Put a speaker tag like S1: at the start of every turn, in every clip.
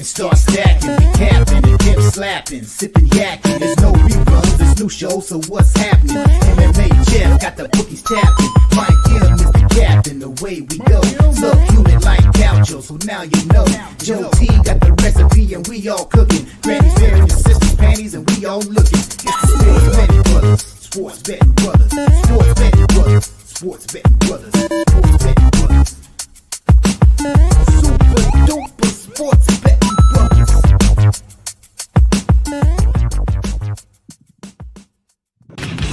S1: and start stacking, capping and dip slapping, sipping yakking. There's no reruns, there's new shows, so what's happening? MMA Jeff got the bookies tapping. Mike Kim is the captain, the way we go. Subhuman like Gaucho, so now you know. Joe T got the recipe and we all cooking. Granny's wearing your sister's panties and we all looking. It's the Sports Betting Brothers, Sports Betting Brothers, Sports Betting Brothers, Sports Betting Brothers, Sports Betting Brothers. Super duper Sports Betting Brothers.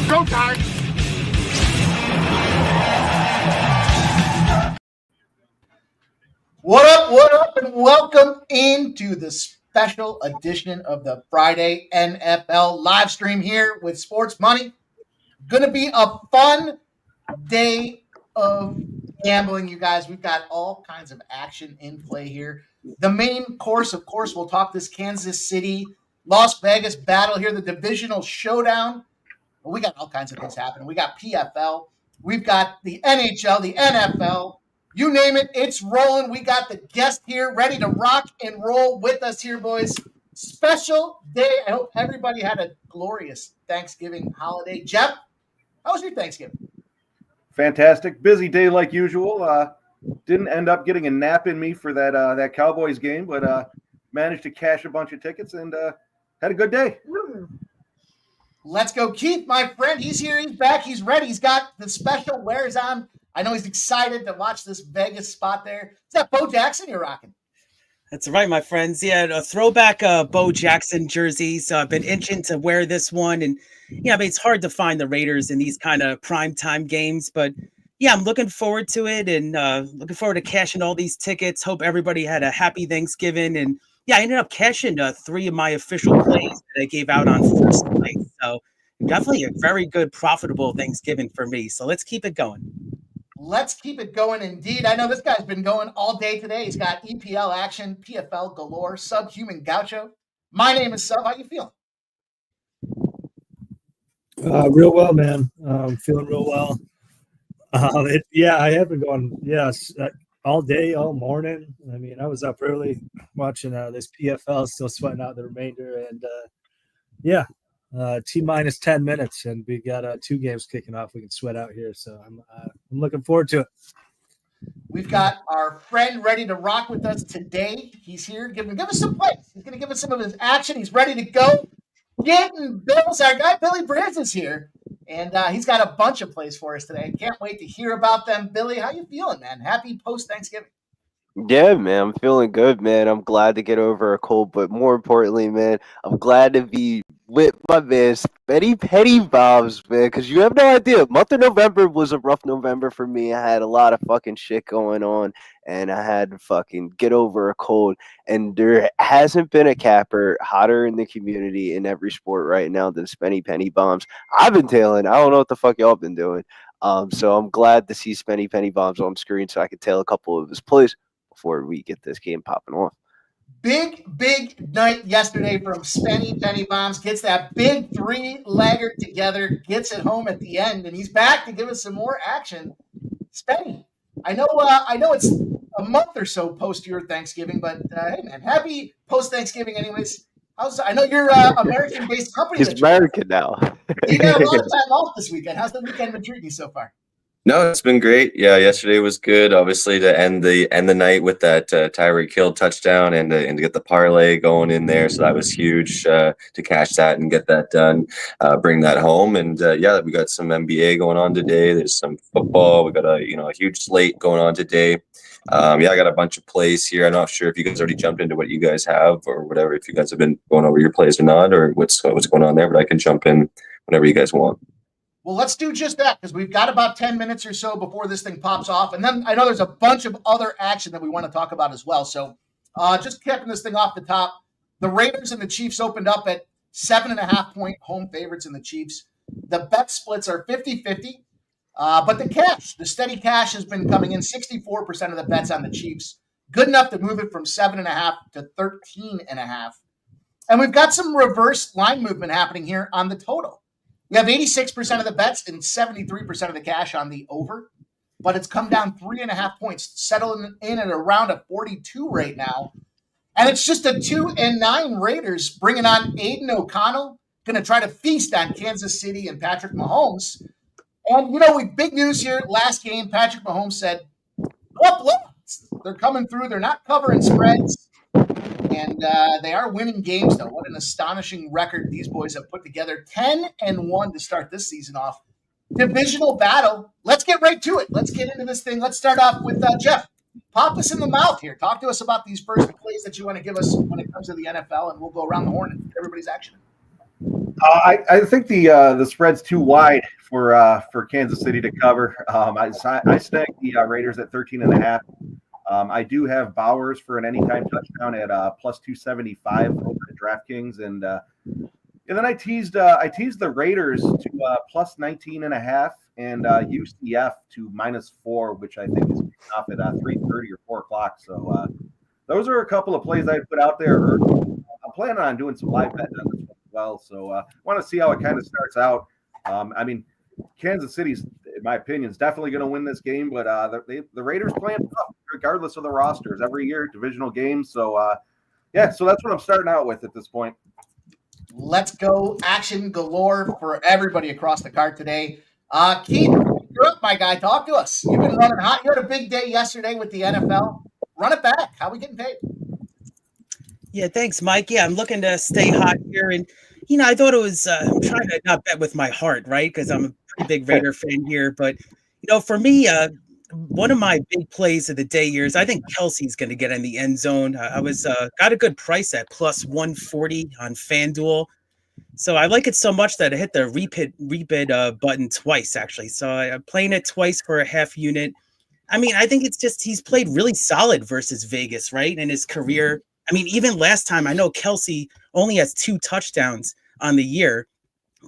S2: Go time!
S3: What up, and welcome into the special edition of the Friday NFL live stream here with Sports Money. Going to be a fun day of gambling, you guys. We've got all kinds of action in play here. The main course, of course, we'll talk this Kansas City, Las Vegas battle here, the divisional showdown. Well, we got all kinds of things happening. We got PFL. We've got the NHL, the NFL. You name it, it's rolling. We got the guest here ready to rock and roll with us here, boys. Special day. I hope everybody had a glorious Thanksgiving holiday. Jeff, how was your Thanksgiving?
S4: Fantastic. Busy day like usual. Didn't end up getting a nap in me for that Cowboys game, but managed to cash a bunch of tickets and had a good day.
S3: Let's go. Keith, my friend, he's here. He's back. He's ready. He's got the special wares on. I know he's excited to watch this Vegas spot there. Is that Bo Jackson you're rocking?
S5: That's right, my friends. Yeah, a throwback Bo Jackson jersey. So I've been itching to wear this one. And, yeah, I mean, it's hard to find the Raiders in these kind of primetime games. But, yeah, I'm looking forward to it and looking forward to cashing all these tickets. Hope everybody had a happy Thanksgiving. And, yeah, I ended up cashing 3 of my official plays that I gave out on first night. So definitely a very good, profitable Thanksgiving for me. So let's keep it going.
S3: Let's keep it going indeed. I know this guy's been going all day today. He's got EPL action, PFL galore, subhuman gaucho. My name is Sub. How you feeling?
S6: Real well, man. Feeling real well. I have been going, all day, all morning. I mean, I was up early watching this PFL, still sweating out the remainder. And, T-minus 10 minutes, and we got 2 games kicking off. We can sweat out here, so I'm looking forward to it.
S3: We've got our friend ready to rock with us today. He's here. Give us some plays. He's going to give us some of his action. He's ready to go. Getting Bills. Our guy Billy Brands is here, and he's got a bunch of plays for us today. Can't wait to hear about them. Billy, how you feeling, man? Happy post-Thanksgiving.
S7: Yeah, man, I'm feeling good, man. I'm glad to get over a cold, but more importantly, man, I'm glad to be with my man, Spenny Penny Bombs, man, because you have no idea. Month of November was a rough November for me. I had a lot of fucking shit going on, and I had to fucking get over a cold, and there hasn't been a capper hotter in the community in every sport right now than Spenny Penny Bombs. I've been tailing. I don't know what the fuck y'all been doing. So I'm glad to see Spenny Penny Bombs on screen so I can tail a couple of his plays before we get this game popping off.
S3: Big night yesterday from Spenny Penny Bombs. Gets that big 3-legger together, gets it home at the end, and he's back to give us some more action. Spenny, I know it's a month or so post your Thanksgiving, but hey, man, happy post-Thanksgiving anyways. I know you're American-based company.
S7: He's American now.
S3: You got a lot of time off this weekend. How's the weekend been treating you so far?
S8: No, it's been great. Yeah, yesterday was good. Obviously, to end the night with that Tyreek Hill touchdown and to get the parlay going in there, so that was huge to cash that and get that done, bring that home. And we got some NBA going on today. There's some football. We got a huge slate going on today. I got a bunch of plays here. I'm not sure if you guys already jumped into what you guys have or whatever. If you guys have been going over your plays or not, or what's going on there, but I can jump in whenever you guys want.
S3: Well, let's do just that because we've got about 10 minutes or so before this thing pops off. And then I know there's a bunch of other action that we want to talk about as well. So just kicking this thing off the top, the Raiders and the Chiefs opened up at 7.5-point home favorites in the Chiefs. The bet splits are 50-50. But the steady cash has been coming in 64% of the bets on the Chiefs. Good enough to move it from 7.5 to 13.5. And we've got some reverse line movement happening here on the total. We have 86% of the bets and 73% of the cash on the over, but it's come down 3.5 points, settling in at around a 42 right now. And it's just a 2-9 Raiders bringing on Aiden O'Connell, going to try to feast on Kansas City and Patrick Mahomes. And, with big news here. Last game, Patrick Mahomes said, look, they're coming through. They're not covering spreads. And they are winning games, though. What an astonishing record these boys have put together. 10-1 to start this season off. Divisional battle. Let's get right to it. Let's get into this thing. Let's start off with Jeff. Pop us in the mouth here. Talk to us about these first plays that you want to give us when it comes to the NFL, and we'll go around the horn and get everybody's action.
S4: I think the spread's too wide for Kansas City to cover. I snagged the Raiders at 13.5. I do have Bowers for an anytime touchdown at plus 275 over at DraftKings, and then I teased the Raiders to plus 19.5 and UCF to -4, which I think is off at 3:30 or 4 o'clock. So those are a couple of plays I put out there. I'm planning on doing some live betting on this one as well. So I want to see how it kind of starts out. Kansas City's, in my opinion, is definitely going to win this game, but the Raiders playing tough regardless of the rosters every year, divisional games. So so that's what I'm starting out with at this point.
S3: Let's go. Action galore for everybody across the card today. Keith, you're up, my guy. Talk to us. You've been running hot. You had a big day yesterday with the NFL. Run it back. How are we getting paid?
S5: Yeah, thanks, Mike. Yeah, I'm looking to stay hot here. And, I thought it was, I'm trying to not bet with my heart, right? Because I'm a pretty big Raider fan here. But, for me, one of my big plays of the day here is I think Kelsey's going to get in the end zone. I was got a good price at plus 140 on FanDuel. So I like it so much that I hit the rebid button twice, actually. So I'm playing it twice for a half unit. I think it's just he's played really solid versus Vegas, right, in his career. Even last time, I know Kelsey only has 2 touchdowns on the year,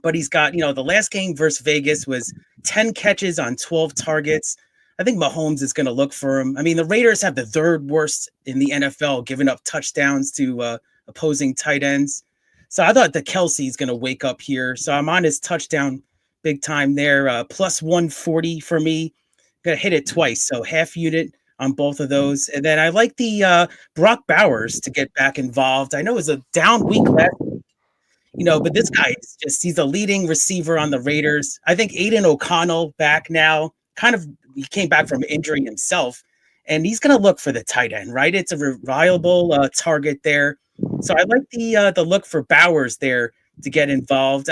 S5: but he's got, the last game versus Vegas was 10 catches on 12 targets. I think Mahomes is going to look for him. The Raiders have the 3rd worst in the NFL, giving up touchdowns to opposing tight ends. So I thought the Kelsey is going to wake up here. So I'm on his touchdown big time there. Plus 140 for me. Going to hit it twice. So half unit on both of those. And then I like the Brock Bowers to get back involved. I know it was a down week last week, but this guy is he's a leading receiver on the Raiders. I think Aiden O'Connell back now, he came back from injury himself, and he's going to look for the tight end, right? It's a reliable target there. So I like the look for Bowers there to get involved.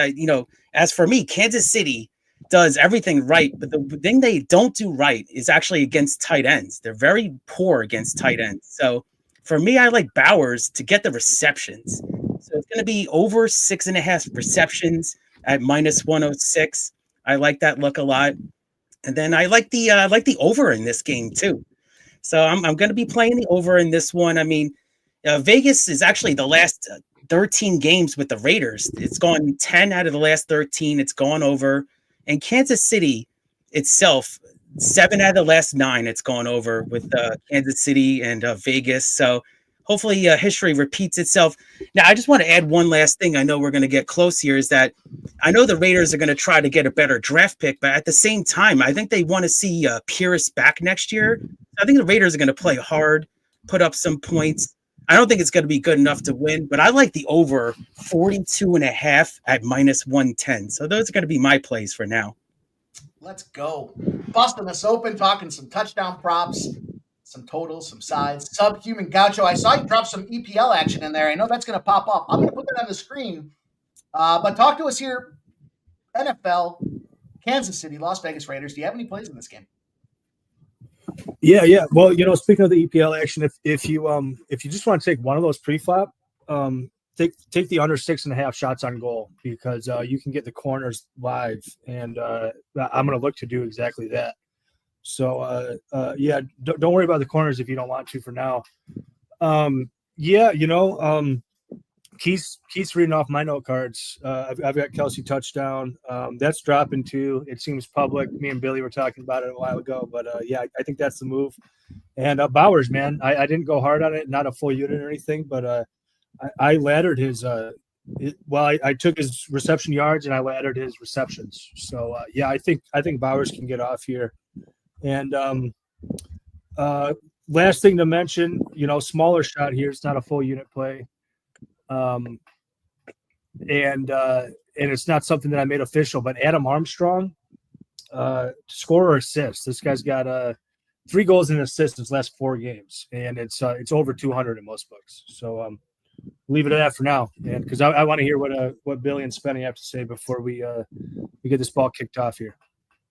S5: As for me, Kansas City does everything right, but the thing they don't do right is actually against tight ends. They're very poor against tight ends. So for me, I like Bowers to get the receptions. So it's going to be over 6.5 receptions at -106. I like that look a lot. And then I like the over in this game too. So I'm going to be playing the over in this one. Vegas is actually the last 13 games with the Raiders. It's gone 10 out of the last 13. It's gone over. And Kansas City itself, 7 out of the last 9, it's gone over with Kansas City and Vegas. So hopefully history repeats itself. Now, I just want to add one last thing. I know we're going to get close here, is that I know the Raiders are going to try to get a better draft pick, but at the same time, I think they want to see Pierce back next year. I think the Raiders are going to play hard, put up some points. I don't think it's going to be good enough to win, but I like the over 42.5 at -110. So those are going to be my plays for now.
S3: Let's go. Busting us open, talking some touchdown props, some totals, some sides. Subhuman Gaucho, I saw you drop some EPL action in there. I know that's going to pop up. I'm going to put that on the screen. But talk to us here. NFL, Kansas City, Las Vegas Raiders. Do you have any plays in this game?
S6: Yeah. Well, speaking of the EPL action, if you just want to take one of those pre-flop, take the under 6.5 shots on goal, because you can get the corners live, and I'm going to look to do exactly that. So don't worry about the corners if you don't want to for now. Keith's reading off my note cards. I've got Kelsey touchdown. That's dropping too. It seems public. Me and Billy were talking about it a while ago, but I think that's the move. And Bowers, man, I didn't go hard on it, not a full unit or anything, but I laddered his. I took his reception yards and I laddered his receptions. So I think Bowers can get off here. And last thing to mention, smaller shot here. It's not a full unit play. And it's not something that I made official, but Adam Armstrong, score or assist. This guy's got 3 goals and assists in his last 4 games, and it's over 200 in most books. So leave it at that for now, and because I want to hear what Billy and Spenny have to say before we get this ball kicked off here.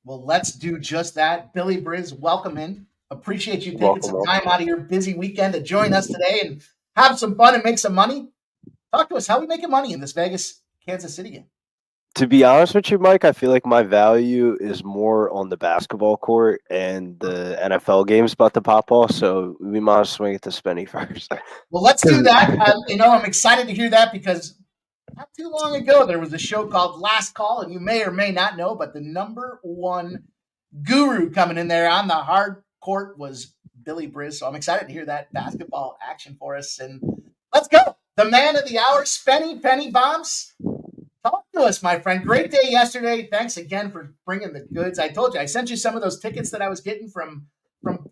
S3: Well, let's do just that. Billy Briz, welcome in. Appreciate you taking some time out of your busy weekend to join us today and have some fun and make some money. Talk to us. How are we making money in this Vegas Kansas City game?
S7: To be honest with you, Mike, I feel like my value is more on the basketball court and the NFL game's about to pop off, so we might swing it to Spenny first.
S3: Well, let's do that. I'm excited to hear that because not too long ago there was a show called Last Call, and you may or may not know, but the number one guru coming in there on the hard court was Billy Briz. So I'm excited to hear that basketball action for us. And let's go. The man of the hour, Spenny Penny Bombs. Talk to us, my friend. Great day yesterday. Thanks again for bringing the goods. I told you, I sent you some of those tickets that I was getting from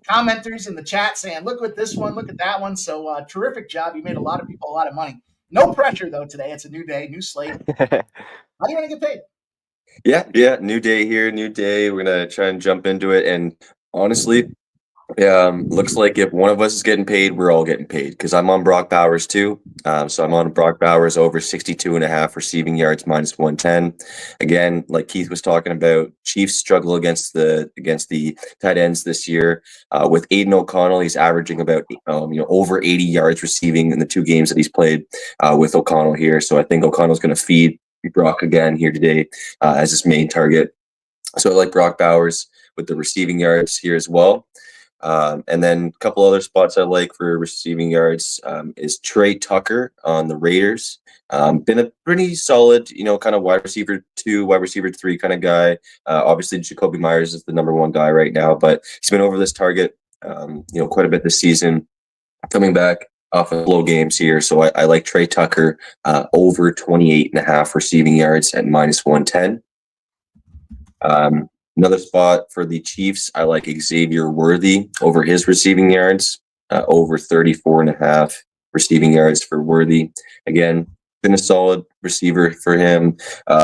S3: commenters in the chat saying, look at this one, look at that one. So terrific job. You made a lot of people a lot of money. No pressure, though, today. It's a new day, new slate. How do you want to get paid?
S8: Yeah. New day here, new day. We're going to try and jump into it. And honestly, looks like if one of us is getting paid, we're all getting paid because I'm on Brock Bowers too. So I'm on Brock Bowers over 62.5 receiving yards -110. Again, like Keith was talking about, Chiefs struggle against the tight ends this year. With Aiden O'Connell, he's averaging about over 80 yards receiving in the 2 games that he's played with O'Connell here. So I think O'Connell's going to feed Brock again here today as his main target. So I like Brock Bowers with the receiving yards here as well. And then a couple other spots I like for receiving yards is Trey Tucker on the Raiders. Been a pretty solid, kind of wide receiver 2, wide receiver 3 kind of guy. Obviously, Jacoby Myers is the number 1 guy right now, but he's been over this target, quite a bit this season, coming back off of low games here. So I like Trey Tucker over 28.5 receiving yards at -110. Another spot for the Chiefs, I like Xavier Worthy over his receiving yards, over 34.5 receiving yards for Worthy. Again, been a solid receiver for him.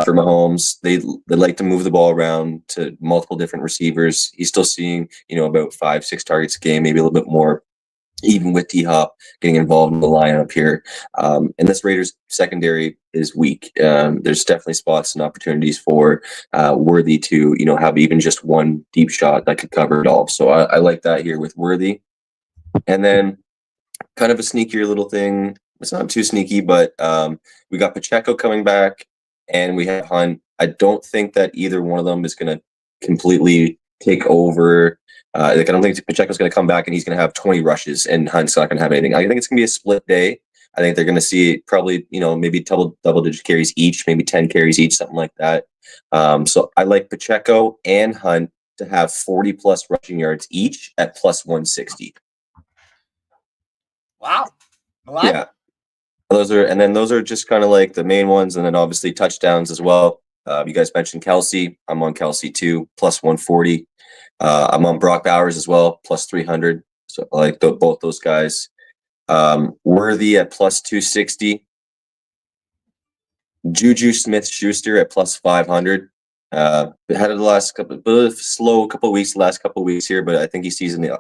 S8: For Mahomes, they like to move the ball around to multiple different receivers. He's still seeing, about 5-6 targets a game, maybe a little bit more, even with D-Hop getting involved in the lineup here. And this Raiders secondary is weak. There's definitely spots and opportunities for Worthy to, have even just one deep shot that could cover it all. So I like that here with Worthy. And then kind of a sneakier little thing. It's not too sneaky, but we got Pacheco coming back and we have Hunt. I don't think that either one of them is going to completely take over. I don't think Pacheco's going to come back and he's going to have 20 rushes and Hunt's not going to have anything. I think it's going to be a split day. I think they're going to see probably, maybe double-digit carries each, maybe 10 carries each, something like that. So I like Pacheco and Hunt to have 40-plus rushing yards each at +160.
S3: Wow.
S8: Yeah. Those are just kind of like the main ones. And then obviously touchdowns as well. You guys mentioned Kelsey. I'm on Kelsey too, +140. I'm on Brock Bowers as well, +300. So I like both those guys. Worthy at +260. Juju Smith-Schuster at +500. Had the last couple of weeks here, but I think he's seeing the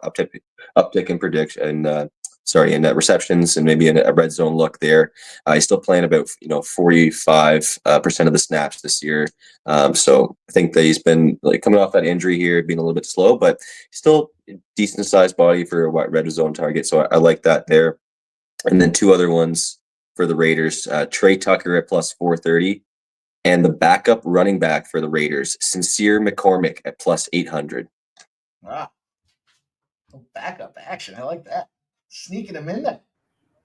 S8: uptick in prediction and receptions and maybe a red zone look there. He's still playing about 45% of the snaps this year. So I think that he's been coming off that injury here, being a little bit slow, but still decent sized body for a red zone target. So I like that there. And then 2 other ones for the Raiders: Trey Tucker at +430, and the backup running back for the Raiders, Sincere McCormick at +800.
S3: Wow. Backup action. I like that. Sneaking him in there.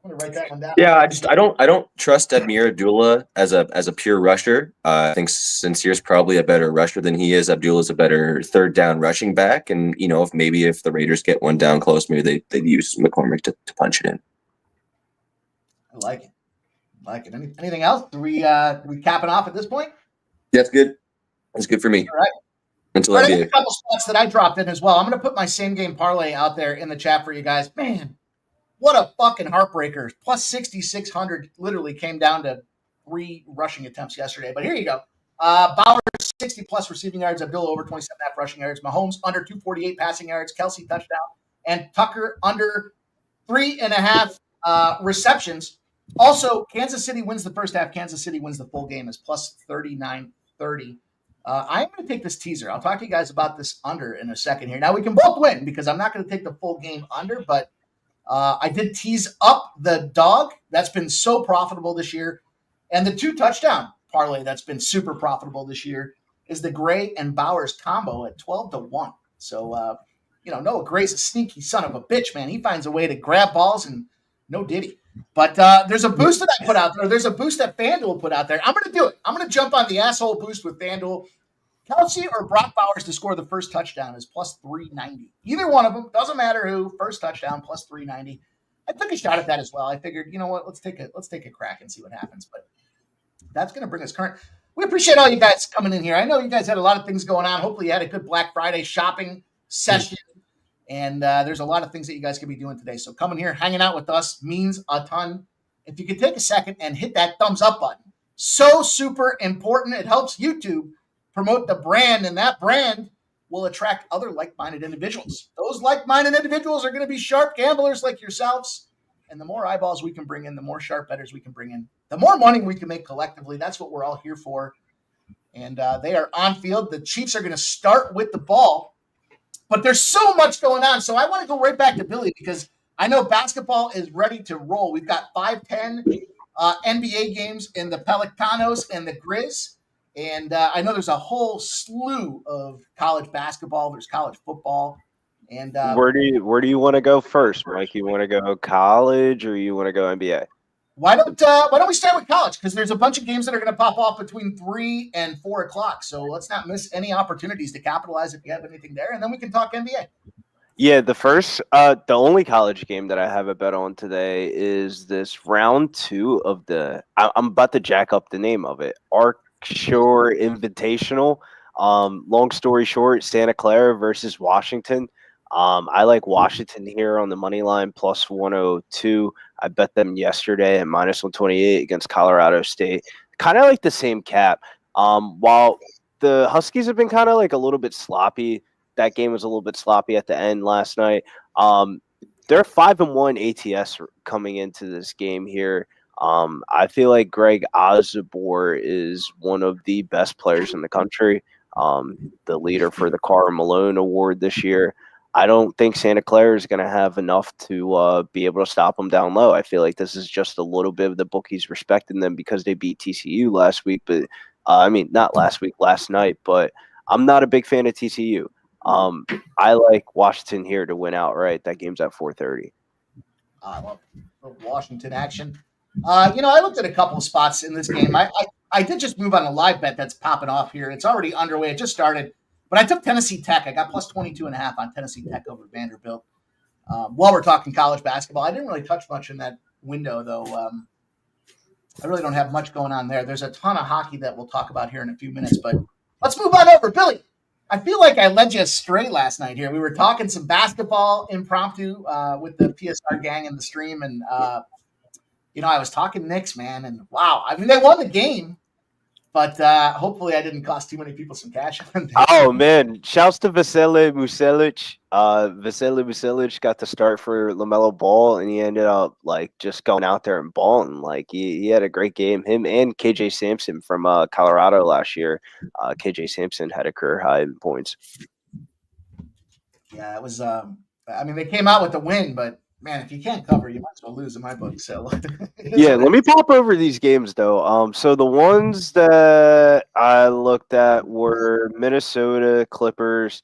S3: I'm gonna write that one down.
S8: Yeah, I don't trust Admir Abdullah as a pure rusher. I think Sincere's probably a better rusher than he is. Abdullah's a better third down rushing back, and if the Raiders get one down close, maybe they'd use McCormick to punch it in.
S3: I like it. Anything else? Are we capping off at this point?
S8: That's good. That's good for me.
S3: All right.
S8: until
S3: All right, I got a
S8: NBA.
S3: couple spots that I dropped in as well. I'm going to put my same game parlay out there in the chat for you guys. Man, what a fucking heartbreaker. Plus 6,600 literally came down to 3 rushing attempts yesterday. But here you go. Bauer, 60 plus receiving yards. Abdullah over 27.5 rushing yards. Mahomes under 248 passing yards. Kelsey touchdown. And Tucker under 3.5 receptions. Also, Kansas City wins the first half. Kansas City wins the full game is plus 39.30. I'm going to take this teaser. I'll talk to you guys about this under in a second here. Now, we can both win because I'm not going to take the full game under, but I did tease up the dog. That's been so profitable this year. And the 2 touchdown parlay that's been super profitable this year is the Gray and Bowers combo at 12-1. So, Noah Gray's a sneaky son of a bitch, man. He finds a way to grab balls and no diddy. But there's a boost that I put out there. There's a boost that FanDuel put out there. I'm going to do it. I'm going to jump on the asshole boost with FanDuel. Kelsey or Brock Bowers to score the first touchdown is plus 390. Either one of them, doesn't matter who. First touchdown plus 390. I took a shot at that as well. I figured, you know what, let's take a crack and see what happens. But that's going to bring us current. We appreciate all you guys coming in here. I know you guys had a lot of things going on. Hopefully you had a good Black Friday shopping session. And there's a lot of things that you guys can be doing today. So coming here, hanging out with us means a ton. If you could take a second and hit that thumbs up button. So super important. It helps YouTube promote the brand, and that brand will attract other like-minded individuals. Those like-minded individuals are going to be sharp gamblers like yourselves. And the more eyeballs we can bring in, the more sharp bettors we can bring in, the more money we can make collectively. That's what we're all here for. And they are on field. The Chiefs are going to start with the ball. But there's so much going on. So I want to go right back to Billy because I know basketball is ready to roll. We've got 5-10 NBA games in the Pelicanos and the Grizz. And I know there's a whole slew of college basketball. There's college football. And
S7: where do you want to go first, Mike? You want to go college or you want to go NBA?
S3: Why don't we start with college? Because there's a bunch of games that are going to pop off between 3 and 4 o'clock. So let's not miss any opportunities to capitalize if you have anything there. And then we can talk NBA.
S7: Yeah, the only college game that I have a bet on today is this round 2 of I'm about to jack up the name of it. Shore Invitational. Long story short, Santa Clara versus Washington. I like Washington here on the money line plus 102. I bet them yesterday at minus 128 against Colorado State. Kind of like the same cap. While the Huskies have been kind of like a little bit sloppy, that game was a little bit sloppy at the end last night. They're 5-1 ATS coming into this game here. I feel like Greg Osborne is one of the best players in the country, the leader for the Carl Malone Award this year. I don't think Santa Clara is going to have enough to be able to stop them down low. I feel like this is just a little bit of the bookies respecting them because they beat TCU last week, but not last week, last night, but I'm not a big fan of TCU. I like Washington here to win outright. That game's at 4:30.
S3: I love Washington action. I looked at a couple of spots in this game. I did just move on a live bet that's popping off here. It's already underway. It just started. But I took Tennessee Tech. I got plus 22.5 on Tennessee Tech over Vanderbilt. While we're talking college basketball, I didn't really touch much in that window, though. I really don't have much going on there. There's a ton of hockey that we'll talk about here in a few minutes. But let's move on over. Billy, I feel like I led you astray last night here. We were talking some basketball impromptu with the PSR gang in the stream. And, I was talking Knicks, man. And, wow, they won the game. But hopefully I didn't cost too many people some cash on that.
S7: Oh, man. Shouts to Vasily Muselic. Vasily Muselic got to start for LaMelo Ball, and he ended up, just going out there and balling. He had a great game. Him and KJ Sampson from Colorado last year. KJ Sampson had a career high in points.
S3: Yeah, it was they came out with the win, but man, if you can't cover, you might as well lose in my book. So
S7: yeah, let me pop over these games though. So the ones that I looked at were Minnesota Clippers.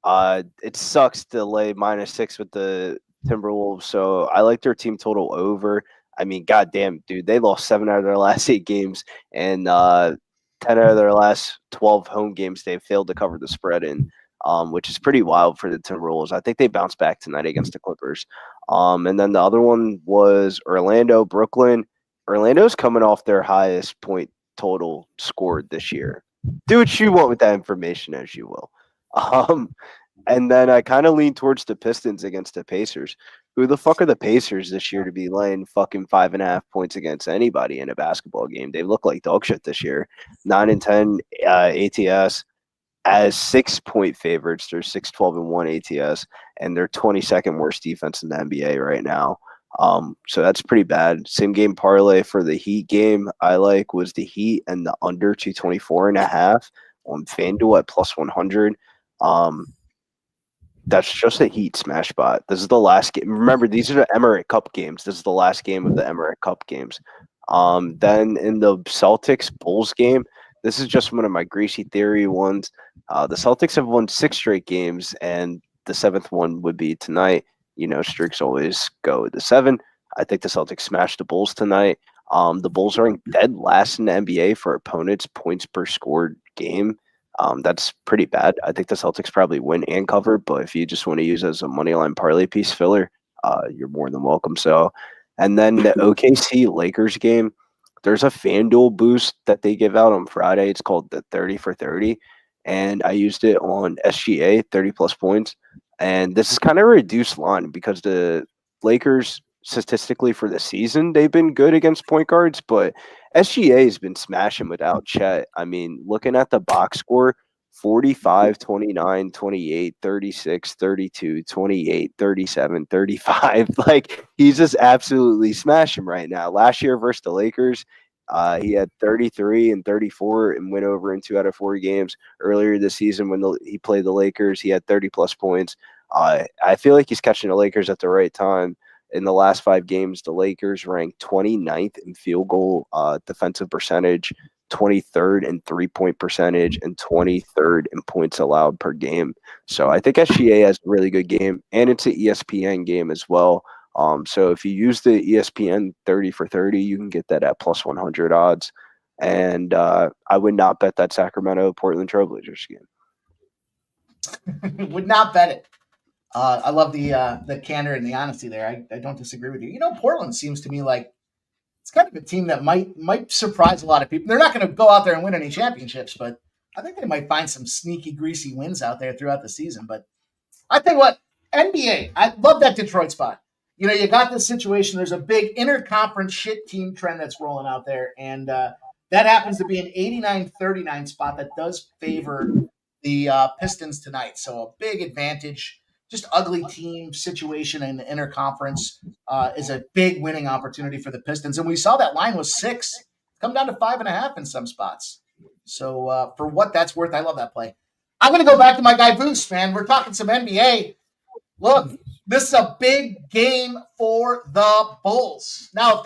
S7: It sucks to lay -6 with the Timberwolves, so I like their team total over. Goddamn, dude, they lost 7 out of their last 8 games, and 10 out of their last 12 home games they failed to cover the spread in. Which is pretty wild for the Timberwolves. I think they bounced back tonight against the Clippers. And then the other one was Orlando, Brooklyn. Orlando's coming off their highest point total scored this year. Do what you want with that information as you will. And then I kind of lean towards the Pistons against the Pacers. Who the fuck are the Pacers this year to be laying fucking 5.5 points against anybody in a basketball game? They look like dog shit this year. 9-10 ATS as 6-point favorites. They're 6-12-1 ATS, and they're 22nd worst defense in the NBA right now. So that's pretty bad. Same game parlay for the Heat game I like was the Heat and the under 224.5 on FanDuel at plus 100. That's just a Heat smash spot. This is the last game. Remember, these are the Emirates Cup games. This is the last game of the Emirates Cup games. Then in the Celtics Bulls game, this is just one of my greasy theory ones. The Celtics have won 6 straight games, and the 7th one would be tonight. You know, streaks always go to 7. I think the Celtics smashed the Bulls tonight. The Bulls are dead last in the NBA for opponents' points per scored game. That's pretty bad. I think the Celtics probably win and cover, but if you just want to use it as a money line parlay piece filler, you're more than welcome. So, and then the OKC Lakers game, there's a FanDuel boost that they give out on Friday. It's called the 30 for 30, and I used it on SGA 30 plus points. And this is kind of a reduced line because the Lakers statistically for the season, they've been good against point guards, but SGA has been smashing without Chet. I mean, looking at the box score, 45, 29, 28, 36, 32, 28, 37, 35. Like, he's just absolutely smashing right now. Last year versus the Lakers, he had 33 and 34 and went over in 2 out of 4 games. Earlier this season when he played the Lakers, he had 30-plus points. I feel like he's catching the Lakers at the right time. In the last 5 games, the Lakers ranked 29th in field goal defensive percentage, 23rd in three-point percentage, and 23rd in points allowed per game. So I think SGA has a really good game, and it's an ESPN game as well. So if you use the ESPN 30 for 30, you can get that at plus 100 odds. And I would not bet that Sacramento Portland Trailblazers game.
S3: Would not bet it. I love the candor and the honesty there. I don't disagree with you. You know, Portland seems to me like it's kind of a team that might surprise a lot of people. They're not going to go out there and win any championships, but I think they might find some sneaky, greasy wins out there throughout the season. But I tell you what, NBA, I love that Detroit spot. You know, you got this situation. There's a big interconference shit team trend that's rolling out there, and that happens to be an 89-39 spot that does favor the Pistons tonight. So a big advantage. Just ugly team situation in the interconference is a big winning opportunity for the Pistons. And we saw that line was 6, come down to 5.5 in some spots. So for what that's worth, I love that play. I'm going to go back to my guy Boost, man. We're talking some NBA. Look, this is a big game for the Bulls. Now,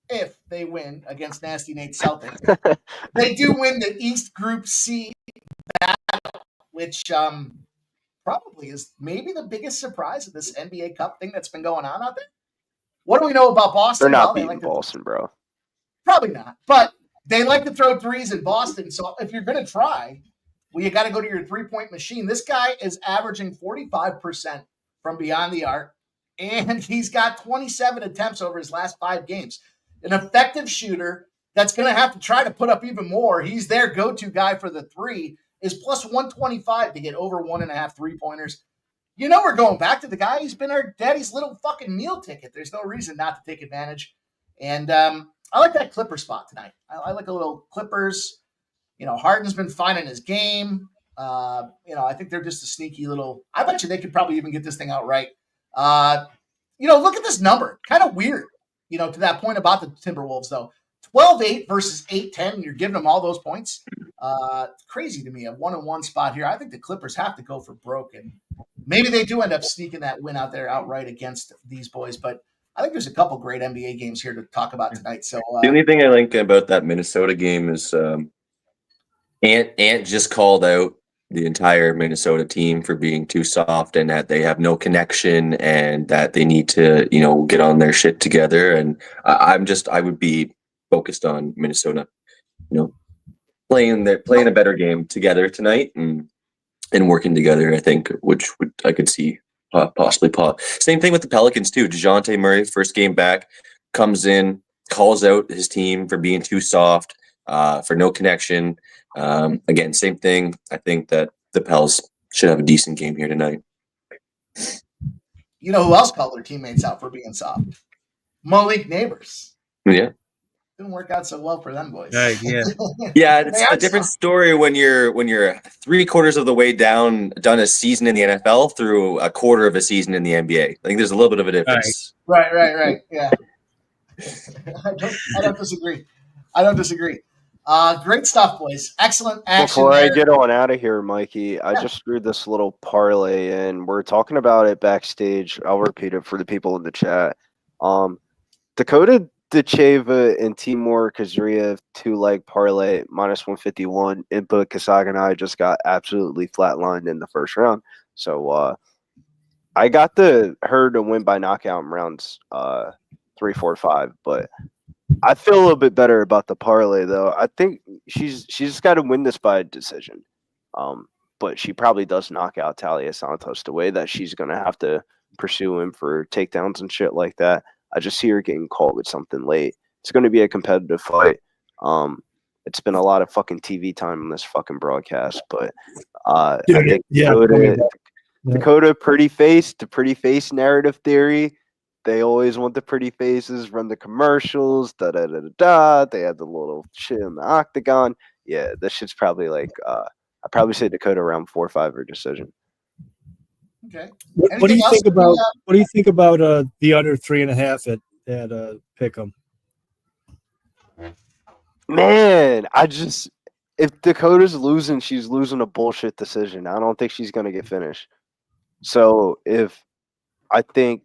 S3: if they win against Nasty Nate Celtics, they do win the East Group C battle, which probably is maybe the biggest surprise of this NBA Cup thing that's been going on out there. What do we know about Boston?
S7: They're not beating Boston, bro.
S3: Probably not, but they like to throw threes in Boston. So if you're going to try, well, you got to go to your three-point machine. This guy is averaging 45% from beyond the arc, and he's got 27 attempts over his last 5 games. An effective shooter that's going to have to try to put up even more. He's their go-to guy for the 3. Is plus 125 to get over 1.5 3-pointers. You know we're going back to the guy. He's been our daddy's little fucking meal ticket. There's no reason not to take advantage. And I like that Clipper spot tonight. I like a little Clippers. You know, Harden's been fine in his game. You know, I think they're just a sneaky little – I bet you they could probably even get this thing outright. You know, look at this number. Kind of weird, you know, to that point about the Timberwolves, though. 12-8 versus 8-10, and you're giving them all those points. It's crazy to me. A 1-1 spot here. I think the Clippers have to go for broke, and maybe they do end up sneaking that win out there outright against these boys. But I think there's a couple great NBA games here to talk about tonight. So
S8: the only thing I like about that Minnesota game is Ant just called out the entire Minnesota team for being too soft and that they have no connection and that they need to, you know, get on their shit together. And I would be focused on Minnesota, you know, playing a better game together tonight and working together. I think, which I could see possibly pop. Same thing with the Pelicans too. DeJounte Murray, first game back, comes in, calls out his team for being too soft, for no connection. Again, same thing. I think that the Pels should have a decent game here tonight.
S3: You know who else called their teammates out for being soft? Malik Neighbors.
S8: Yeah.
S3: Didn't work out so well for them boys.
S5: Right, yeah.
S8: Yeah, it's
S3: They
S8: a
S3: are
S8: different
S3: soft.
S8: story when you're 3/4 of the way done a season in the NFL through a quarter of a season in the NBA. I think there's a little bit of a difference.
S3: Right. Yeah. I don't disagree. Great stuff, boys. Excellent action.
S7: Before I
S3: there.
S7: get on out of here, Mikey, I just threw this little parlay in. We're talking about it backstage. I'll repeat it for the people in the chat. Dakota Dacheva and Timur Kazriev 2-leg parlay -151. Input Kasaga and I just got absolutely flatlined in the first round. So I got her to win by knockout in rounds 3, 4, 5, but I feel a little bit better about the parlay though. I think she's just got to win this by a decision. But she probably does knock out Talia Santos the way that she's gonna have to pursue him for takedowns and shit like that. I just see her getting caught with something late. It's going to be a competitive fight. It's been a lot of fucking TV time on this fucking broadcast, but I think Dakota pretty face, the pretty face narrative theory. They always want the pretty faces, run the commercials, da da da da da. They had the little shit in the octagon. Yeah, this shit's probably like I'd probably say Dakota round 4 or 5 or decision.
S3: Okay.
S6: What do you think about the under 3.5 at Pick'em?
S7: Man, if Dakota's losing, she's losing a bullshit decision. I don't think she's gonna get finished. So I think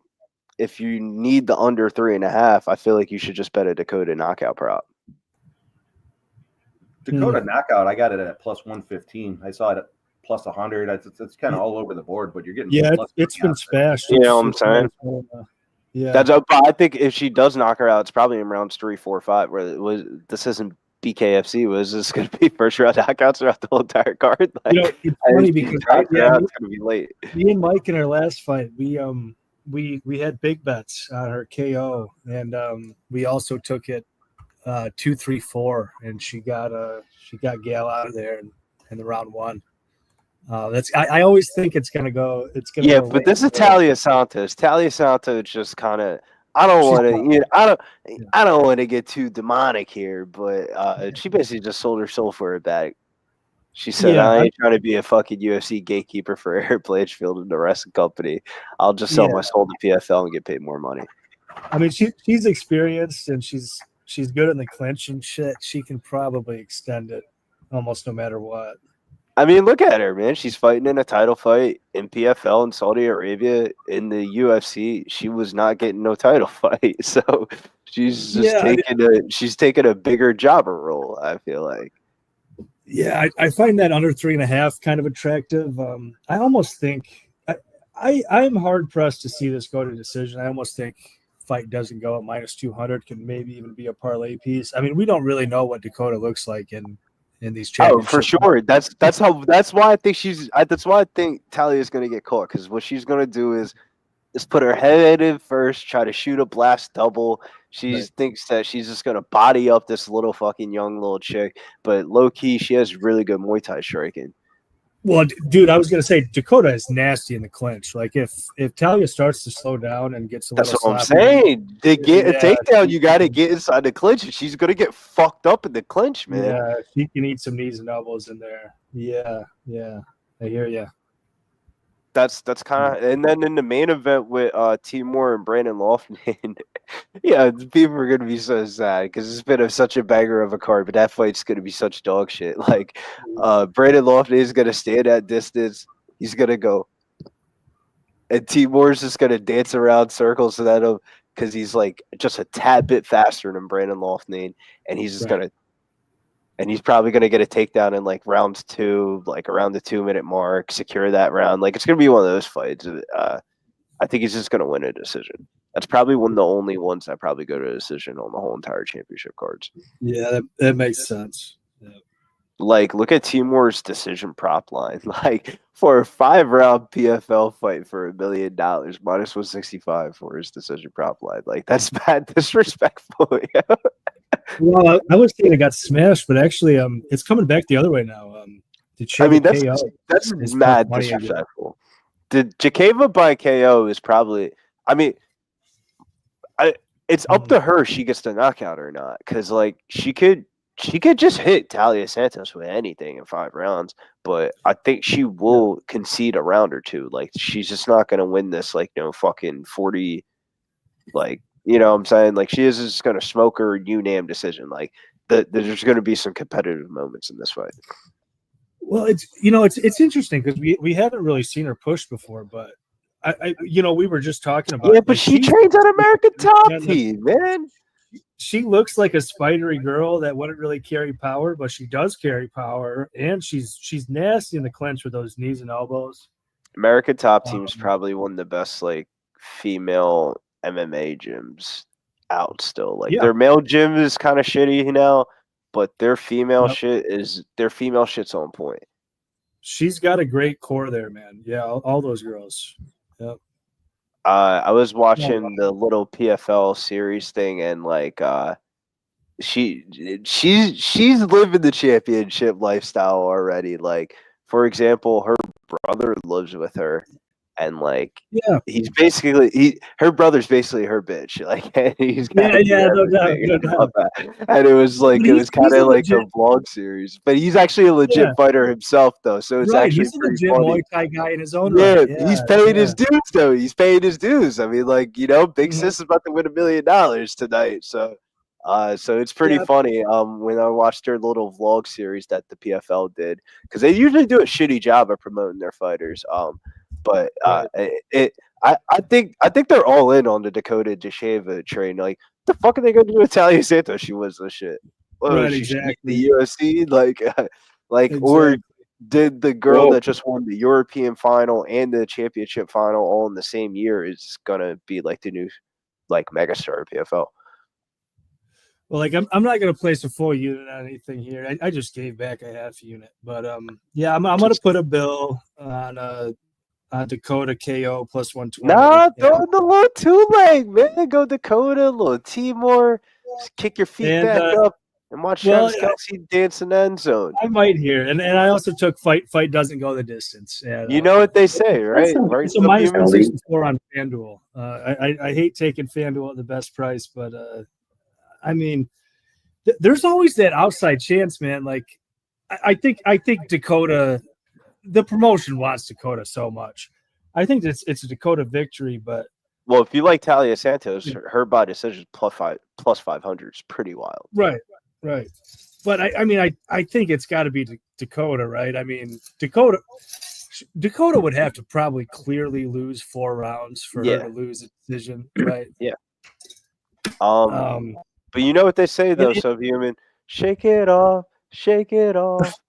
S7: if you need the under 3.5, I feel like you should just bet a Dakota knockout prop.
S4: Dakota knockout, I got it at +115. I saw it at +100. It's kind of all over the board, but you're getting
S6: it's been smashed.
S7: You know what I'm saying?
S6: Yeah,
S7: But I think if she does knock her out, it's probably in rounds 3, 4, 5. Where it was, this isn't BKFC. Was this going to be first round knockouts throughout the whole entire card? Like,
S6: it's funny because
S7: it's going to be late.
S6: Me and Mike in our last fight, we had big bets on her KO, and we also took it 2, 3, 4, and she got Gail out of there in the round 1. I always think it's gonna go. It's gonna.
S7: Yeah,
S6: go
S7: but this is Talia Santos. Talia Santos just kind of. I don't want to get too demonic here, but she basically just sold her soul for a bag. She said, "I ain't trying to be a fucking UFC gatekeeper for Eric Blanchfield and the wrestling company. I'll just sell my soul to PFL and get paid more money."
S6: I mean, she's experienced and she's good in the clinch and shit. She can probably extend it almost no matter what.
S7: I mean, look at her, man. She's fighting in a title fight in PFL in Saudi Arabia. In the UFC, she was not getting no title fight, so she's just taking a bigger jobber role. I feel like.
S6: Yeah, I find that under 3.5 kind of attractive. I almost think I'm hard pressed to see this go to decision. I almost think fight doesn't go at -200, can maybe even be a parlay piece. I mean, we don't really know what Dakota looks like in these championships.
S7: Oh, for sure. That's why I think that's why I think Talia is going to get caught, because what she's going to do is put her head in first, try to shoot a blast double. She thinks that she's just going to body up this little fucking young little chick, but low key she has really good Muay Thai striking.
S6: Well, dude, I was going to say Dakota is nasty in the clinch. Like if Talia starts to slow down and gets a
S7: That's
S6: little
S7: what I'm
S6: sloppy,
S7: saying. To get a takedown, you got to get inside the clinch, and she's going to get fucked up in the clinch, man.
S6: Yeah, she can eat some knees and elbows in there. Yeah, I hear you.
S7: That's kind of, and then in the main event with Timur and Brandon Loughnane, yeah, people are gonna be so sad because it's been such a banger of a card, but that fight's gonna be such dog shit. Like, Brandon Loughnane is gonna stand at distance, he's gonna go, and Timur's just gonna dance around circles at him because he's like just a tad bit faster than Brandon Loughnane, and he's just gonna. And he's probably going to get a takedown in like round 2, like around the 2-minute mark, secure that round. Like it's going to be one of those fights. I think he's just going to win a decision. That's probably one of the only ones that probably go to a decision on the whole entire championship cards.
S6: Yeah, that makes sense. Yeah.
S7: Like, look at Timur's decision prop line. Like, for a 5-round PFL fight for $1 million, -165 for his decision prop line. Like, that's bad disrespectful.
S6: Well, I was saying it got smashed, but actually, it's coming back the other way now. To
S7: I mean, that's
S6: KO
S7: that's
S6: is
S7: mad
S6: money again.
S7: disrespectful. The Jakeva by KO is probably. I mean, it's up to her. She gets the knockout or not, because like she could just hit Talia Santos with anything in 5 rounds. But I think she will concede a round or two. Like she's just not gonna win this. Like fucking 40. Like what I'm saying. Like she is just gonna smoke her unanimous decision. Like there's gonna be some competitive moments in this fight.
S6: Well, it's interesting because we haven't really seen her push before, but we were just talking about.
S7: Yeah, but she trains at American Top Team, man.
S6: She looks like a spidery girl that wouldn't really carry power, but she does carry power, and she's nasty in the clinch with those knees and elbows.
S7: American Top Team is probably one of the best like female MMA gyms out still. Like their male gym is kind of shitty now, but their female shit's on point.
S6: She's got a great core there, man. Yeah, all those girls. Yep.
S7: I was watching the little PFL series thing, and like she's living the championship lifestyle already. Like, for example, her brother lives with her, and like her brother's basically her bitch. Like, and he's
S6: no doubt.
S7: And it was like kind of like a vlog series, but he's actually a legit fighter himself, though. So it's actually
S6: he's a legit Muay Thai guy in his own
S7: right.
S6: Yeah,
S7: he's paying his dues, though. He's paying his dues. I mean, like Big Sis is about to win $1 million tonight, so. So it's pretty funny when I watched their little vlog series that the PFL did, because they usually do a shitty job of promoting their fighters. But I think they're all in on the Dakota Desheva train. Like, what the fuck are they gonna do with Talia Santos? She wins this shit.
S6: Right, exactly.
S7: The UFC, exactly. Or did the girl that just won the European final and the championship final all in the same year is gonna be like the new megastar of PFL?
S6: Well, like I'm not gonna place a full unit on anything here. I just gave back a half unit, but I'm gonna put a bill on Dakota KO plus 120.
S7: Nah, throw in the little two-leg, man. Go Dakota, little Timor. Just kick your feet back up and watch Travis Kelce dance in the end zone.
S6: I might hear, and I also took fight doesn't go the distance. And,
S7: you know what they say, right?
S6: It's a minus 164 on FanDuel. I hate taking FanDuel at the best price, but I mean, there's always that outside chance, man. Like, I think Dakota, the promotion wants Dakota so much. I think it's a Dakota victory, but
S7: if you like Talia Santos, her by decision plus 500 is pretty wild.
S6: Right. But I think it's got to be Dakota, right? I mean, Dakota would have to probably clearly lose 4 rounds for her to lose a decision, right?
S7: Yeah. But you know what they say, though, Subhuman? Shake it off,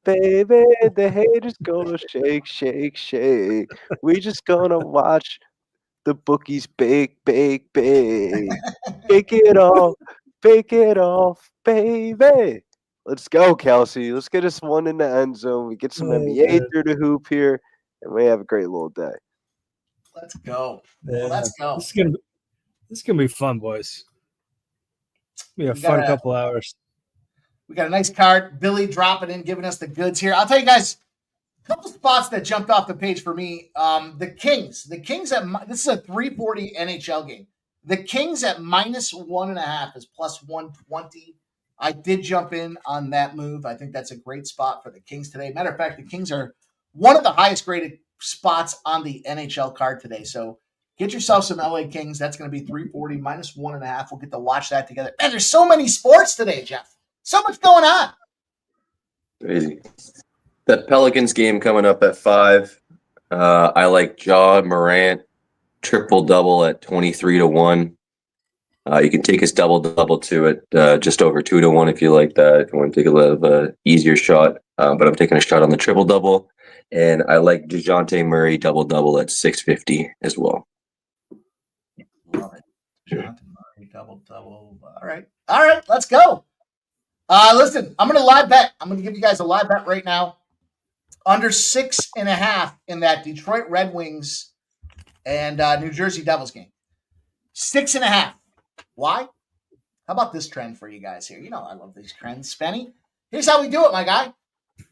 S7: baby. The haters gonna shake, shake, shake. We just gonna watch the bookies bake. Bake it off, baby. Let's go, Kelsey. Let's get us one in the end zone. We get some NBA through the hoop here, and we have a great little day.
S3: Let's go. Well, let's go.
S6: This is gonna be fun, boys. We have a fun couple hours.
S3: We got a nice card. Billy dropping in, giving us the goods here. I'll tell you guys a couple spots that jumped off the page for me. The Kings at this is a 340 NHL game. The Kings at minus 1.5 is plus 120. I did jump in on that move. I think that's a great spot for the Kings today. Matter of fact, the Kings are one of the highest graded spots on the NHL card today. So get yourself some LA Kings. That's going to be 340 minus 1.5. We'll get to watch that together. Man, there's so many sports today, Jeff. So much going on.
S8: Crazy. That Pelicans game coming up at 5. I like Ja Morant triple-double at 23-1. You can take his double-double to it just over 2-1 if you like that. If you want to take a little easier shot. But I'm taking a shot on the triple-double. And I like DeJounte Murray double-double at 650 as well.
S3: Love it. DeJounte Murray double-double. All right, let's go. Listen, I'm going to live bet. I'm going to give you guys a live bet right now. Under 6.5 in that Detroit Red Wings and New Jersey Devils game. 6.5. Why? How about this trend for you guys here? You know I love these trends, Spenny. Here's how we do it, my guy.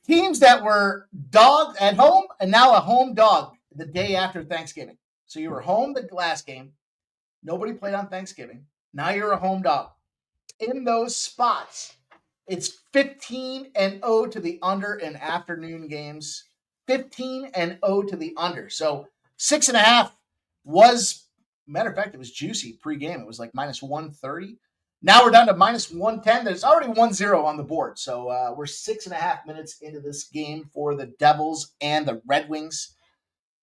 S3: teams that were dogged at home and now a home dog the day after Thanksgiving. So you were home the last game. Nobody played on Thanksgiving. Now you're a home dog. In those spots, it's 15-0 to the under in afternoon games. 15-0 to the under. So 6.5 was, matter of fact, it was juicy pregame. It was like minus 130. Now we're down to minus 110. There's already 1-0 on the board. So we're 6.5 minutes into this game for the Devils and the Red Wings.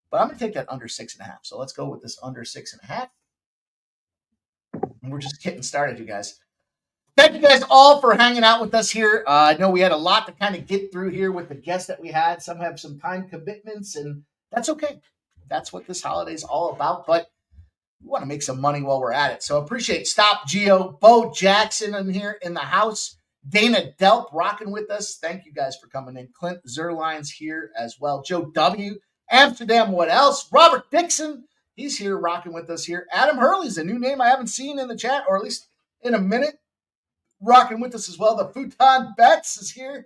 S3: But I'm going to take that under 6.5. So let's go with this under 6.5. And we're just getting started, you guys. Thank you guys all for hanging out with us here. I know we had a lot to kind of get through here with the guests that we had. Some have some time commitments, and that's okay. That's what this holiday is all about. But we want to make some money while we're at it. So appreciate Stop Geo, Bo Jackson in here in the house, Dana Delp rocking with us. Thank you guys for coming in. Clint Zerline's here as well. Joe W. Amsterdam, what else? Robert Dixon, he's here rocking with us here. Adam Hurley's a new name I haven't seen in the chat, or at least in a minute. Rocking with us as well. The Futon Bets is here.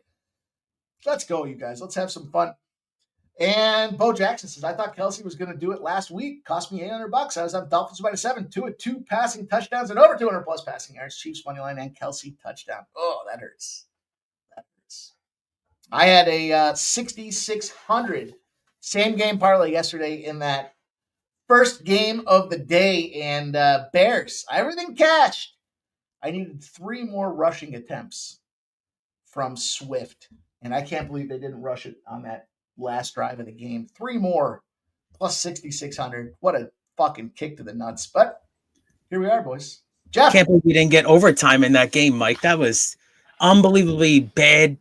S3: Let's go, you guys. Let's have some fun. And Bo Jackson says, I thought Kelsey was going to do it last week. Cost me $800. I was on Dolphins by 7. 2 passing touchdowns and over 200 plus passing yards. Chiefs money line and Kelsey touchdown. Oh, that hurts. That hurts. I had a 6,600 same game parlay yesterday in that first game of the day, and Bears. Everything cashed. I needed 3 more rushing attempts from Swift, and I can't believe they didn't rush it on that last drive of the game. 3 more plus 6,600. What a fucking kick to the nuts. But here we are, boys. Jeff.
S5: Can't believe we didn't get overtime in that game, Mike. That was unbelievably bad,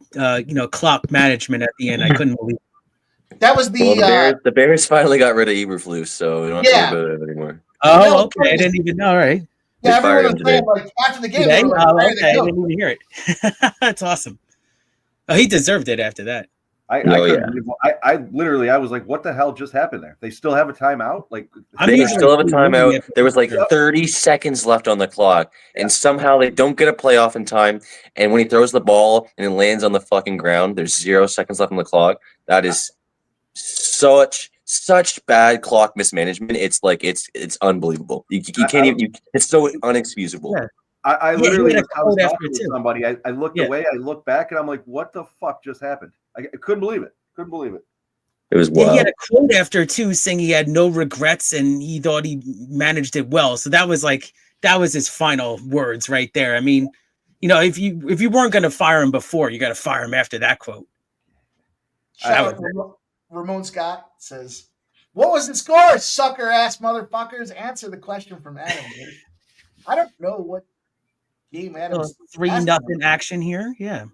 S5: clock management at the end. I couldn't believe it.
S3: That was
S8: the Bears finally got rid of Eberflus, so we don't have to worry about it anymore.
S5: Oh, okay. I didn't even know. All right.
S3: Yeah, everyone was saying, like, after the game,
S5: okay. I
S3: go.
S5: didn't even hear it. That's awesome. Oh, he deserved it after that.
S4: I was like, what the hell just happened there? They still have a timeout? Like,
S8: they still have a timeout. There was like 30 seconds left on the clock, and somehow they don't get a playoff in time. And when he throws the ball and it lands on the fucking ground, there's 0 seconds left on the clock. That is such bad clock mismanagement. It's like it's unbelievable. You can't even. It's so unexcusable.
S4: Yeah. I literally was talking to somebody. I looked away. I looked back, and I'm like, "What the fuck just happened?" I couldn't believe it.
S8: It was wild.
S5: He had a quote after too, saying he had no regrets and he thought he managed it well. So that was his final words right there. I mean, if you weren't going to fire him before, you got to fire him after that quote.
S3: Ramon Scott says, "What was the score, sucker ass motherfuckers? Answer the question from Adam." I don't know what game Adam.
S5: 3-0 action here. Yeah.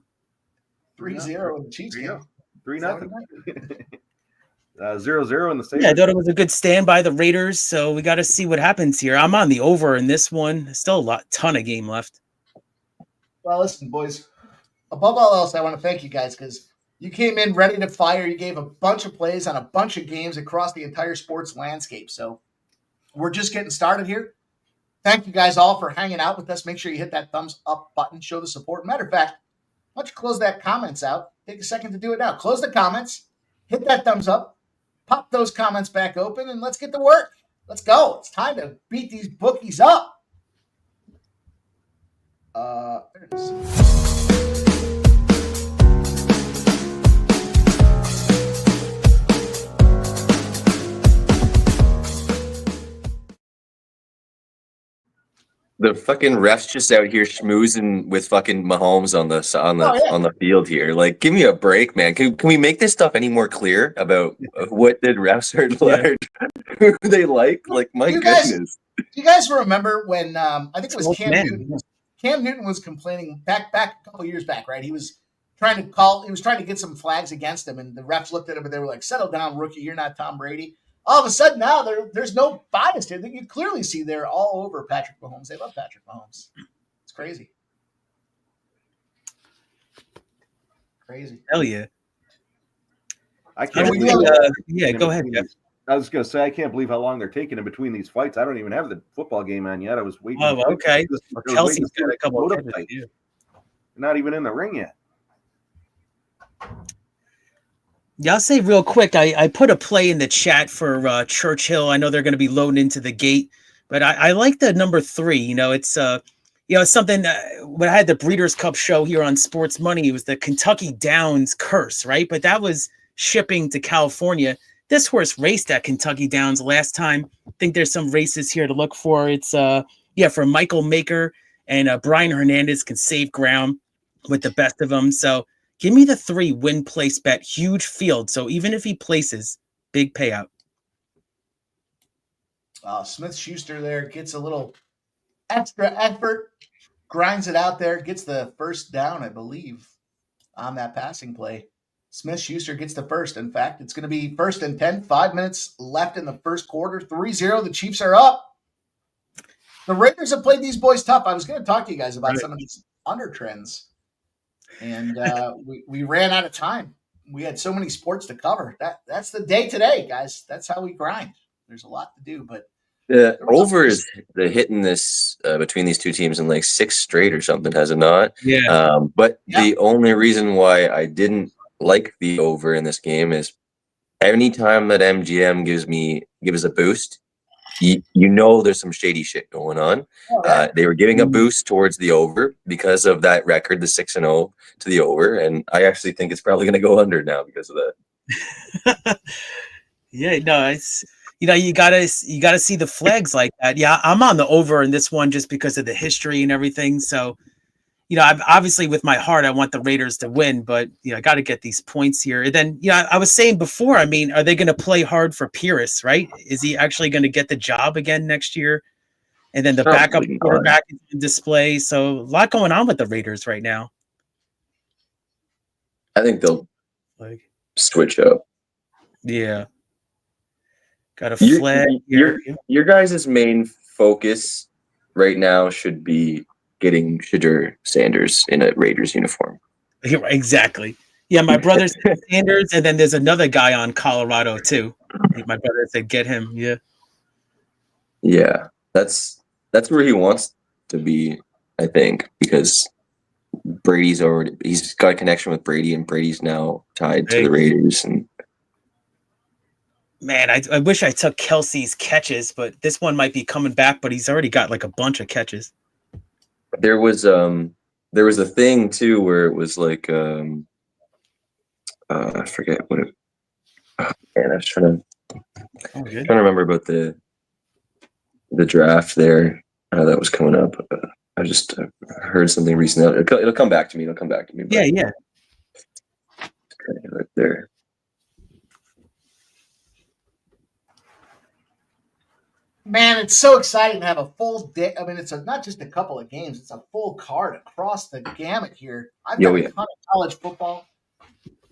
S3: 3-0 in the Chiefs game.
S4: 3-0. 0-0 in the same.
S5: Yeah, I thought it was a good stand by the Raiders. So we got to see what happens here. I'm on the over in this one. Still ton of game left.
S3: Well, listen, boys. Above all else, I want to thank you guys because you came in ready to fire. You gave a bunch of plays on a bunch of games across the entire sports landscape. So we're just getting started here. Thank you guys all for hanging out with us. Make sure you hit that thumbs up button. Show the support. Matter of fact, why don't you close that comments out? Take a second to do it now. Close the comments. Hit that thumbs up. Pop those comments back open, and let's get to work. Let's go. It's time to beat these bookies up. There it is.
S8: The fucking refs just out here schmoozing with fucking Mahomes on the field here. Like, give me a break, man. Can we make this stuff any more clear about what the refs are who they like? Like, my goodness.
S3: Do you guys remember when I think it was Cam Newton? Cam Newton was complaining back a couple years back, right? He was trying to get some flags against him, and the refs looked at him and they were like, "Settle down, rookie. You're not Tom Brady." All of a sudden now there's no bias here. You clearly see they're all over Patrick Mahomes. They love Patrick Mahomes. It's crazy. Crazy.
S5: Hell yeah.
S4: I can't
S5: believe go ahead, Jeff.
S4: I was going to say, I can't believe how long they're taking in between these fights. I don't even have the football game on yet. I was waiting.
S5: Oh, okay. Kelsey's got a couple of
S4: Not even in the ring yet.
S5: Yeah, I'll say real quick. I put a play in the chat for Churchill. I know they're going to be loading into the gate, but I like the number 3. It's it's something. When I had the Breeders' Cup show here on Sports Money, it was the Kentucky Downs curse, right? But that was shipping to California. This horse raced at Kentucky Downs last time. I think there's some races here to look for. It's for Michael Maker and Brian Hernandez can save ground with the best of them. So. Give me the 3 win place bet, huge field. So even if he places, big payout.
S3: Smith Schuster there gets a little extra effort, grinds it out there, gets the first down, I believe, on that passing play. Smith Schuster gets the first. In fact, it's going to be 1st and 10, 5 minutes left in the first quarter, 3-0. The Chiefs are up. The Raiders have played these boys tough. I was going to talk to you guys about some of these under trends. And we ran out of time. We had so many sports to cover. That's the day today, guys. That's how we grind. There's a lot to do, but
S8: the over is the hitting this between these two teams in like 6 straight or something, has it not?
S5: Yeah.
S8: But the only reason why I didn't like the over in this game is anytime that MGM gives a boost, you know there's some shady shit going on. They were giving a boost towards the over because of that record, the 6-0 to the over, and I actually think it's probably going to go under now because of that.
S5: It's you gotta see the flags like that. Yeah, I'm on the over in this one just because of the history and everything. So, I'm obviously with my heart I want the Raiders to win, but I got to get these points here. And then I was saying before, I mean, are they going to play hard for Pierce? Right? Is he actually going to get the job again next year? And then the backup quarterback is in display. So a lot going on with the Raiders right now.
S8: I think they'll switch up.
S5: Yeah. Got a flag.
S8: Your guys' main focus right now should be getting Shadur Sanders in a Raiders uniform.
S5: Exactly. Yeah, my brother said Sanders, and then there's another guy on Colorado too. My brother said get him. Yeah.
S8: Yeah, that's where he wants to be, I think, because he's got a connection with Brady, and Brady's now tied to the Raiders. And
S5: man, I wish I took Kelsey's catches, but this one might be coming back. But he's already got like a bunch of catches.
S8: There was a thing too where it was like I forget what it. Oh, man, I was trying to remember about the draft there that was coming up. I just heard something recently. It'll come back to me.
S5: Yeah.
S8: Right there.
S3: Man, it's so exciting to have a full day. I mean, it's not just a couple of games; it's a full card across the gamut here. I've got a ton of college football.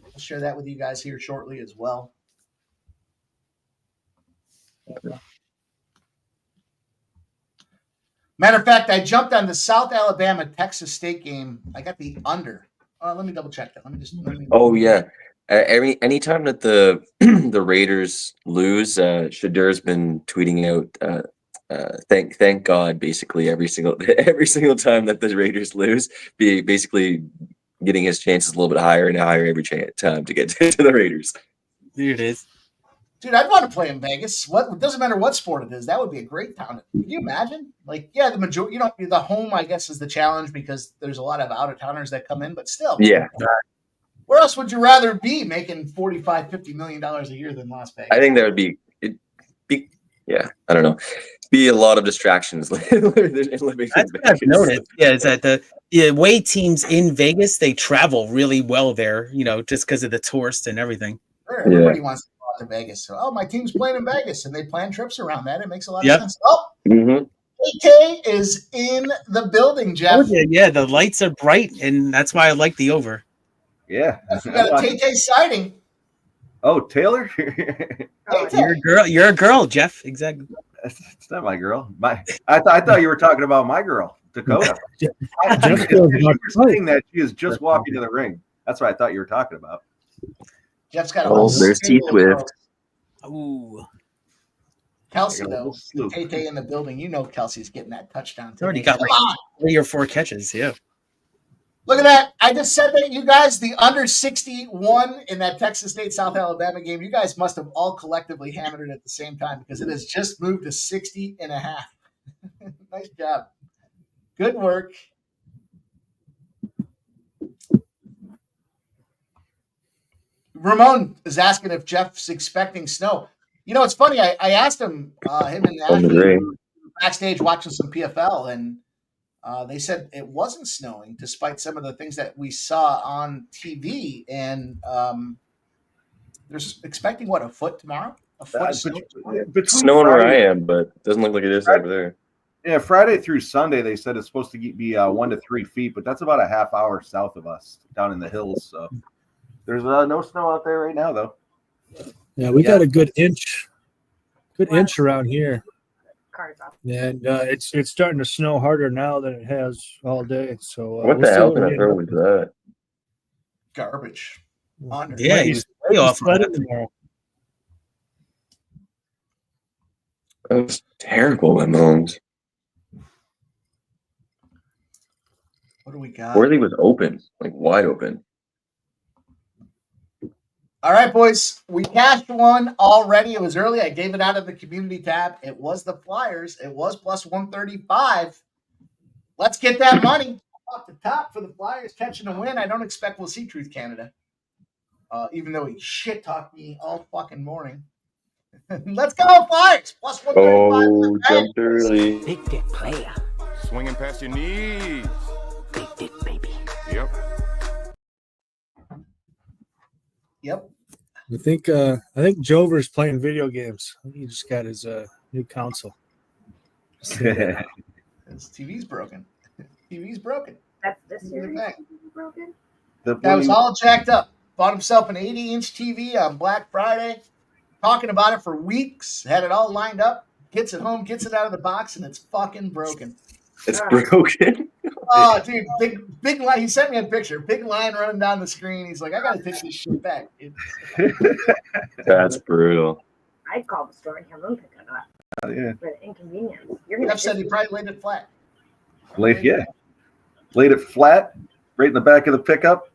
S3: I'll share that with you guys here shortly as well. Matter of fact, I jumped on the South Alabama Texas State game. I got the under. Let me double check that.
S8: Anytime that the the Raiders lose, Shadur's been tweeting out thank God basically every single time that the Raiders lose, basically getting his chances a little bit higher and higher every time to get to the Raiders.
S5: There it is.
S3: Dude, I'd want to play in Vegas. It doesn't matter what sport it is. That would be a great town. Can you imagine? Like, yeah, the majority, the home, I guess, is the challenge because there's a lot of out-of-towners that come in, but still.
S8: Yeah.
S3: Where else would you rather be making $45-50 million a year than Las Vegas?
S8: I think that would be I don't know. Be a lot of distractions.
S5: That's what I've noticed. Yeah, is that the away teams in Vegas, they travel really well there, just because of the tourists and everything.
S3: Sure, everybody wants to go out to Vegas. So, my team's playing in Vegas, and they plan trips around that. It makes a lot of sense. Oh, AK is in the building, Jeff.
S5: Oh, yeah, the lights are bright, and that's why I like the over.
S4: Yeah.
S3: We got a Tay sighting.
S4: Oh, Taylor?
S5: You're a girl, Jeff. Exactly.
S4: It's not my girl. I thought you were talking about my girl, Dakota. Saying that she is just walking to the ring. That's what I thought you were talking about.
S3: Jeff's got a
S8: there's T Swift.
S5: Ooh.
S3: Kelsey, though, Tay in the building. Kelsey's getting that touchdown.
S5: Already got like 3 or 4 catches. Yeah.
S3: Look at that. I just said that, you guys, the under 61 in that Texas State South Alabama game, you guys must have all collectively hammered it at the same time because it has just moved to 60.5. Nice job. Good work. Ramon is asking if Jeff's expecting snow. You know, it's funny. I asked him, him and Ashley were backstage watching some PFL, and they said it wasn't snowing despite some of the things that we saw on TV. And they're expecting, what, a foot tomorrow? A foot of snow tomorrow?
S8: Snowing where I am, but it doesn't look like it is over there.
S4: Yeah, Friday through Sunday, they said it's supposed to be 1 to 3 feet, but that's about a half hour south of us down in the hills. So there's no snow out there right now, though.
S6: Yeah, we got a good inch around here. And it's starting to snow harder now than it has all day. So
S8: what the hell can I throw into that?
S3: Garbage.
S5: Yeah, he's way off.
S6: Tomorrow.
S8: That was terrible, my moms.
S3: What do we got?
S8: Worthy was open, like wide open.
S3: All right, boys. We cashed one already. It was early. I gave it out of the community tab. It was the Flyers. It was plus 135. Let's get that money off the top for the Flyers catching a win. I don't expect we'll see Truth Canada, even though he shit talked me all fucking morning. Let's go, Flyers. Plus 135.
S8: Oh, jumped early.
S9: Big dick player.
S2: Swinging past your knees.
S9: Big dick baby.
S2: Yep.
S3: Yep.
S6: I think Jover's playing video games. He just got his new console.
S3: His TV's broken. TV's broken.
S10: That's this year. Broken.
S3: Guy was all jacked up. Bought himself an 80-inch TV on Black Friday. Talking about it for weeks. Had it all lined up. Gets it home, gets it out of the box, and it's fucking broken.
S8: It's broken.
S3: Oh, dude, big line. He sent me a picture. Big line running down the screen. He's like, I gotta take this shit back.
S8: That's brutal.
S10: I'd call the store and have them pick it up.
S4: Yeah.
S10: For the inconvenience.
S3: Jeff said he probably laid it flat.
S4: Laid it flat, right in the back of the pickup.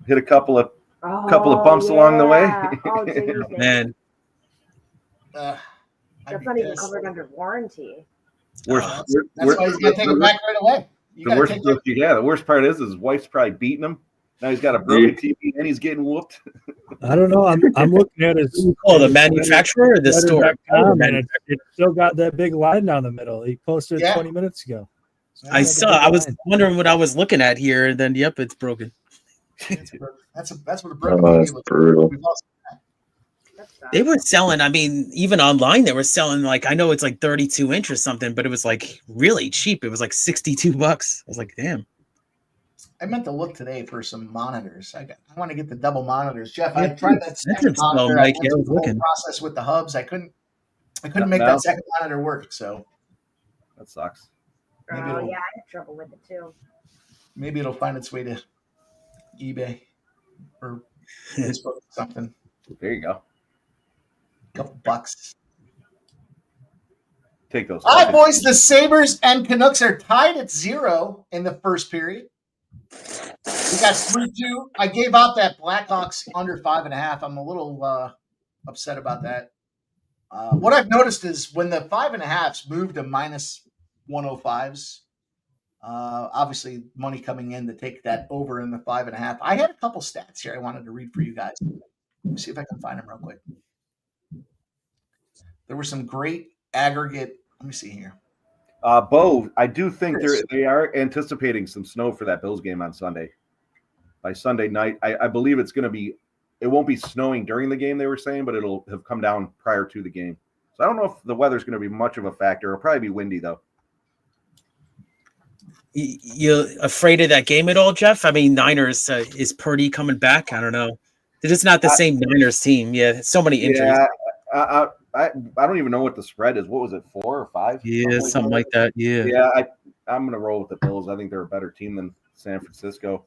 S4: Hit a couple of bumps along the way.
S10: Oh, geez,
S5: Man.
S10: That's not even covered under warranty.
S3: That's why he's gonna take it back right away.
S4: The worst part is his wife's probably beating him. Now he's got a broken TV and he's getting whooped.
S6: I don't know. I'm looking at his.
S5: The manufacturer or the store?
S6: And it still got that big line down the middle. He posted it 20 minutes ago.
S5: I was wondering what I was looking at here, and then yep, it's broken.
S3: That's what a broken
S8: that's brutal.
S5: They were selling, I mean, even online, they were selling like, I know it's like 32 inch or something, but it was like really cheap. It was like $62. I was like, damn.
S3: I meant to look today for some monitors. I want to get the double monitors. Jeff, I tried that second monitor. I went through the whole process with the hubs. I couldn't make that second monitor work. So
S4: that sucks.
S10: Oh, yeah, I have trouble with it too.
S3: Maybe it'll find its way to eBay or Facebook or something.
S4: There you go.
S3: Couple bucks.
S4: Take those.
S3: All right, boys. The Sabres and Canucks are tied at 0 in the first period. We got 3-2. I gave out that Blackhawks under 5.5. I'm a little upset about that. What I've noticed is when the 5.5s move to minus 105s, obviously money coming in to take that over in the 5.5. I had a couple stats here I wanted to read for you guys. Let me see if I can find them real quick. There were some great aggregate. Let me see here.
S4: Bo, I do think they are anticipating some snow for that Bills game on Sunday. By Sunday night, I believe it's going to be. It won't be snowing during the game, they were saying, but it'll have come down prior to the game. So I don't know if the weather's going to be much of a factor. It'll probably be windy though.
S5: You afraid of that game at all, Jeff? I mean, Niners is Purdy coming back? I don't know. They're just not the same Niners team. Yeah, so many injuries.
S4: Yeah, I don't even know what the spread is. What was it, 4 or 5?
S5: Yeah, something like that. Yeah.
S4: Yeah, I'm gonna roll with the Bills. I think they're a better team than San Francisco.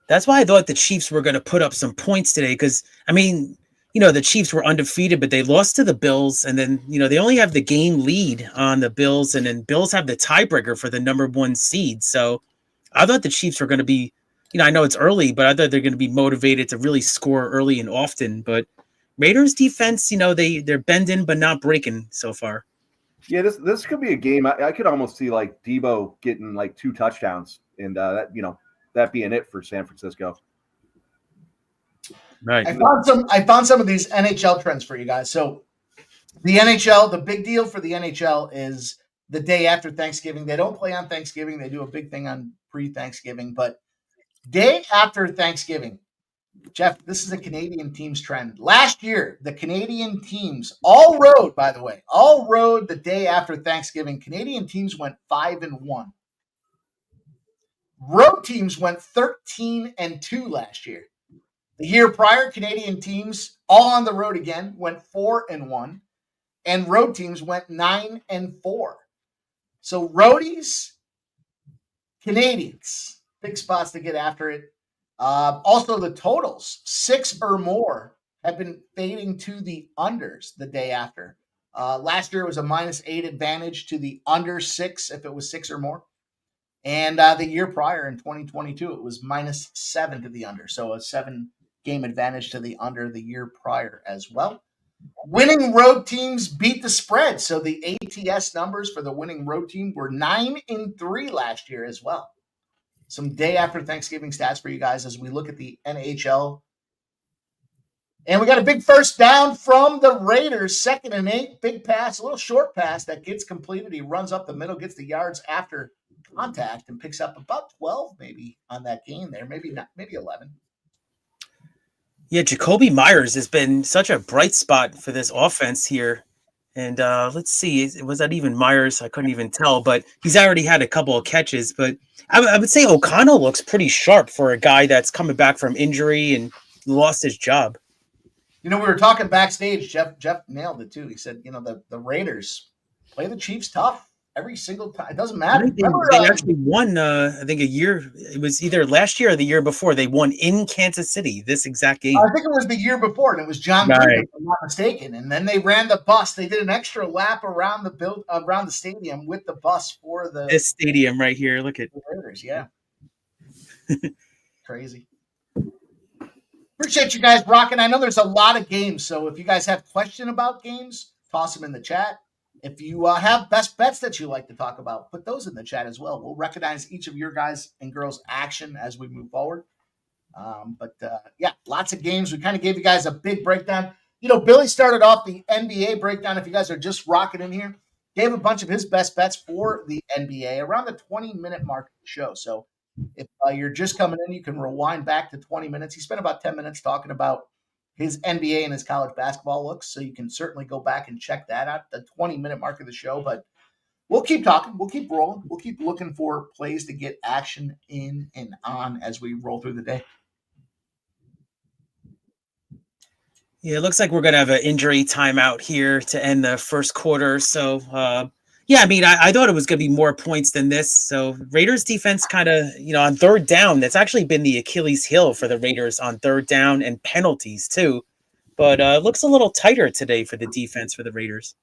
S5: That's why I thought the Chiefs were going to put up some points today. Because I mean, the Chiefs were undefeated, but they lost to the Bills, and then they only have the game lead on the Bills, and then Bills have the tiebreaker for the number 1 seed. So I thought the Chiefs were going to be, I know it's early, but I thought they're going to be motivated to really score early and often. But Raiders defense, they're bending but not breaking so far.
S4: Yeah, this could be a game. I could almost see like Debo getting like 2 touchdowns, and that being it for San Francisco.
S5: Right.
S3: I found some of these NHL trends for you guys. So the NHL, the big deal for the NHL is the day after Thanksgiving. They don't play on Thanksgiving. They do a big thing on pre-Thanksgiving, but day after Thanksgiving, Jeff, this is a Canadian teams trend. Last year, the Canadian teams all rode the day after Thanksgiving. Canadian teams went 5-1. Road teams went 13-2 last year. The year prior, Canadian teams all on the road again went 4-1, and road teams went 9-4. So roadies, Canadians, big spots to get after it. Also, the totals, 6 or more, have been fading to the unders the day after. Last year it was a -8 advantage to the under 6 if it was 6 or more. And the year prior in 2022, it was -7 to the under. So a 7-game advantage to the under the year prior as well. Winning road teams beat the spread. So the ATS numbers for the winning road team were 9-3 last year as well. Some day after Thanksgiving stats for you guys as we look at the NHL. And we got a big first down from the Raiders, 2nd and 8, big pass, a little short pass that gets completed. He runs up the middle, gets the yards after contact, and picks up about 12 maybe on that gain there, maybe 11.
S5: Yeah, Jacoby Myers has been such a bright spot for this offense here. And let's see, was that even Myers? I couldn't even tell, but he's already had a couple of catches. But I would say O'Connell looks pretty sharp for a guy that's coming back from injury and lost his job.
S3: We were talking backstage. Jeff nailed it too. He said, the Raiders play the Chiefs tough every single time. It doesn't matter.
S5: They actually won, I think, a year. It was either last year or the year before. They won in Kansas City, this exact game.
S3: I think it was the year before, and it was John Gruden, if I'm not mistaken. And then they ran the bus. They did an extra lap around the stadium with the bus for
S5: this stadium right here. Look at
S3: the Raiders. Yeah, crazy. Appreciate you guys rocking. I know there's a lot of games, so if you guys have questions about games, toss them in the chat. If you have best bets that you like to talk about, put those in the chat as well. We'll recognize each of your guys and girls' action as we move forward. Yeah, lots of games. We kind of gave you guys a big breakdown. Billy started off the NBA breakdown. If you guys are just rocking in here, gave a bunch of his best bets for the NBA around the 20-minute mark of the show. So if you're just coming in, you can rewind back to 20 minutes. He spent about 10 minutes talking about his NBA and his college basketball looks. So you can certainly go back and check that out, the 20-minute mark of the show. But we'll keep talking. We'll keep rolling. We'll keep looking for plays to get action in and on as we roll through the day.
S5: Yeah, it looks like we're going to have an injury timeout here to end the first quarter. So, I thought it was going to be more points than this. So Raiders defense kind of, on third down, that's actually been the Achilles heel for the Raiders on third down and penalties too. But it looks a little tighter today for the defense for the Raiders.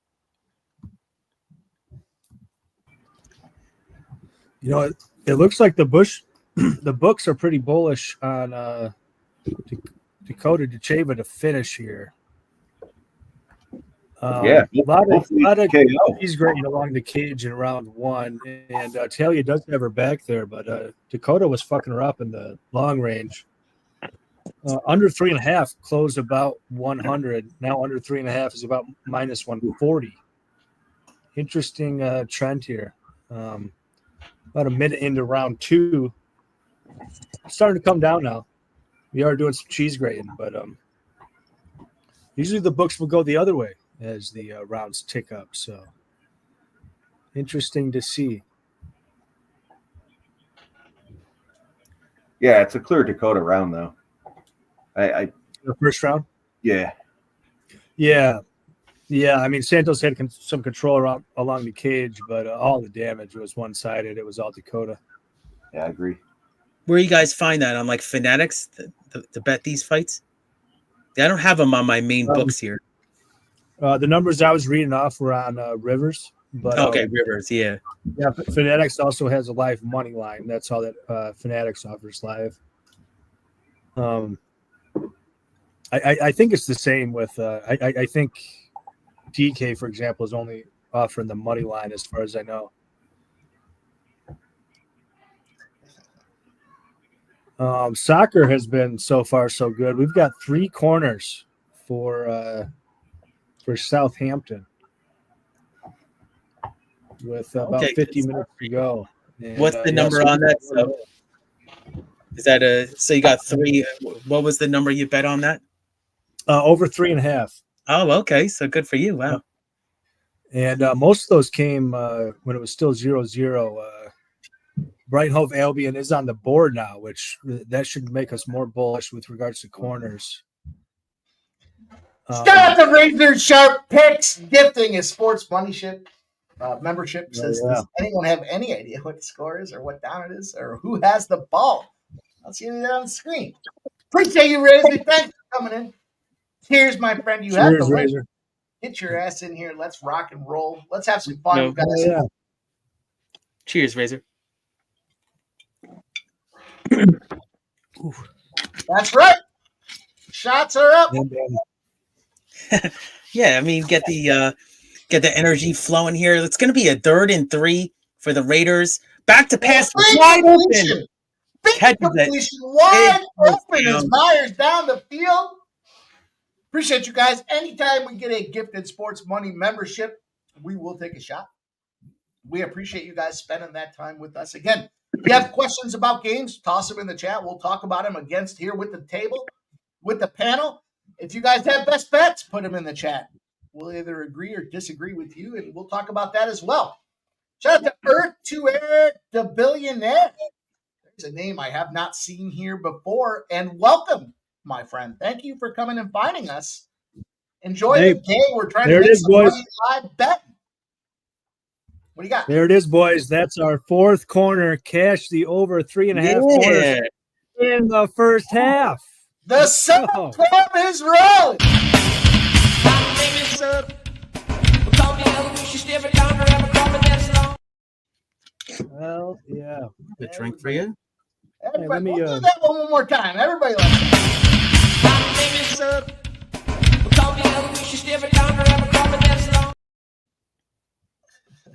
S6: It looks like the books are pretty bullish on Dakota Decheva to finish here.
S4: A
S6: lot of he's great along the cage in round 1, and Talia does have her back there, but Dakota was fucking her up in the long range. Under 3.5 closed about 100. Now under 3.5 is about -140. Interesting trend here. About a minute into round 2, starting to come down now. We are doing some cheese grating, but usually the books will go the other way as the rounds tick up. So interesting to see.
S4: Yeah, it's a clear Dakota round though.
S6: The first round.
S4: Yeah.
S6: I mean, Santos had some control along the cage, but all the damage was one-sided. It was all Dakota.
S4: Yeah, I agree.
S5: Where you guys find that on like Fanatics to bet these fights? I don't have them on my main books here.
S6: The numbers I was reading off were on Rivers. But
S5: Okay, Rivers, yeah.
S6: yeah, Fanatics also has a live money line. That's all that Fanatics offers live. I think it's the same with I think DK, for example, is only offering the money line as far as I know. Soccer has been so far so good. We've got 3 corners for Southampton with about 50 minutes to go. And,
S5: what's the number on that? So is that so you got 3? What was the number you bet on that?
S6: Over 3.5.
S5: Oh, okay. So good for you. Wow.
S6: And most of those came when it was still 0-0. Brighton Hove Albion is on the board now, which that should make us more bullish with regards to corners.
S3: Shout out to Razor Sharp Picks, gifting his sports money membership. Says, does anyone have any idea what the score is or what down it is or who has the ball? I'll see you there on the screen. Appreciate you, Razor. Thanks for coming in. Cheers, my friend. You have the Razor. Get your ass in here. Let's rock and roll. Let's have some fun, guys.
S5: Cheers, Razor.
S3: That's right. Shots are up.
S5: Yeah, I mean, get the energy flowing here. It's going to be a 3rd and 3 for the Raiders. Back to pass, wide open.
S3: Big completion, wide open as Myers down the field. Appreciate you guys. Anytime we get a gifted sports money membership, we will take a shot. We appreciate you guys spending that time with us. Again, if you have questions about games, toss them in the chat. We'll talk about them against here with the table, with the panel. If you guys have best bets, put them in the chat. We'll either agree or disagree with you, and we'll talk about that as well. Shout out to Earth to Air, the billionaire. There's a name I have not seen here before, and welcome, my friend. Thank you for coming and finding us. Enjoy the game. We're trying to make some money live betting. What do you got?
S6: There it is, boys. That's our 4th corner. Cash the over 3.5 corners in the first half.
S3: The 7-12 is rolling.
S6: Well, yeah.
S5: Good drink for you.
S3: Everybody, we'll do that one more time. Everybody likes it.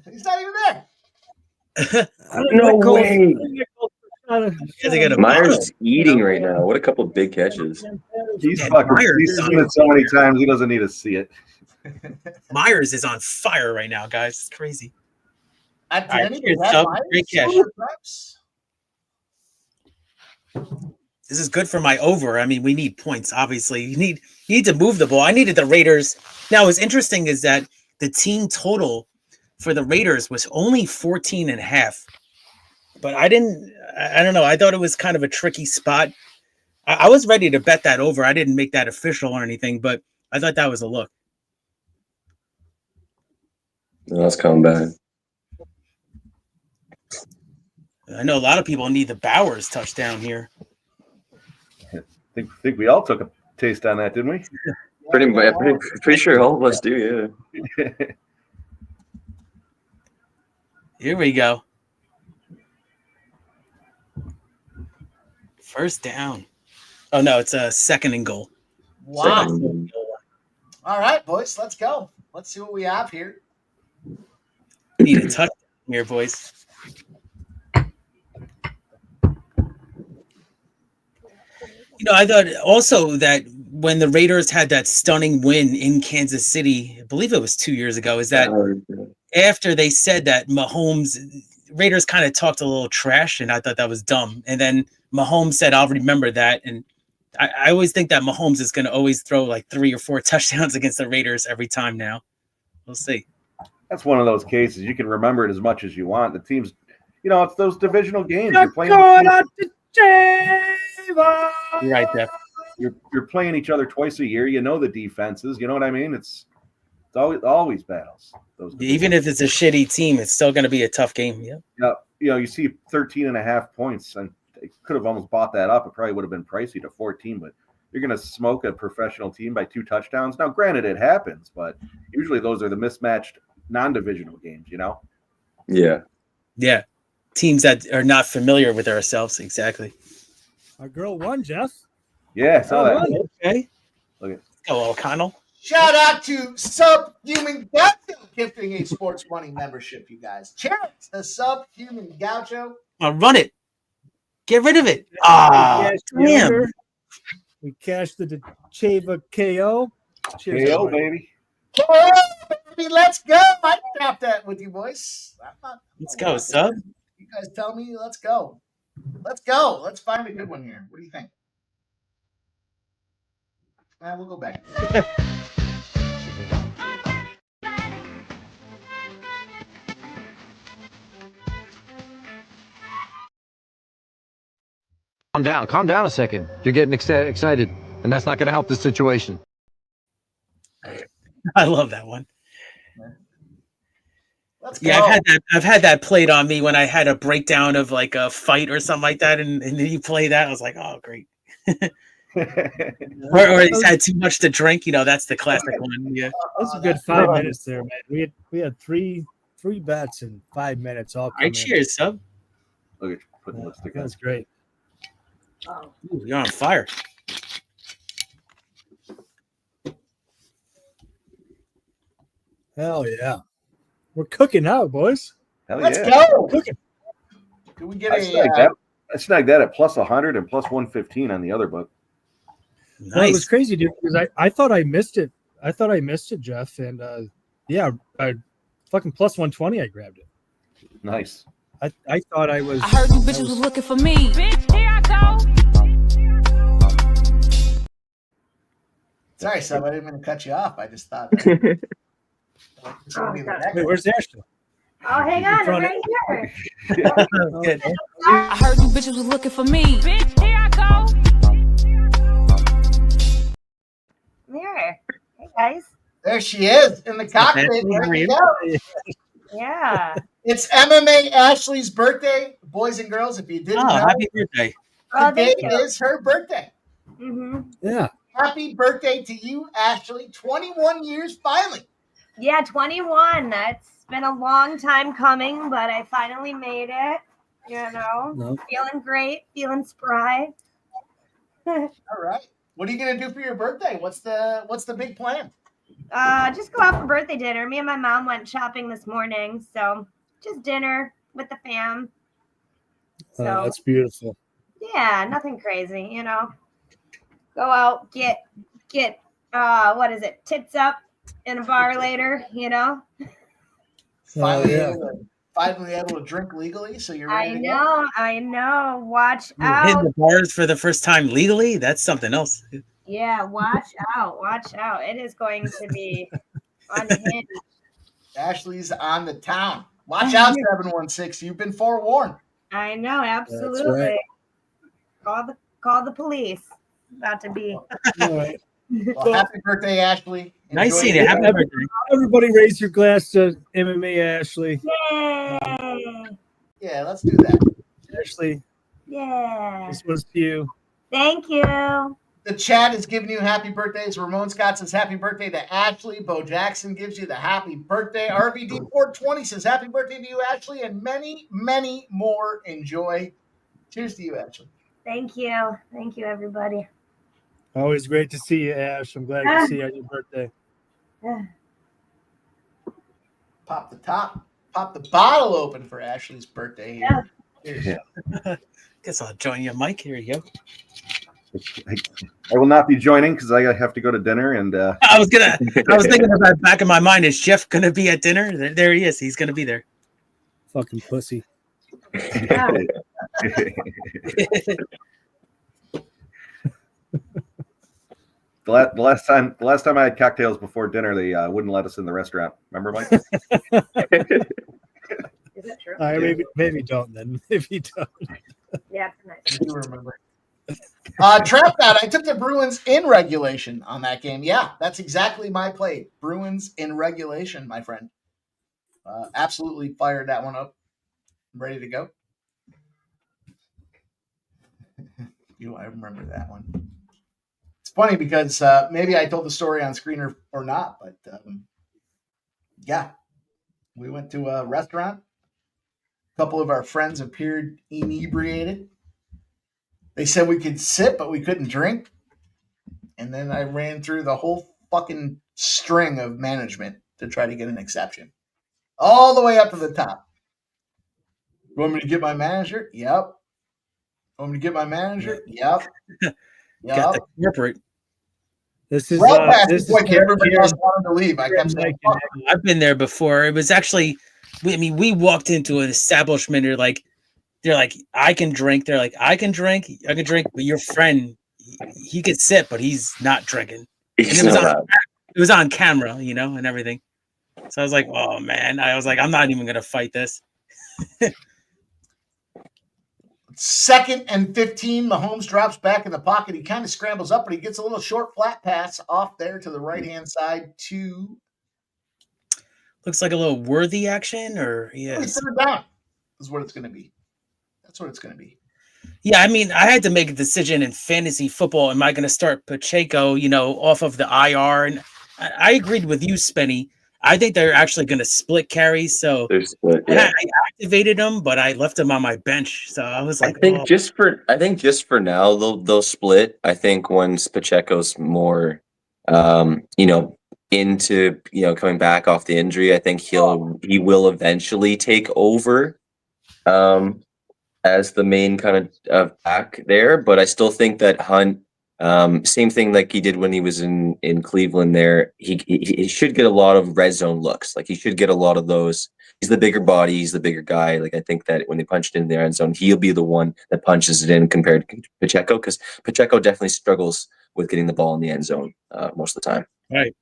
S3: He's not even there.
S8: No way. Myers eating right now. What a couple of big catches.
S4: He's seen it so many times, he doesn't need to see it.
S5: Myers is on fire right now, guys. It's crazy.
S3: Great catch.
S5: This is good for my over. I mean, we need points, obviously. You need to move the ball. I needed the Raiders. Now, what's interesting is that the team total for the Raiders was only 14.5. But I don't know. I thought it was kind of a tricky spot. I was ready to bet that over. I didn't make that official or anything, but I thought that was a look.
S8: No, that's coming back.
S5: I know a lot of people need the Bowers touchdown here.
S4: I think we all took a taste on that, didn't we?
S8: Pretty sure all of us do, yeah.
S5: Here we go. First down. Oh, no, it's a 2nd and goal.
S3: Wow. All right, boys, let's go. Let's see what we have here.
S5: Need a touchdown here, boys. I thought also that when the Raiders had that stunning win in Kansas City, I believe it was 2 years ago, is that after they said that Raiders kind of talked a little trash, and I thought that was dumb. And then Mahomes said, I'll remember that. And I always think that Mahomes is going to always throw like 3 or 4 touchdowns against the Raiders every time now. We'll see.
S4: That's one of those cases. You can remember it as much as you want. The teams, it's those divisional games. You're playing.
S5: You're right, Jeff.
S4: You're playing each other twice a year. You know the defenses. You know what I mean? It's always battles.
S5: Even if it's a shitty team, it's still going to be a tough game. Yeah.
S4: You see 13.5 points, and they could have almost bought that up. It probably would have been pricey to 14, but you're going to smoke a professional team by 2 touchdowns. Now, granted, it happens, but usually those are the mismatched non-divisional games. You know.
S8: Yeah.
S5: Yeah. Teams that are not familiar with ourselves. Exactly.
S6: Our girl won, Jeff.
S4: Yeah, I saw that.
S5: Oh, okay.
S4: Look at
S5: Go O'Connell.
S3: Shout out to Subhuman Gaucho gifting a Sports Money membership, you guys. Cheers to Subhuman Gaucho.
S5: Run it. Get rid of it. Ah, damn.
S6: We cashed the Chava KO. Cheers,
S4: KO,
S6: everybody.
S4: baby.
S3: Oh, baby, let's go. I tapped that with you, boys.
S5: Let's go, Sub.
S3: You guys tell me, let's go. Let's go. Let's find a good one here. What do you think? We'll go back.
S11: Calm down a second. You're getting excited, and that's not going to help the situation.
S5: I love that one.
S3: Let's go.
S5: Yeah, I've had that played on me when I had a breakdown of like a fight or something like that, and then you play that. I was like, oh, great. or he's had too much to drink. That's the classic one. Yeah,
S6: That's a good 5 minutes there, man. We had three bets in 5 minutes. All
S5: right. Cheers, Sub.
S4: Look at you putting lipstick on.
S6: That's great.
S5: Ooh, you're on fire.
S6: Hell yeah. We're cooking now, boys.
S4: Hell
S3: Let's
S4: yeah.
S3: go.
S6: We're cooking.
S3: Can we get
S4: I snagged that at plus 100 and plus 115 on the other book.
S5: Nice.
S6: Well, it was crazy, dude, because I thought I missed it. I thought I missed it, Jeff. And yeah, I fucking plus 120, I grabbed it.
S4: Nice.
S6: I thought I was.
S9: I heard you bitches was looking for me. Bitch, here I go.
S3: Sorry, Sub. I didn't mean to cut you off. I just thought.
S6: Wait, where's Ashley?
S10: Oh, hang on, I'm right here.
S5: Good.
S9: I heard you bitches was looking for me. Bitch, here I go.
S10: Here. Hey, guys.
S3: There she is in the cockpit. There you go.
S10: Yeah.
S3: It's MMA Ashley's birthday, boys and girls. If you didn't know,
S5: Happy birthday.
S10: Oh,
S3: today
S10: thank you.
S3: is her birthday.
S10: Mm-hmm.
S6: Yeah.
S3: Happy birthday to you, Ashley. 21 years finally.
S10: Yeah, 21. That's been a long time coming, but I finally made it. Feeling great, feeling spry.
S3: All right. What are you gonna do for your birthday? What's the big plan?
S10: Just go out for birthday dinner. Me and my mom went shopping this morning, so just dinner with the fam. So
S6: That's beautiful.
S10: yeah, nothing crazy, Go out, get what is it? Tits up in a bar later,
S3: Finally able to drink legally, so you're ready to go.
S10: I know. Watch
S5: Hitting
S10: out.
S5: the bars for the first time legally. That's something else.
S10: Yeah, watch out. It is going to be unhinged.
S3: Ashley's on the town. Watch out, 716. You've been forewarned.
S10: I know, absolutely.
S6: Right.
S10: Call the police. About to be.
S6: All right.
S3: Well, happy birthday, Ashley.
S5: Nice
S3: Enjoy
S5: seeing
S3: your
S5: you. Happy
S3: day.
S5: birthday.
S6: Everybody raise your glass to MMA Ashley.
S10: Yay!
S3: Yeah, let's do that.
S6: Ashley,
S10: Yeah.
S6: this was to you.
S10: Thank you.
S3: The chat is giving you happy birthdays. Ramon Scott says happy birthday to Ashley. Bo Jackson gives you the happy birthday. RVD 420 says happy birthday to you, Ashley, and many, many more. Enjoy. Cheers to you, Ashley.
S10: Thank you, everybody.
S6: Always great to see you, Ash. I'm glad to see you on your birthday.
S3: Pop the top. Pop the bottle open for Ashley's birthday here. Cheers.
S5: Guess I'll join you, Mike. Here you go.
S4: I will not be joining because I have to go to dinner. And
S5: I was thinking about back in my mind. Is Jeff going to be at dinner? There he is. He's going to be there.
S6: Fucking pussy.
S4: The last time I had cocktails before dinner, they wouldn't let us in the restaurant. Remember, Mike?
S10: Is that true?
S6: All right, maybe don't then. If you don't.
S10: Yeah, it's nice.
S3: I do remember. Trap that. I took the Bruins in regulation on that game. Yeah, that's exactly my play. Bruins in regulation, my friend. Absolutely fired that one up. I'm ready to go. I remember that one. It's funny because maybe I told the story on screen or not, but yeah, We went to a restaurant. A couple of our friends appeared inebriated. They said we could sit, but we couldn't drink. And then I ran through the whole fucking string of management to try to get an exception. All the way up to the top. You want me to get my manager? Yep. Want me to get my manager? Yep.
S5: Got the corporate.
S6: This is
S3: Well past
S6: this
S3: the point
S6: is
S3: that everybody else wanted to leave. I kept saying, fuck.
S5: I've been there before. It was actually, we walked into an establishment. They're like, I can drink. They're like, I can drink, but your friend, he could sit, but he's not drinking. And it was on camera, and everything. So I was like, oh man. I was like, I'm not even gonna fight this.
S3: 2nd and 15. Mahomes drops back in the pocket. He kind of scrambles up, but he gets a little short flat pass off there to the right-hand side to.
S5: Looks like a little Worthy action, or yes.
S3: Third down is what it's going to be. That's what it's going to be.
S5: Yeah, I mean, I had to make a decision in fantasy football. Am I going to start Pacheco, off of the IR? And I agreed with you, Spenny. I think they're actually going to split carries. So
S8: They're split, yeah.
S5: I activated them, but I left them on my bench. So I was like,
S8: I think just for now they'll split. I think once Pacheco's more, into coming back off the injury, I think he will eventually take over, as the main kind of back there. But I still think that Hunt. Same thing like he did when he was in Cleveland there. He should get a lot of red zone looks. Like he should get a lot of those. He's the bigger body. He's the bigger guy. Like I think that when they punch it in the end zone, he'll be the one that punches it in compared to Pacheco, because Pacheco definitely struggles with getting the ball in the end zone most of the time.
S5: Right.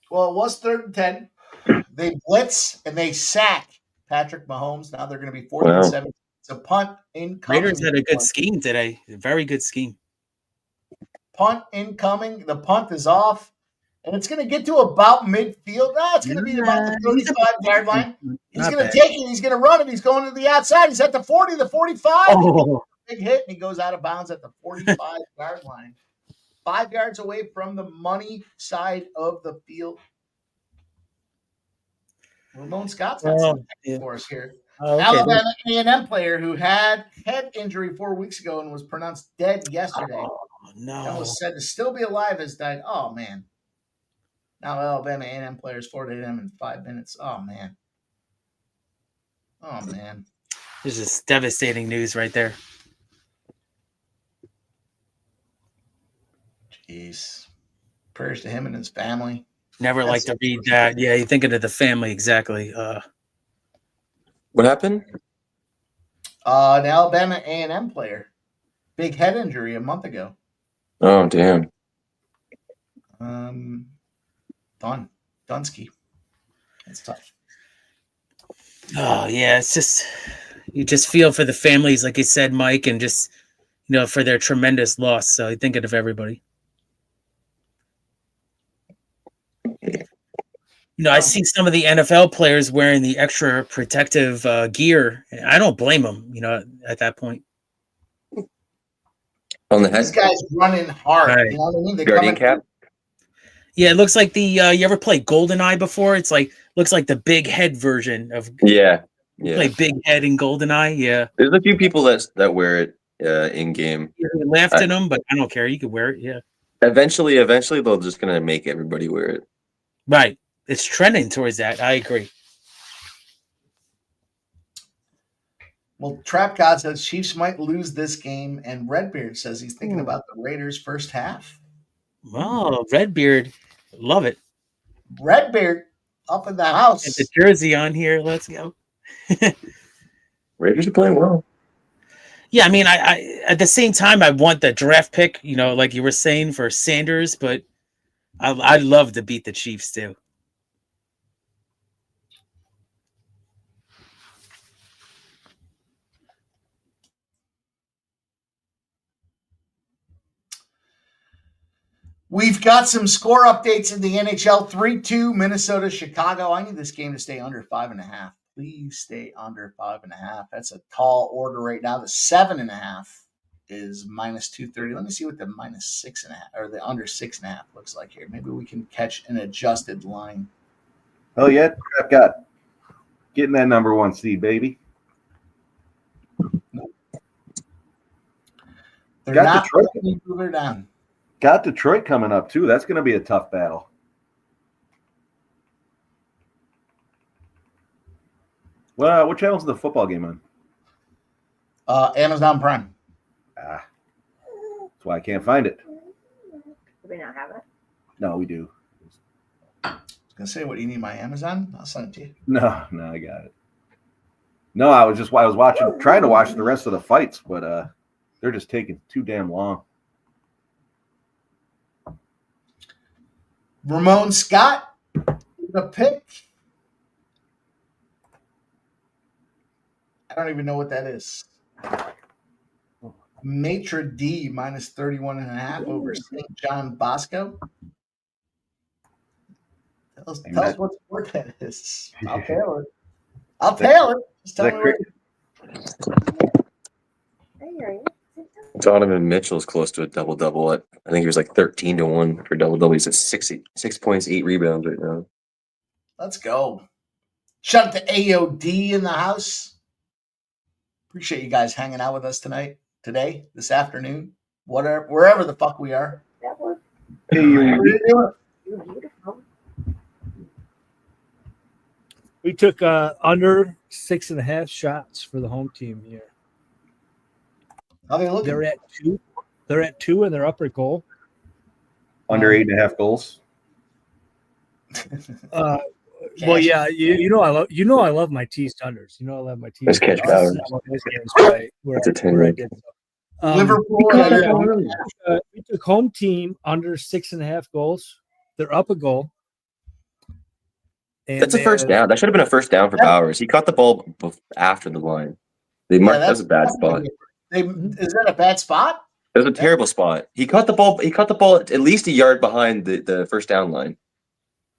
S3: Well, it was 3rd and 10. They blitz and they sack Patrick Mahomes. Now they're going to be 4th and 7. It's a punt incoming.
S5: Raiders had a good scheme today. A very good scheme.
S3: Punt incoming. The punt is off, and it's going to get to about midfield. It's going to be about the 35-yard line. He's going to take it. He's going to run it. He's going to the outside. He's at the 40, the 45.
S5: Oh.
S3: Big hit, and he goes out of bounds at the 45-yard line. 5 yards away from the money side of the field. Ramon Scott's got something for us here.
S5: Oh, okay.
S3: Alabama A&M player who had head injury 4 weeks ago and was pronounced dead yesterday.
S5: Oh, no.
S3: That was said to still be alive has died. Oh, man. Now Alabama A&M players, Florida A&M in 5 minutes. Oh, man. Oh, man.
S5: This is devastating news right there.
S3: Jeez. Prayers to him and his family.
S5: Never like to read that. Yeah, you're thinking of the family, exactly.
S8: What happened?
S3: An Alabama A&M player. Big head injury a month ago.
S8: Oh, damn.
S3: Dunsky. That's tough.
S5: Oh, yeah. It's just, you just feel for the families, like you said, Mike, and just, for their tremendous loss. So you're thinking of everybody. I see some of the NFL players wearing the extra protective gear. I don't blame them, at that point.
S8: On the head?
S3: These guys running hard.
S5: Right.
S3: You know what I mean?
S8: Guardian cap?
S5: Yeah, it looks like the you ever played GoldenEye before? It's like looks like the big head version of
S8: Yeah.
S5: Play Big Head in GoldenEye. Yeah.
S8: There's a few people that wear it in game.
S5: Yeah, they laughed at them, but I don't care. You could wear it. Yeah.
S8: Eventually they're just gonna make everybody wear it.
S5: Right. It's trending towards that. I agree.
S3: Well, Trap God says Chiefs might lose this game, and Redbeard says he's thinking about the Raiders' first half.
S5: Oh, Redbeard. Love it.
S3: Redbeard up in the house.
S5: Get the jersey on here. Let's go.
S8: Raiders are playing well.
S5: Yeah, I mean, I at the same time, I want the draft pick, like you were saying, for Sanders, but I'd love to beat the Chiefs too.
S3: We've got some score updates in the NHL. 3-2 Minnesota, Chicago. I need this game to stay under 5.5. Please stay under 5.5. That's a tall order right now. The 7.5 is minus 230. Let me see what the minus 6.5 or the under 6.5 looks like here. Maybe we can catch an adjusted line.
S4: Oh yeah, I've got. Getting that number 1 seed, baby.
S3: They're
S4: Got
S3: not
S4: Detroit.
S3: letting you move her down.
S4: Got Detroit coming up, too. That's going to be a tough battle. Well, what channel's the football game on?
S3: Amazon Prime.
S4: That's why I can't find it.
S10: Do we not have it?
S4: No, we do.
S3: I was gonna say, what do you need? My Amazon? I'll send it to you.
S4: No, I got it. No, I was trying to watch the rest of the fights, but they're just taking too damn long.
S3: Ramon Scott, the pick. I don't even know what that is. Maitre D minus 31.5 over St. John Bosco. Tell us what sport that is. I'll tail it. Just tell me where.
S8: Donovan Mitchell's close to a double-double. I think he was like 13-1 for double-double. He's at 6 points, 8 rebounds right now.
S3: Let's go. Shout out to AOD in the house. Appreciate you guys hanging out with us today, this afternoon, wherever the fuck we are.
S4: Hey, you
S6: We took under 6.5 shots for the home team here.
S3: How they looking?
S6: They're at 2. They're at 2 and they're upper goal.
S4: under 8.5 goals.
S6: Well, yeah, you know I love my teased unders. You know I love my teased.
S8: Let's catch
S6: unders.
S8: Bowers.
S6: That's
S8: a 10 right.
S3: Liverpool.
S6: We took home team under 6.5 goals. They're up a goal. And
S8: That's a first down. That should have been a first down for Bowers. He caught the ball after the line. They marked that was a bad spot.
S3: Is that a bad spot?
S8: It was a terrible spot. He caught the ball at least a yard behind the first down line.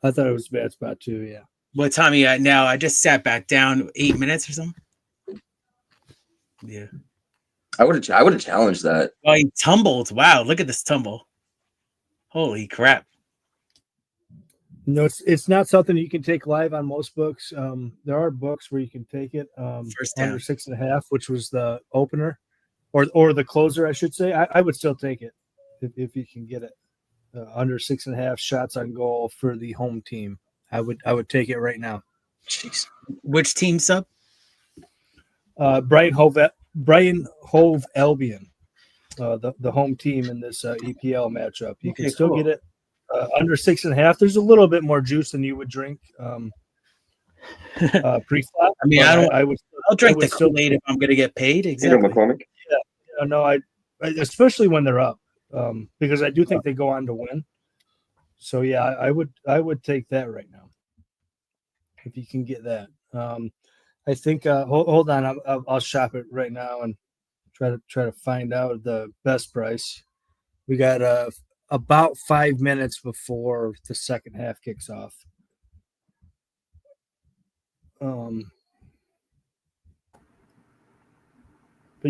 S6: I thought it was a bad spot too. Yeah.
S5: What time are you at now? I just sat back down 8 minutes or something. Yeah.
S8: I would have challenged that.
S5: Oh, he tumbled. Wow, look at this tumble. Holy crap.
S6: No, it's not something you can take live on most books. There are books where you can take it
S5: First down.
S6: under 6.5, which was the opener, or the closer, I should say. I would still take it if you can get it under 6.5 shots on goal for the home team. I would take it right now.
S5: Jeez. Which team sub?
S6: Brian Hove Albion, the home team in this EPL matchup. You can still get it under 6.5. There's a little bit more juice than you would drink pre-flop.
S5: I mean, I'll drink the
S6: still
S5: Kool-Aid if I'm going to get paid. Exactly.
S8: McCormick?
S6: Yeah, no, I especially when they're up, because I do think they go on to win. So yeah, I would take that right now if you can get that. I think hold on, I'll shop it right now and try to find out the best price. We got about 5 minutes before the second half kicks off. But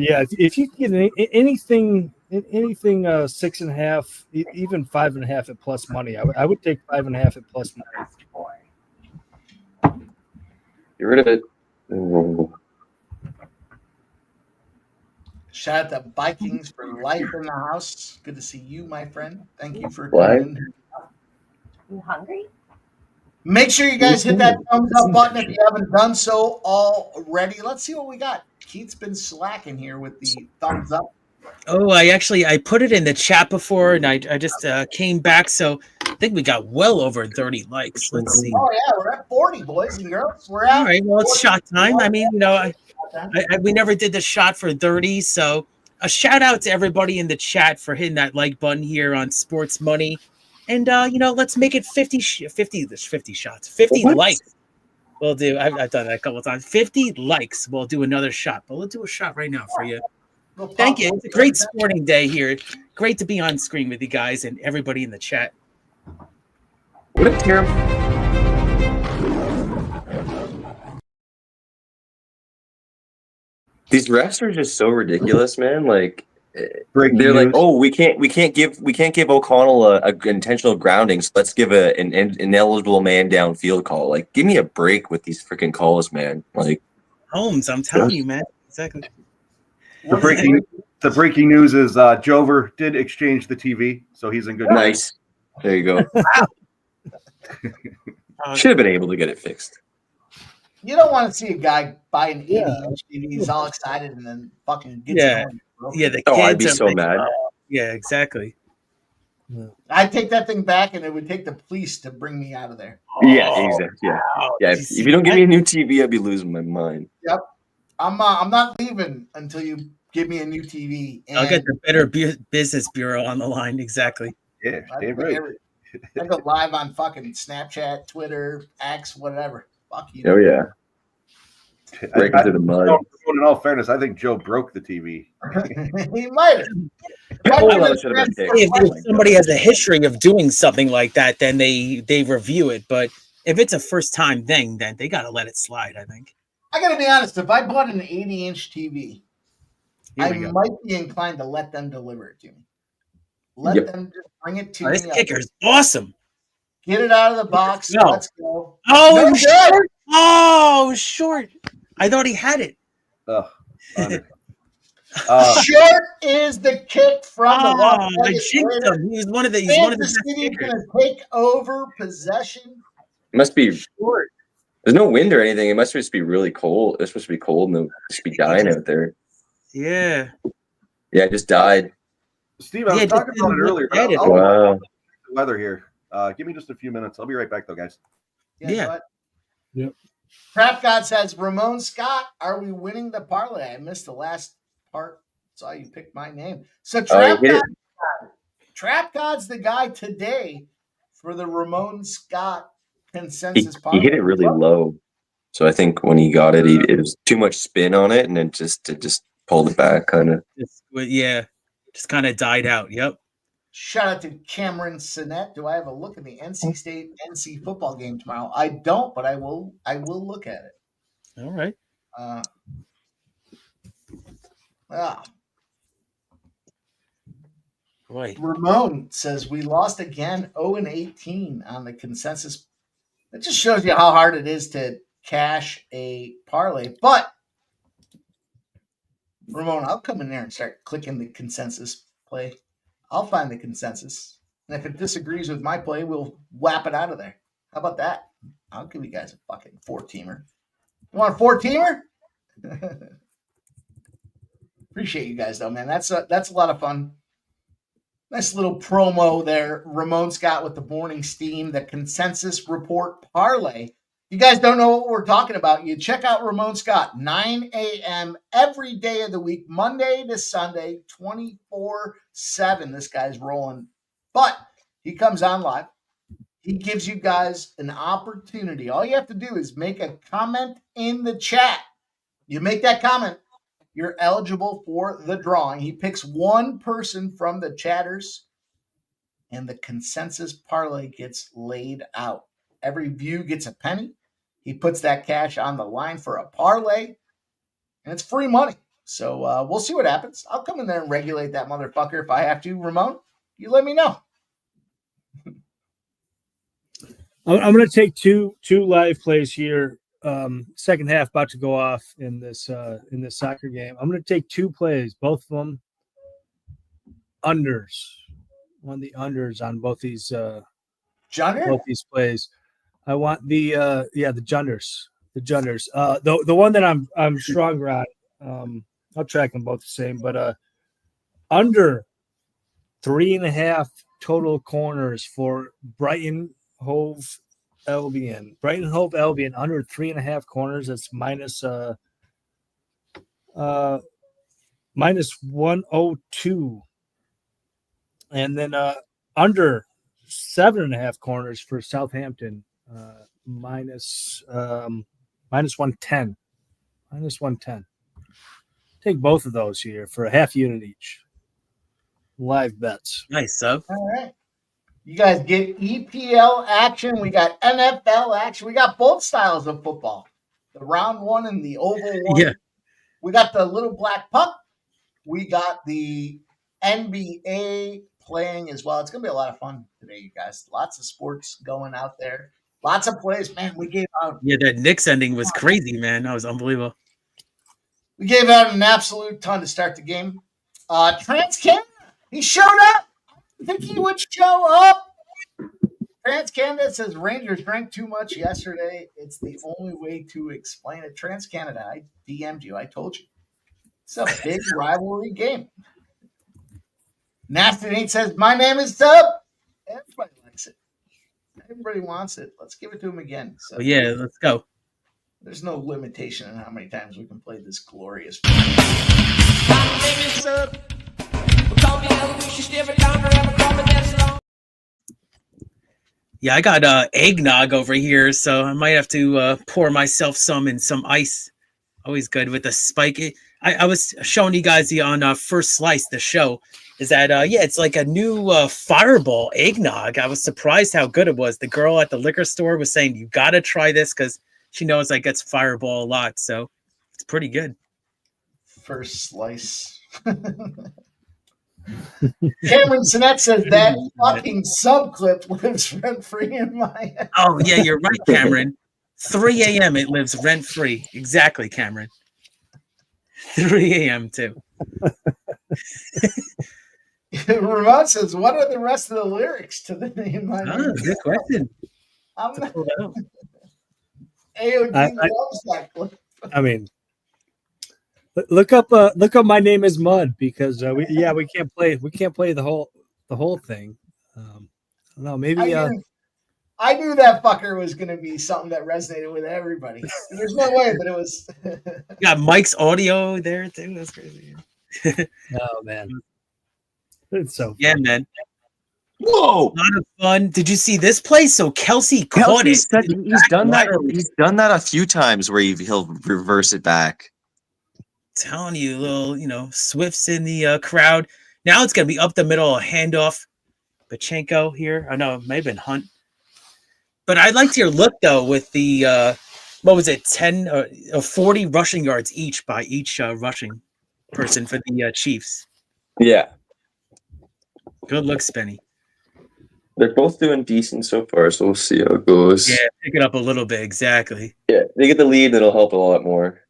S6: yeah, if you can get anything 6.5, even 5.5 at plus money, I would take 5.5 at plus money.
S8: Get rid of it.
S3: Shout out to Vikings for life in the house. Good to see you, my friend. Thank you for coming in.
S10: You hungry?
S3: Make sure you guys hit that thumbs up button if you haven't done so already. Let's see what we got. Keith's been slacking here with the thumbs up.
S5: Oh, I put it in the chat before, and I just came back, so I think we got well over 30 likes. Let's see.
S3: Oh yeah, we're at 40, boys and girls. We're at.
S5: All right, well, it's shot time. I mean, we never did the shot for 30, so a shout out to everybody in the chat for hitting that like button here on Sports Money, and let's make it 50 shots, 50 likes. We'll do. I've done that a couple of times. 50 likes. We'll do another shot, but we'll do a shot right now for you. Thank you. It's a great sporting day here. Great to be on screen with you guys and everybody in the chat.
S8: What a terrible. These refs are just so ridiculous, man. Like,
S4: Breaking
S8: they're like,
S4: news.
S8: oh, we can't give O'Connell a intentional grounding, so let's give an ineligible man downfield call. Like, give me a break with these freaking calls, man. Like,
S5: Holmes, I'm telling you, man. Exactly.
S4: The breaking news is Jover did exchange the TV, so he's in good.
S8: Nice. There you go. Should have been able to get it fixed.
S3: You don't want to see a guy buy an 80-inch TV. He's all excited and then fucking gets it home.
S5: Yeah, the
S8: Oh,
S5: kids
S8: I'd be
S5: are
S8: so
S5: like,
S8: mad.
S5: yeah, exactly.
S3: I'd take that thing back, and it would take the police to bring me out of there.
S8: Yeah, exactly. Yeah. If you don't give me a new TV, I'd be losing my mind.
S3: Yep. I'm not leaving until you give me a new TV.
S5: I'll get the Better Business Bureau on the line. Exactly.
S4: Yeah, damn right.
S3: I go live on fucking Snapchat, Twitter, X, whatever. Fuck you.
S8: Oh yeah. Break into the mud.
S4: In all fairness, I think Joe broke the TV.
S3: He might have.
S5: If somebody has a history of doing something like that, then they review it. But if it's a first time thing, then they got to let it slide, I think.
S3: I got to be honest. If I bought an 80-inch TV, I might be inclined to let them deliver it to me. Let them just bring it to me.
S5: This kicker's awesome.
S3: Get it out of the box.
S5: No.
S3: Let's go.
S5: Oh, it was short. Oh, it was short. I thought he had it.
S3: Short is the kick from the
S5: I jinxed him. He was one of the. He's one of the best
S3: City's
S5: kickers.
S3: going to take over possession.
S8: It must be short. There's no wind or anything. It must just be really cold. It's supposed to be cold and just be dying out there.
S5: Yeah.
S8: Yeah, it just died.
S4: Steve, I was talking about it earlier.
S8: Wow.
S4: The weather here. Give me just a few minutes. I'll be right back, though, guys.
S3: Yeah.
S6: Yep.
S3: Crap God says, Ramon Scott, are we winning the parlay? I missed the last part. Saw you pick my name. So Trap God's the guy today for the Ramon Scott consensus parlay.
S8: He hit it really low. So I think when he got it, it was too much spin on it, and it just pulled it back, kind of.
S5: Yeah, just kind of died out. Yep.
S3: Shout out to Cameron Sinnett. Do I have a look at the NC State NC football game tomorrow? I don't, but I will look at it.
S5: All right. Right.
S3: Ramon says we lost again 0-18 on the consensus. That just shows you how hard it is to cash a parlay. But Ramon, I'll come in there and start clicking the consensus play. I'll find the consensus. And if it disagrees with my play, we'll whap it out of there. How about that? I'll give you guys a fucking 4-teamer. You want a 4-teamer? Appreciate you guys, though, man. That's a lot of fun. Nice little promo there. Ramon Scott with the Morning Steam, the Consensus Report Parlay. You guys don't know what we're talking about. You check out Ramon Scott, 9 a.m. every day of the week, Monday to Sunday, 24/7. This guy's rolling. But he comes on live. He gives you guys an opportunity. All you have to do is make a comment in the chat. You make that comment, you're eligible for the drawing. He picks one person from the chatters, and the consensus parlay gets laid out. Every view gets a penny. He puts that cash on the line for a parlay, and it's free money. So we'll see what happens. I'll come in there and regulate that motherfucker if I have to. Ramon, you let me know.
S6: I'm going to take two live plays here. Second half about to go off in this soccer game. I'm going to take two plays, both of them unders. One of the unders on both these plays. I want the Junders. The Junders. The one that I'm stronger on. I'll track them both the same, but under 3.5 total corners for Brighton Hove Albion. Brighton Hove Albion under 3.5 corners. That's minus 102. And then under 7.5 corners for Southampton. Minus 110. Minus 110. Take both of those here for a half unit each. Live bets.
S5: Nice, sub.
S3: All right. You guys get EPL action. We got NFL action. We got both styles of football. The round one and the oval one.
S5: Yeah.
S3: We got the little black puck. We got the NBA playing as well. It's going to be a lot of fun today, you guys. Lots of sports going out there. Lots of plays. Man, we gave out.
S5: Yeah, that Knicks ending was crazy, man. That was unbelievable.
S3: We gave out an absolute ton to start the game. TransCanada, he showed up. I think he would show up. TransCanada says Rangers drank too much yesterday. It's the only way to explain it. TransCanada, I DM'd you. I told you. It's a big rivalry game. Nasty Nate says, my name is Sub. Everybody likes it. Everybody wants it. Let's give it to him again. So
S5: yeah, let's go.
S3: There's no limitation on how many times we can play this glorious.
S5: Yeah, I got eggnog over here, so I might have to pour myself some in some ice. Always good with the spike. I was showing you guys on First Slice, the show, is that, yeah, it's like a new Fireball eggnog. I was surprised how good it was. The girl at the liquor store was saying, you got to try this because she knows I get Fireball a lot, so it's pretty good.
S3: First Slice. Cameron Sinet says that fucking subclip lives rent free in my head.
S5: Oh, yeah, you're right, Cameron. 3 a.m. it lives rent free. Exactly, Cameron. 3 a.m. too.
S3: Ramon says, what are the rest of the lyrics to the name?
S5: Good question.
S3: I'm not. AOD loves that clip.
S6: I mean, look up my name is Mud because we can't play the whole thing. No, maybe
S3: I knew that fucker was going to be something that resonated with everybody. There's no way, but it was.
S5: Got Mike's audio there too. That's crazy.
S6: Oh man, it's so fun.
S5: Yeah, man.
S8: Whoa!
S5: A lot of fun. Did you see this play? So Kelsey caught it.
S8: He's done that. He's done that a few times where he'll reverse it back.
S5: Telling you, little, Swift's in the crowd. Now it's gonna be up the middle, a handoff. Pachenko here. I know it may have been Hunt. But I liked your look though with the 10 or 40 rushing yards each by each rushing person for the Chiefs.
S8: Yeah.
S5: Good look, Spenny.
S8: They're both doing decent so far, so we'll see how it goes.
S5: Yeah, pick it up a little bit, exactly.
S8: Yeah, they get the lead, it'll help a lot more.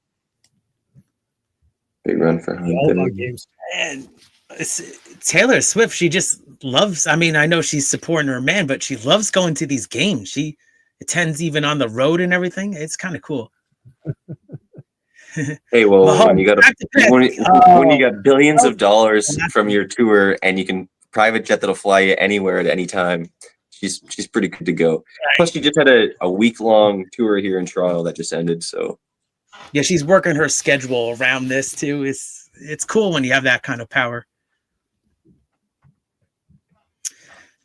S8: Big run for Hunt.
S5: And Taylor Swift, she just loves, I know she's supporting her man, but she loves going to these games. She attends even on the road and everything. It's kind of cool.
S8: Hey, well, when you got billions of dollars from your tour and you can private jet that'll fly you anywhere at any time, she's pretty good to go. Plus, she just had a week-long tour here in Toronto that just ended, so.
S5: Yeah, she's working her schedule around this too. It's cool when you have that kind of power.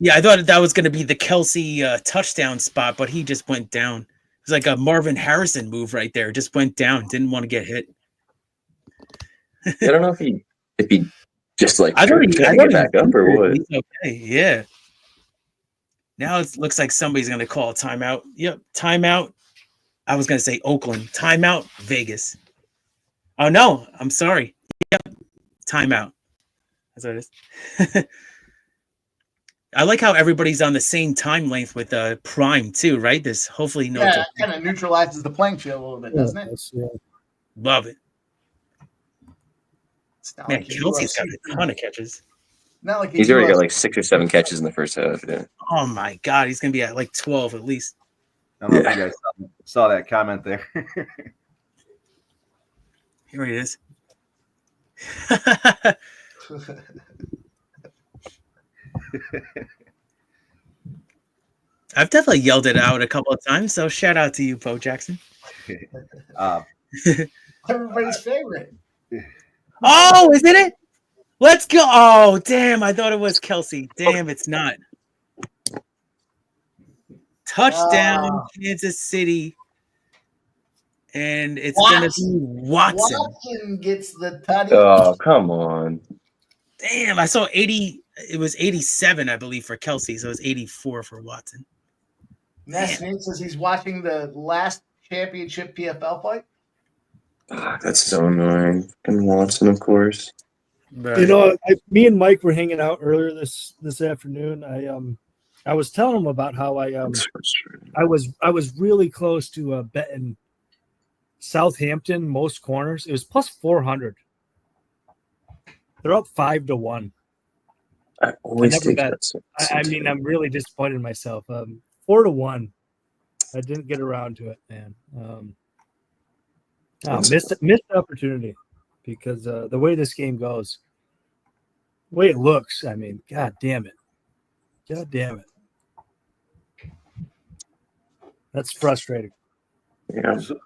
S5: Yeah, I thought that was going to be the Kelsey touchdown spot, but he just went down. It was like a Marvin Harrison move right there. Just went down. Didn't want to get hit.
S8: I don't know if he just like
S5: I don't
S8: get back up or what.
S5: He's okay, yeah. Now it looks like somebody's going to call a timeout. Yep, timeout. I was going to say Oakland. Timeout, Vegas. Oh, no, I'm sorry. Yep, timeout. That's what it is. I like how everybody's on the same time length with Prime too, right? This hopefully
S3: that kind of neutralizes the playing field a little bit, doesn't it?
S5: Love it. Man,
S3: like
S5: Kelsey's got a ton of catches.
S3: Not like
S8: he's already got like 6 or 7 catches in the first half. Yeah.
S5: Oh my God, he's gonna be at like 12 at least.
S4: I don't know if you guys saw that comment there.
S5: Here he is. I've definitely yelled it out a couple of times, so shout out to you, Bo Jackson.
S3: Everybody's favorite.
S5: Oh, isn't it? Let's go. Oh, damn. I thought it was Kelsey. Damn, it's not. Touchdown, Kansas City. And it's going to be Watson.
S3: Watson gets the touchdown.
S8: Oh, come on.
S5: Damn, I saw 80. It was 87, I believe, for Kelsey, so it was 84 for Watson.
S3: Ness Nate says he's watching the last championship PFL fight.
S8: Oh, that's so annoying. And Watson, of course.
S5: Right.
S6: Me and Mike were hanging out earlier this afternoon. I was telling him about how I was really close to betting Southampton most corners. It was plus 400. They're up 5-1.
S8: I always
S6: never
S8: take
S6: bet.
S8: that.
S6: I mean, I'm really disappointed in myself. 4-1. I didn't get around to it, man. Missed opportunity because the way this game goes, the way it looks. I mean, God damn it. That's frustrating.
S8: Yeah.
S4: So,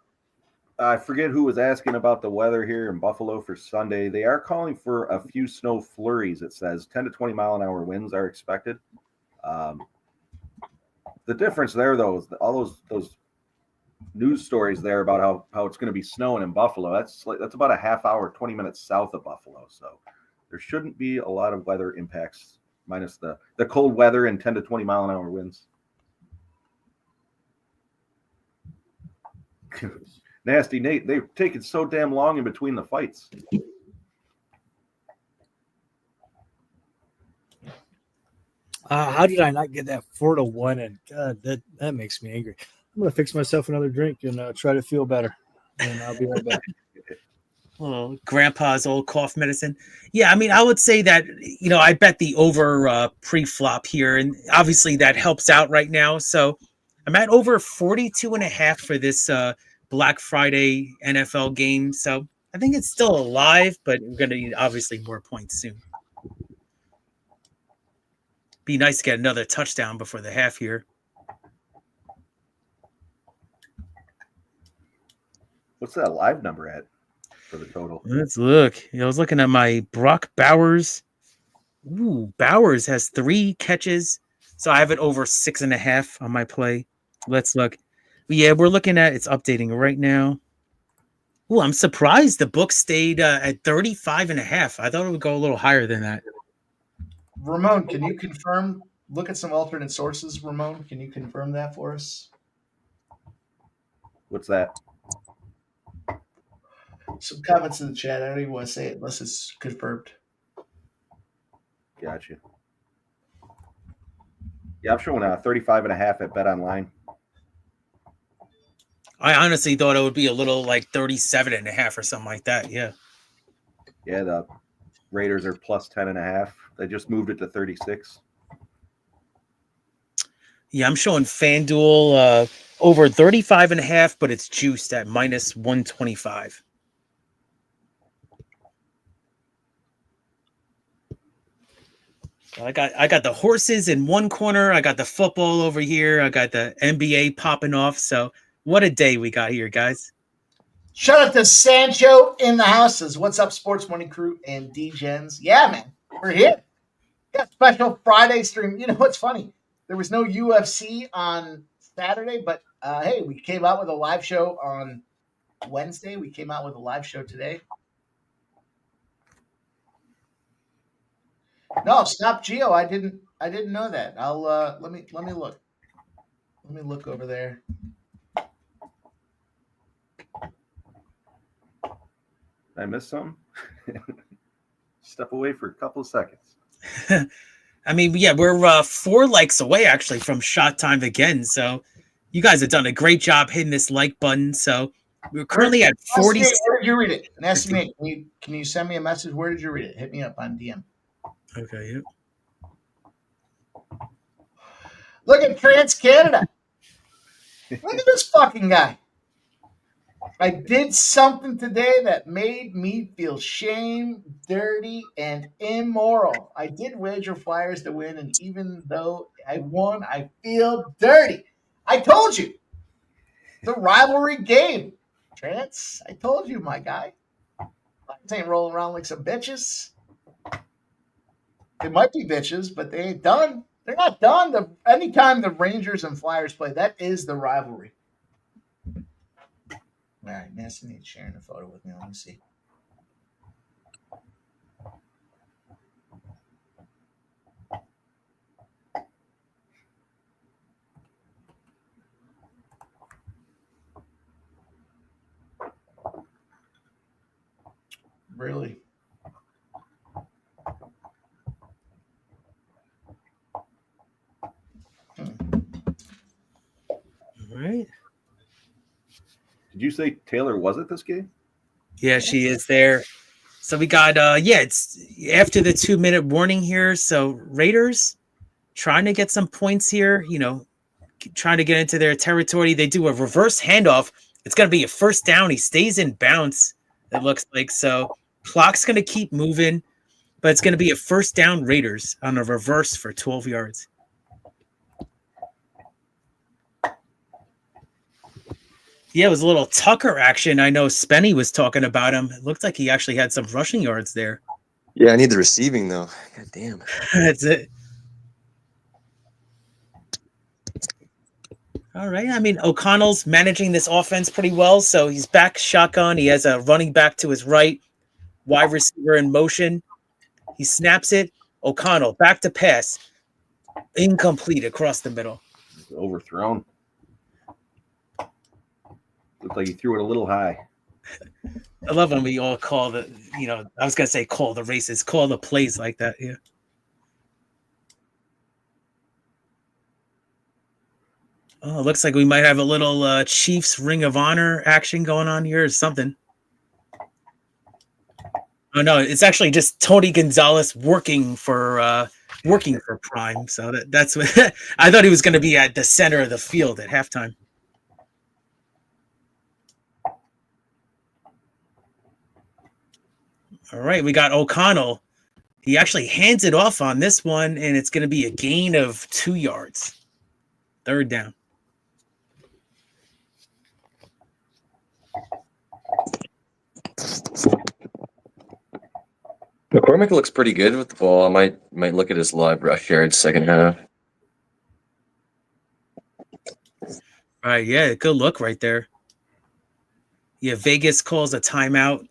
S4: I forget who was asking about the weather here in Buffalo for Sunday. They are calling for a few snow flurries. It says 10 to 20 mile an hour winds are expected. The difference there, though, is all those news stories there about how it's going to be snowing in Buffalo. That's about a half hour, 20 minutes south of Buffalo. So there shouldn't be a lot of weather impacts, minus the cold weather and 10 to 20 mile an hour winds. Nasty Nate, they've taken so damn long in between the fights.
S6: How did I not get that 4-1? And God, that makes me angry. I'm gonna fix myself another drink and try to feel better. And I'll be right back.
S5: Well, grandpa's old cough medicine. Yeah, I mean, I would say that, I bet the over pre-flop here, and obviously that helps out right now. So I'm at over 42.5 for this Black Friday NFL game. So I think it's still alive, but we're going to need obviously more points soon. Be nice to get another touchdown before the half here.
S4: What's that live number at for the total?
S5: Let's look. I was looking at my Brock Bowers. Ooh, Bowers has 3 catches. So I have it over 6.5 on my play. Let's look. Yeah, we're looking at it's updating right now. Ooh, I'm surprised the book stayed at 35.5. I thought it would go a little higher than that.
S3: Ramon, can you confirm? Look at some alternate sources, Ramon. Can you confirm that for us?
S4: What's that?
S3: Some comments in the chat. I don't even want to say it unless it's confirmed.
S4: Gotcha. Yeah, I'm showing 35.5 at Bet Online.
S5: I honestly thought it would be a little like 37.5 or something like that. Yeah.
S4: Yeah, the Raiders are plus 10.5. They just moved it to 36.
S5: Yeah, I'm showing FanDuel over 35.5, but it's juiced at minus 125. I got the horses in one corner. I got the football over here. I got the NBA popping off. So what a day we got here, guys.
S3: Shout out to Sancho in the house. Says, what's up, Sports Money Crew and D-Gens? Yeah, man, we're here. Got special Friday stream. You know what's funny? There was no UFC on Saturday, but hey, we came out with a live show on Wednesday. We came out with a live show today. No, stop Geo. I didn't know that. I'll let me look. Let me look over there.
S4: I missed something? Step away for a couple of seconds.
S5: I mean, yeah, we're 4 likes away actually from shot time again. So you guys have done a great job hitting this like button. So we're currently at 40.
S3: Where did you read it? Nasty Nate, can you send me a message? Where did you read it? Hit me up on DM.
S5: Okay, yep.
S3: Look at Trans Canada. Look at this fucking guy. I did something today that made me feel shame, dirty, and immoral. I did wager Flyers to win, and even though I won, I feel dirty. I told you. It's a rivalry game. Trans, I told you, my guy. Flyers ain't rolling around like some bitches. They might be bitches, but they ain't done. They're not done. Anytime the Rangers and Flyers play, that is the rivalry. All right, Nasty Nate's sharing a photo with me. Let me see. Really?
S4: Did you say Taylor was at this game?
S5: Yeah, she is there. So we got it's after the 2-minute warning here. So Raiders trying to get some points here, trying to get into their territory. They do a reverse handoff. It's going to be a first down. He stays in bounds, it looks like. So clock's going to keep moving, but it's going to be a first down Raiders on a reverse for 12 yards. Yeah, it was a little Tucker action. I know Spenny was talking about him. It looked like he actually had some rushing yards there.
S8: Yeah, I need the receiving though. God damn.
S5: That's it. All right. I mean, O'Connell's managing this offense pretty well. So he's back shotgun. He has a running back to his right, wide receiver in motion. He snaps it. O'Connell back to pass. Incomplete across the middle.
S4: Overthrown. Looked like he threw it a little high.
S5: I love when we all call I was going to say call the races, call the plays like that. Yeah. Oh, it looks like we might have a little Chiefs Ring of Honor action going on here or something. Oh, no, it's actually just Tony Gonzalez working for Prime. So that's what I thought he was going to be at the center of the field at halftime. All right, we got O'Connell. He actually hands it off on this one, and it's going to be a gain of 2 yards. Third down.
S8: McCormick looks pretty good with the ball. I might look at his live rush yards second half.
S5: All right, yeah, good look right there. Yeah, Vegas calls a timeout.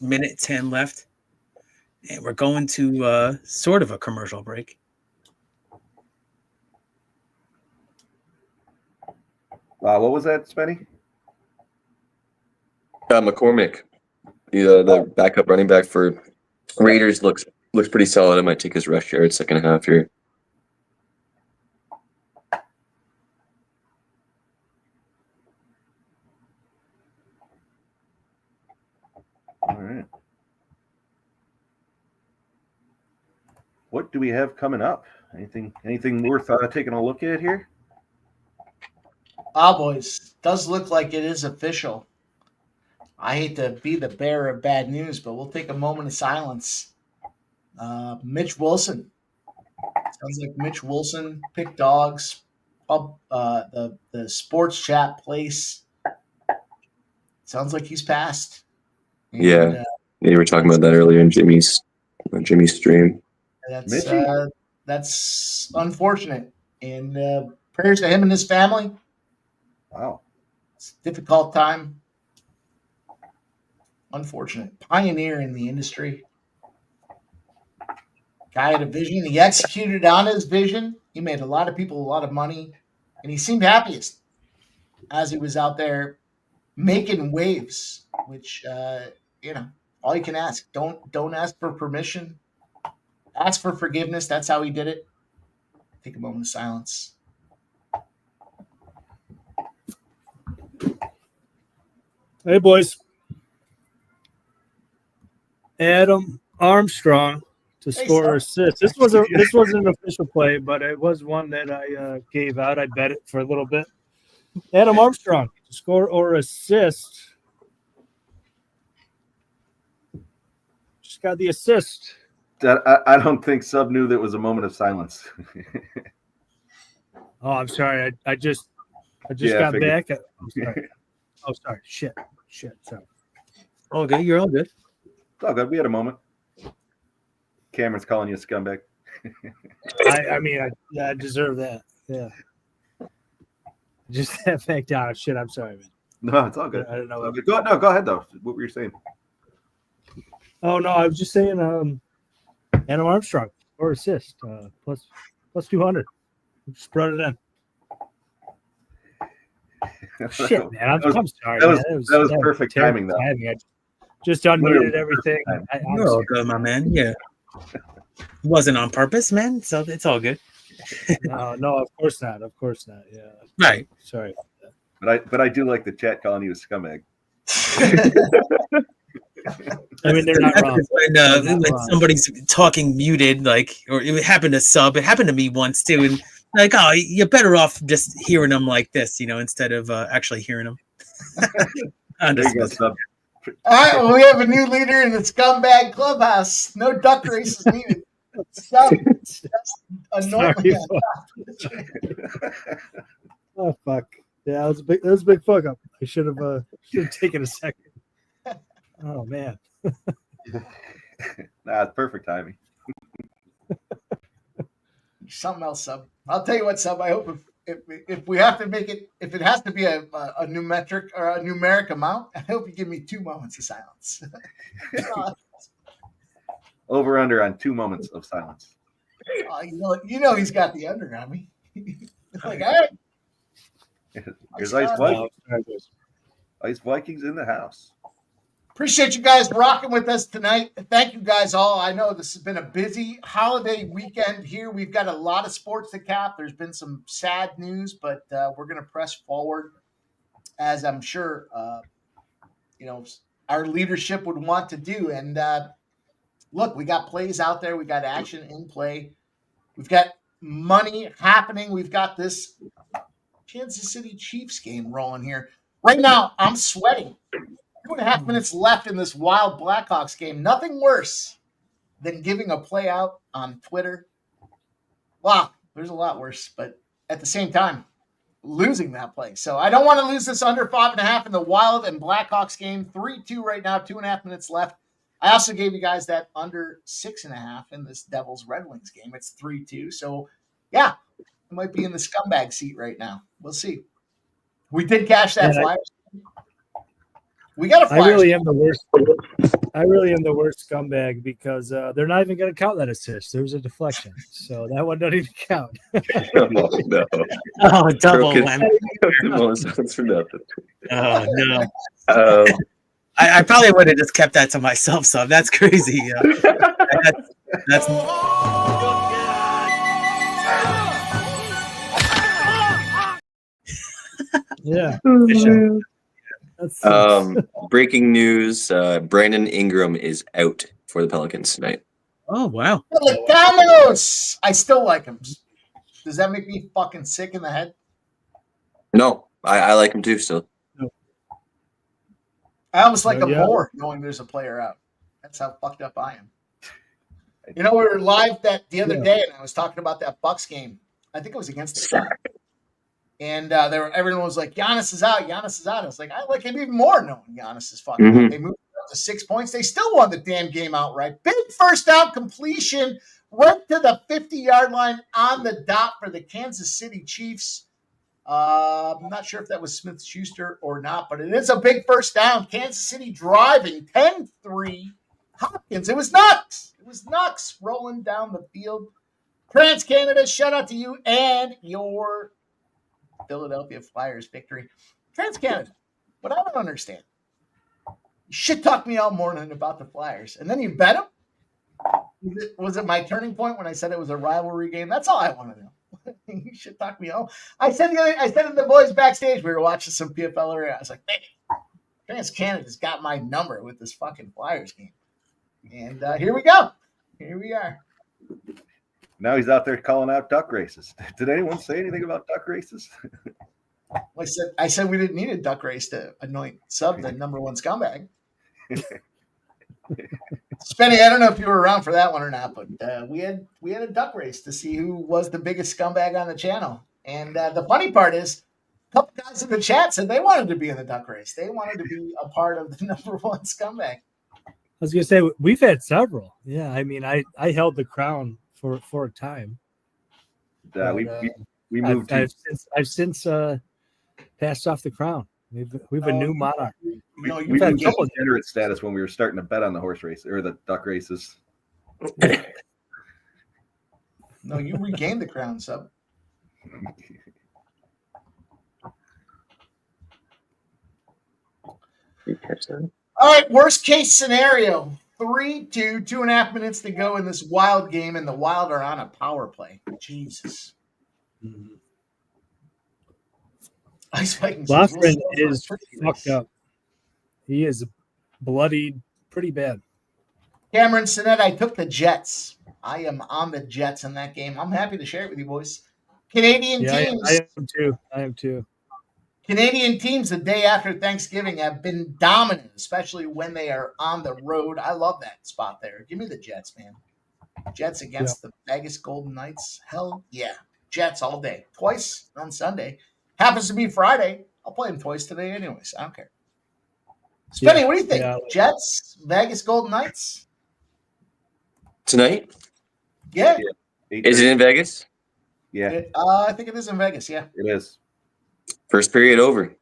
S5: Minute 10 left. And we're going to sort of a commercial break.
S4: What was that, Spenny?
S8: McCormick, the backup running back for Raiders, looks pretty solid. I might take his rush yard second half here.
S4: All right. What do we have coming up? Anything worth taking a look at here?
S3: Boys, does look like it is official. I hate to be the bearer of bad news, but we'll take a moment of silence. Mitch Wilson. Sounds like Mitch Wilson, Pick Dogs, the sports chat place. Sounds like he's passed. And,
S8: yeah, you were talking about that earlier in Jimmy's stream.
S3: That's unfortunate. And prayers to him and his family.
S4: Wow.
S3: It's a difficult time. Unfortunate. Pioneer in the industry. Guy had a vision. He executed on his vision. He made a lot of people a lot of money. And he seemed happiest as he was out there making waves, which, all you can ask. Don't ask for permission. Ask for forgiveness. That's how he did it. Take a moment of silence.
S6: Hey, boys. Adam Armstrong to score or assist. This wasn't an official play, but it was one that I gave out. I bet it for a little bit. Adam Armstrong to score or assist. Just got the assist.
S4: I don't think Sub knew that was a moment of silence.
S6: Oh, I'm sorry. I just got back. I'm sorry. Oh, sorry. Shit. Sorry.
S5: All good. You're all good.
S4: It's all good. We had a moment. Cameron's calling you a scumbag.
S6: I deserve that. Yeah. Just that back down. Shit. I'm sorry, man.
S4: No, it's all good.
S6: I don't know.
S4: Go ahead though. What were you saying?
S6: Oh no, I was just saying. Adam Armstrong or assist plus 200. Just brought it in. Shit, man. I'm sorry.
S4: That was perfect timing, though.
S6: I just unmuted everything.
S5: You're all good, my man. Yeah. It wasn't on purpose, man. So it's all good.
S6: No, of course not. Yeah.
S5: Right.
S6: Sorry.
S4: But I do like the chat calling you a scumbag.
S6: I mean, they're not wrong.
S5: When somebody's talking muted, like, or it happened to sub. It happened to me once too, and like, oh, you're better off just hearing them like this, instead of actually hearing them.
S4: There you go, sub.
S3: All right, well, we have a new leader in the scumbag clubhouse. No duck races needed. Sub, annoying.
S6: Oh fuck! Yeah, that was a big fuck up. I should have taken a second. Oh man.
S4: Nah, it's perfect timing.
S3: Something else, sub. I'll tell you what, sub. I hope if we have to make it, if it has to be a new metric or a numeric amount, I hope you give me 2 moments of silence.
S4: Over under on 2 moments of silence.
S3: You know he's got the under on me. Like, all right.
S4: Here's Ice Vikings. Ice Vikings in the house.
S3: Appreciate you guys rocking with us tonight. Thank you guys all. I know this has been a busy holiday weekend here. We've got a lot of sports to cap. There's been some sad news, but we're going to press forward, as I'm sure our leadership would want to do. And look, we got plays out there. We got action in play. We've got money happening. We've got this Kansas City Chiefs game rolling here. Right now, I'm sweating. 2.5 minutes left in this wild Blackhawks game. Nothing worse than giving a play out on Twitter. Wow, there's a lot worse, but at the same time, losing that play. So I don't want to lose this under 5.5 in the Wild and Blackhawks game. 3-2 right now, 2.5 minutes left. I also gave you guys that under 6.5 in this Devils Red Wings game. It's 3-2. So yeah, I might be in the scumbag seat right now. We'll see. We did cash that Flyers. We got a Flyers.
S6: I really am the worst scumbag because they're not even going to count that assist. There was a deflection, so that one doesn't even count.
S8: No.
S5: Oh, double whammy.
S8: For nothing.
S5: Oh no. I probably would have just kept that to myself. So that's crazy. That's.
S6: Yeah.
S8: Breaking news: Brandon Ingram is out for the Pelicans tonight.
S5: Oh wow!
S3: Pelicanos! I still like him. Does that make me fucking sick in the head?
S8: No, I like him too. Still,
S3: I almost like him more knowing there's a player out. That's how fucked up I am. We were live the other day, and I was talking about that Bucks game. I think it was against the Suns. And everyone was like, Giannis is out. Giannis is out. I was like, I like him even more knowing Giannis is fucking out. They moved up to 6 points. They still won the damn game outright. Big first down completion right to the 50-yard line on the dot for the Kansas City Chiefs. I'm not sure if that was Smith-Schuster or not, but it is a big first down. Kansas City driving 10-3. Hopkins. It was Nux. Rolling down the field. Trans-Canada, shout out to you and your Philadelphia Flyers victory. Trans-Canada, what I don't understand. You shit talked me all morning about the Flyers, and then you bet them? Was it my turning point when I said it was a rivalry game? That's all I want to know. You shit talked me all. I said to the boys backstage, we were watching some PFL area. I was like, hey, Trans-Canada's got my number with this fucking Flyers game. And here we go. Here we are.
S4: Now he's out there calling out duck races. Did anyone say anything about duck races?
S3: I said we didn't need a duck race to anoint Sub the number one scumbag. Spenny, I don't know if you were around for that one or not, but we had a duck race to see who was the biggest scumbag on the channel. And the funny part is, a couple guys in the chat said they wanted to be in the duck race. They wanted to be a part of the number one scumbag.
S6: I was going to say, we've had several. Yeah, I mean, I held the crown for a time.
S4: Yeah, we moved.
S6: I've since passed off the crown. We've a new monarch.
S4: We've had degenerate status when we were starting to bet on the horse race or the duck races.
S3: No, you regained the crown, Sub. All right, worst case scenario. 3-2, 2.5 minutes to go in this Wild game, and the Wild are on a power play. Jesus. Ice Vikings.
S6: Lofgren is fucked up. He is bloodied pretty bad.
S3: Cameron Sinet, I took the Jets. I am on the Jets in that game. I'm happy to share it with you boys. Canadian teams.
S6: I am too. I am too.
S3: Canadian teams the day after Thanksgiving have been dominant, especially when they are on the road. I love that spot there. Give me the Jets, man. Jets against the Vegas Golden Knights. Hell yeah. Jets all day. Twice on Sunday. Happens to be Friday. I'll play them twice today anyways. I don't care. Spenny, what do you think? Jets, Vegas Golden Knights?
S8: Tonight?
S3: Yeah.
S8: Is it in Vegas?
S4: Yeah.
S3: I think it is in Vegas, yeah.
S4: It is.
S8: First period over.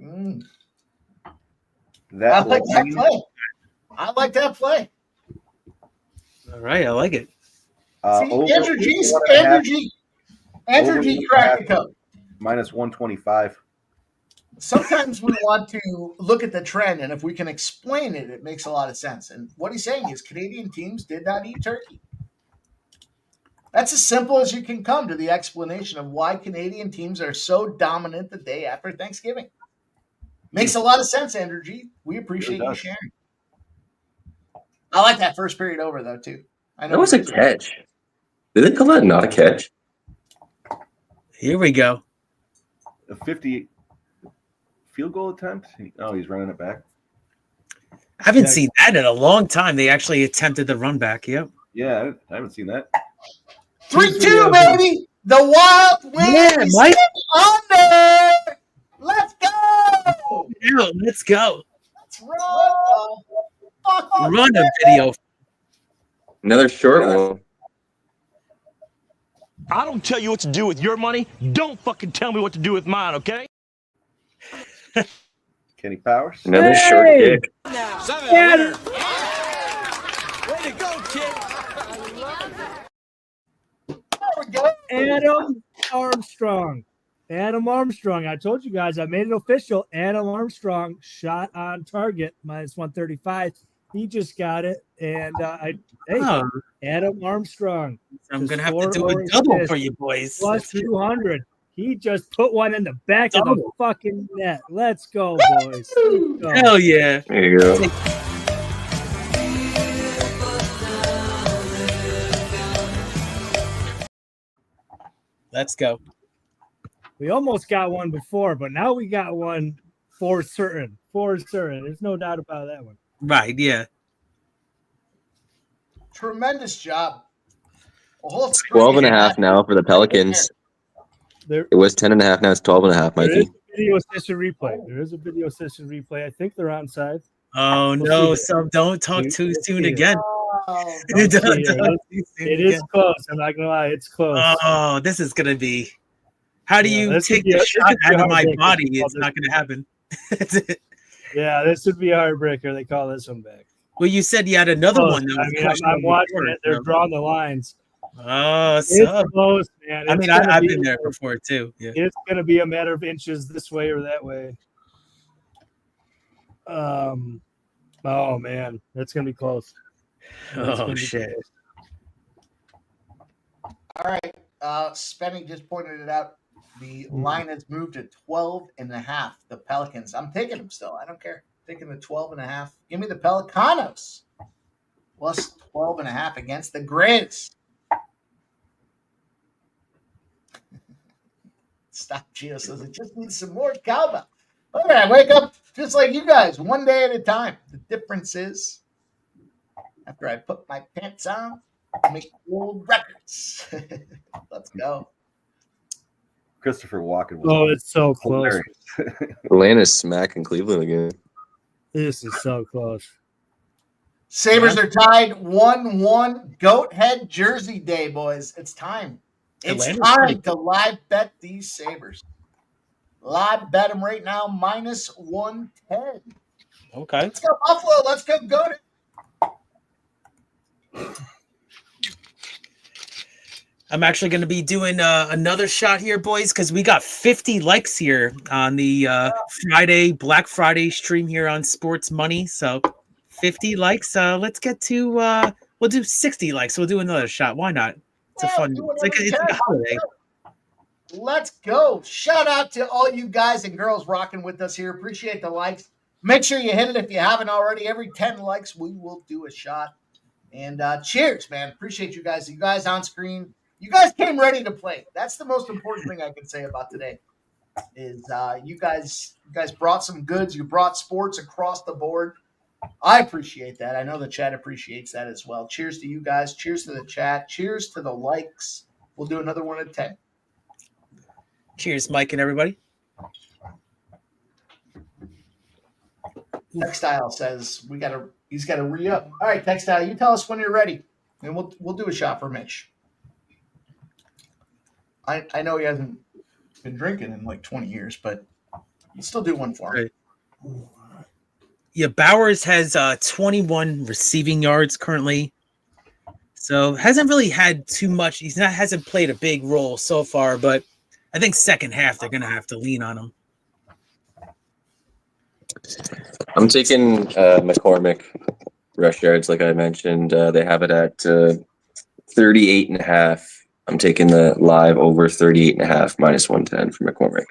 S3: I like that play. I like that play.
S5: All right, I like it.
S3: Andrew G cracked the code.
S4: Minus 125.
S3: Sometimes we want to look at the trend, and if we can explain it, it makes a lot of sense. And what he's saying is Canadian teams did not eat turkey. That's as simple as you can come to the explanation of why Canadian teams are so dominant the day after Thanksgiving. Makes a lot of sense, Andrew G. We appreciate you sharing. I like that first period over, though, too. I know
S8: that was a catch. Did they call that not a catch?
S5: Here we go.
S4: A 50 field goal attempt? Oh, he's running it back.
S5: I haven't seen that in a long time. They actually attempted the run back. Yep.
S4: Yeah, I haven't seen that.
S3: 3-2, baby. The Wild Wings under. Let's go.
S5: Yeah, let's go.
S3: Let's run.
S5: Run a video.
S8: Another short one.
S12: I don't tell you what to do with your money. Don't fucking tell me what to do with mine, okay?
S4: Kenny Powers.
S8: Another short kick.
S12: Way to go, kid.
S6: Adam Armstrong. Adam Armstrong. I told you guys, I made it official. Adam Armstrong shot on target, minus 135. He just got it. And Adam Armstrong.
S5: I'm going to have to do a double for you boys.
S6: Plus 200. He just put one in the back of the fucking net. Let's go, boys. Let's go.
S5: Hell yeah.
S8: There you go.
S5: Let's go.
S6: We almost got one before, but now we got one for certain. For certain. There's no doubt about that one.
S5: Right, yeah.
S3: Tremendous job.
S8: 12.5 now for the Pelicans. It was 10.5. Now it's 12.5, Mikey.
S6: There is a video session replay. I think they're onside.
S5: Oh, no. So don't talk too soon again.
S6: It is close. I'm not going to lie. It's close.
S5: Oh, this is going to be. How do you take the shot out of my body? It's not going to happen.
S6: Yeah, this would be a heartbreaker. They call this one back.
S5: Well, you said you had another one.
S6: I'm watching it. They're drawing the lines.
S5: Oh,
S6: it's close, man.
S5: I mean, I've been there before too. Yeah.
S6: It's going to be a matter of inches this way or that way. Oh man, that's going to be close.
S5: Oh shit!
S3: All right, Spenny just pointed it out. The line has moved to 12.5. The Pelicans. I'm taking them still. I don't care. Taking the 12.5. Give me the Pelicanos. Plus 12.5 against the Grizz. Stop. Gio says it just needs some more cowbell. All right, wake up just like you guys, one day at a time. The difference is after I put my pants on, I make world records. Let's go.
S4: Christopher Walken.
S6: It's so close.
S8: Atlanta's smacking Cleveland again.
S6: This is so close.
S3: Sabres are tied 1-1. Goat head jersey day, boys. It's time. It's time to live bet these Sabres. Live bet them right now, minus 110.
S5: Okay.
S3: Let's go, Buffalo. Let's go, Goat.
S5: I'm actually going to be doing another shot here, boys, because we got 50 likes here on the Black Friday stream here on Sports Money. So 50 likes. Let's get to, we'll do 60 likes. We'll do another shot. Why not? It's a fun, it's like a holiday.
S3: Let's go. Shout out to all you guys and girls rocking with us here. Appreciate the likes. Make sure you hit it if you haven't already. Every 10 likes, we will do a shot. And cheers, man. Appreciate you guys. You guys on screen. You guys came ready to play. That's the most important thing I can say about today is you guys brought some goods. You brought sports across the board. I appreciate that. I know the chat appreciates that as well. Cheers to you guys. Cheers to the chat. Cheers to the likes. We'll do another one at 10.
S5: Cheers, Mike and everybody.
S3: Textile says he's got to re-up. All right, Textile, you tell us when you're ready, and we'll do a shot for Mitch. I know he hasn't been drinking in like 20 years, but we'll still do one for him.
S5: Right. Yeah, Bowers has 21 receiving yards currently, so hasn't really had too much. Hasn't played a big role so far, but I think second half they're gonna have to lean on him.
S8: I'm taking McCormick rush yards, like I mentioned. They have it at 38.5. I'm taking the live over 38.5 minus 110 for McCormick.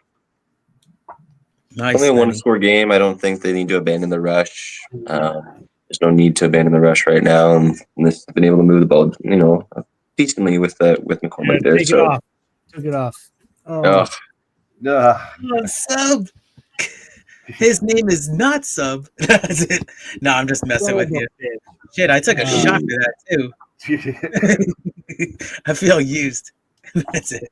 S5: Nice.
S8: Only a one-score game. I don't think they need to abandon the rush. There's no need to abandon the rush right now, and they've been able to move the ball, decently with McCormick there.
S6: Took it off.
S5: Sub. His name is not Sub. That's it. No, I'm just messing with you. Shit, I took a shot for that too. I feel used. That's it.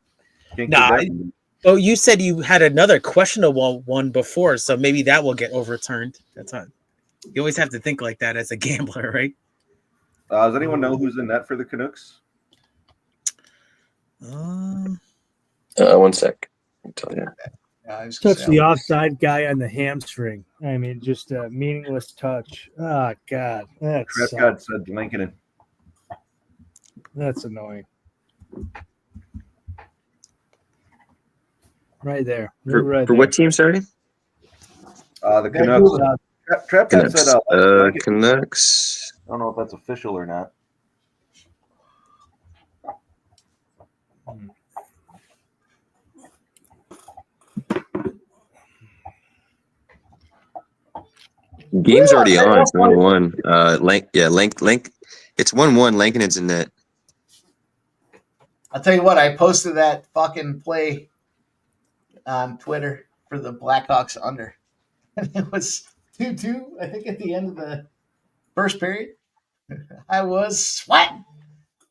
S5: Oh, you said you had another questionable one before, so maybe that will get overturned. That's not. You always have to think like that as a gambler, right?
S4: Does anyone know who's in net for the Canucks?
S8: 1 sec. I'll tell you.
S6: Touch the offside guy on the hamstring. I mean, just a meaningless touch. Oh, God.
S4: Trev God said Lincoln.
S6: That's annoying. Right there.
S8: For what team, sorry?
S4: The Canucks. Trev God said
S8: Canucks.
S4: I don't know if that's official or not.
S8: Game's already on. It's 1-1. It's 1-1. Lankinen's in net.
S3: I'll tell you what. I posted that fucking play on Twitter for the Blackhawks under, and it was 2-2. I think at the end of the first period, I was sweating,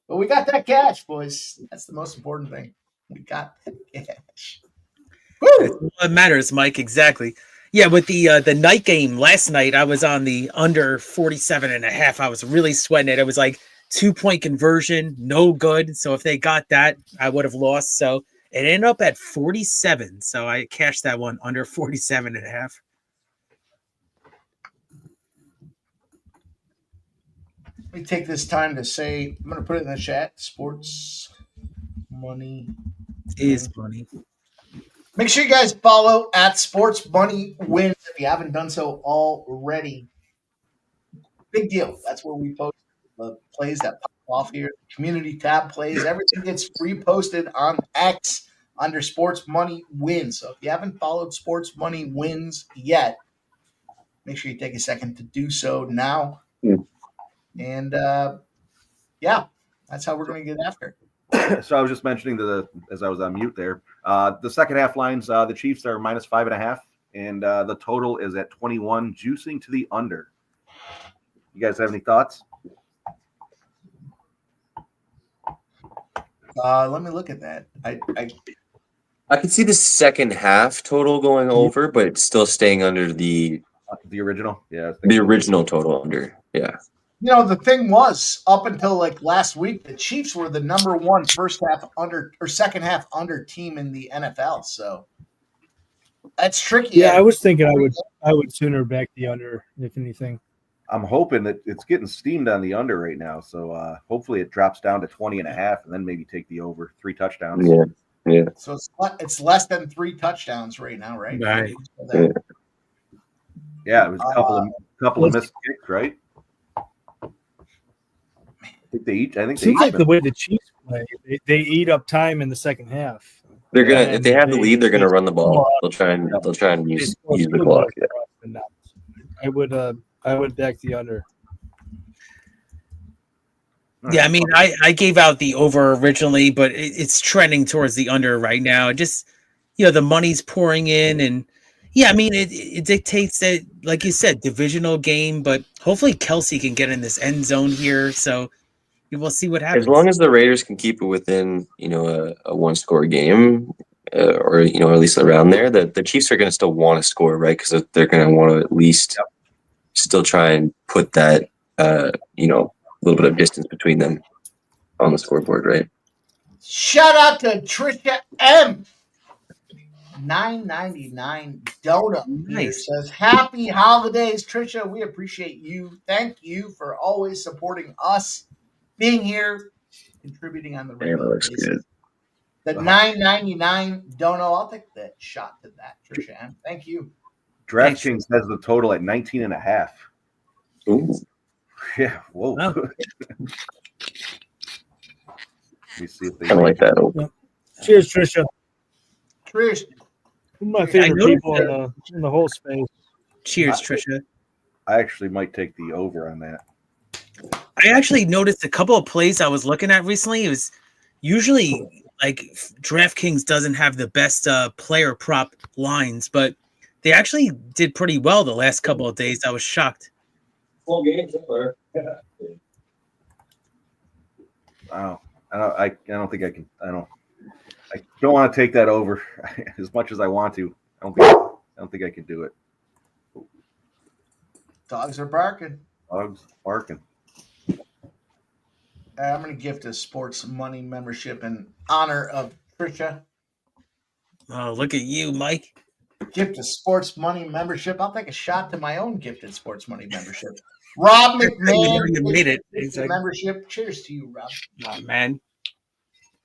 S3: but we got that cash, boys. That's the most important thing. We got that cash. Woo!
S5: What matters, Mike? Exactly. Yeah, with the night game last night, I was on the under 47.5. I was really sweating it. It was like 2-point conversion, no good. So if they got that, I would have lost. So it ended up at 47. So I cashed that one under 47.5.
S3: Let me take this time to say, I'm going to put it in the chat. Sports money
S5: is money.
S3: Make sure you guys follow at Sports Money Wins if you haven't done so already. Big deal. That's where we post the plays that pop off here. The community tab plays. Everything gets reposted on X under Sports Money Wins. So if you haven't followed Sports Money Wins yet, make sure you take a second to do so now. And yeah, that's how we're going to get after it.
S4: So I was just mentioning as I was on mute there, the second half lines, the Chiefs are minus 5.5, and the total is at 21, juicing to the under. You guys have any thoughts?
S3: Let me look at that. I
S8: could see the second half total going over, but it's still staying under the
S4: original. Yeah,
S8: the original total under. Yeah.
S3: You know, the thing was, up until like last week, the Chiefs were the number one second half under team in the NFL. So that's tricky.
S6: Yeah, I was thinking I would sooner back the under, if anything.
S4: I'm hoping that it's getting steamed on the under right now. So hopefully it drops down to 20.5 and then maybe take the over 3 touchdowns.
S8: Yeah.
S3: So it's less than 3 touchdhdowns right now, right?
S5: Right.
S4: Yeah, it was a couple of missed kicks, right? I think
S6: Seems like the way the Chiefs play, they eat up time in the second half.
S8: They're gonna if they have the
S6: they-
S8: lead, they're gonna run the ball.
S6: clock.
S8: They'll try and
S6: They
S8: use
S6: score
S8: the
S6: field
S8: clock.
S6: goals
S8: Yeah.
S6: more often than not. I would back the under.
S5: Yeah, I mean, I gave out the over originally, but it's trending towards the under right now. Just, the money's pouring in, and yeah, I mean, it dictates that, like you said, divisional game, but hopefully Kelsey can get in this end zone here, so we'll see what happens.
S8: As long as the Raiders can keep it within, a one-score game, or at least around there, the Chiefs are going to still want to score, right? Because they're going to want to at least still try and put that, little bit of distance between them on the scoreboard, right?
S3: Shout out to Trisha M. $9.99 donut here says, happy holidays, Trisha. We appreciate you. Thank you for always supporting us, being here, contributing on the regular basis.
S8: Good.
S3: The $9.99 donut. I'll take that shot to that, Trisha M. Thank you.
S4: DraftKings has the total at 19.5.
S8: Ooh.
S4: Yeah. Whoa.
S5: Wow.
S4: Let me see if they
S8: Kind of like that. Open.
S6: Cheers, Trisha.
S3: Trish.
S6: One of my favorite people in the whole space.
S5: Cheers, Trisha.
S4: I actually might take the over on that.
S5: I actually noticed a couple of plays I was looking at recently. It was usually like DraftKings doesn't have the best player prop lines, but they actually did pretty well the last couple of days. I was shocked.
S8: Full game.
S4: I don't think I can. I don't want to take that over as much as I want to. I don't think I can do it.
S3: Dogs are barking.
S4: Dogs barking.
S3: I'm going to gift a sports money membership in honor of Trisha.
S5: Oh, look at you, Mike.
S3: Gift a sports money membership. I'll take a shot to my own gifted sports money membership. Rob McMahon
S5: made it.
S3: Membership. Cheers to you, Rob.
S5: Oh, man.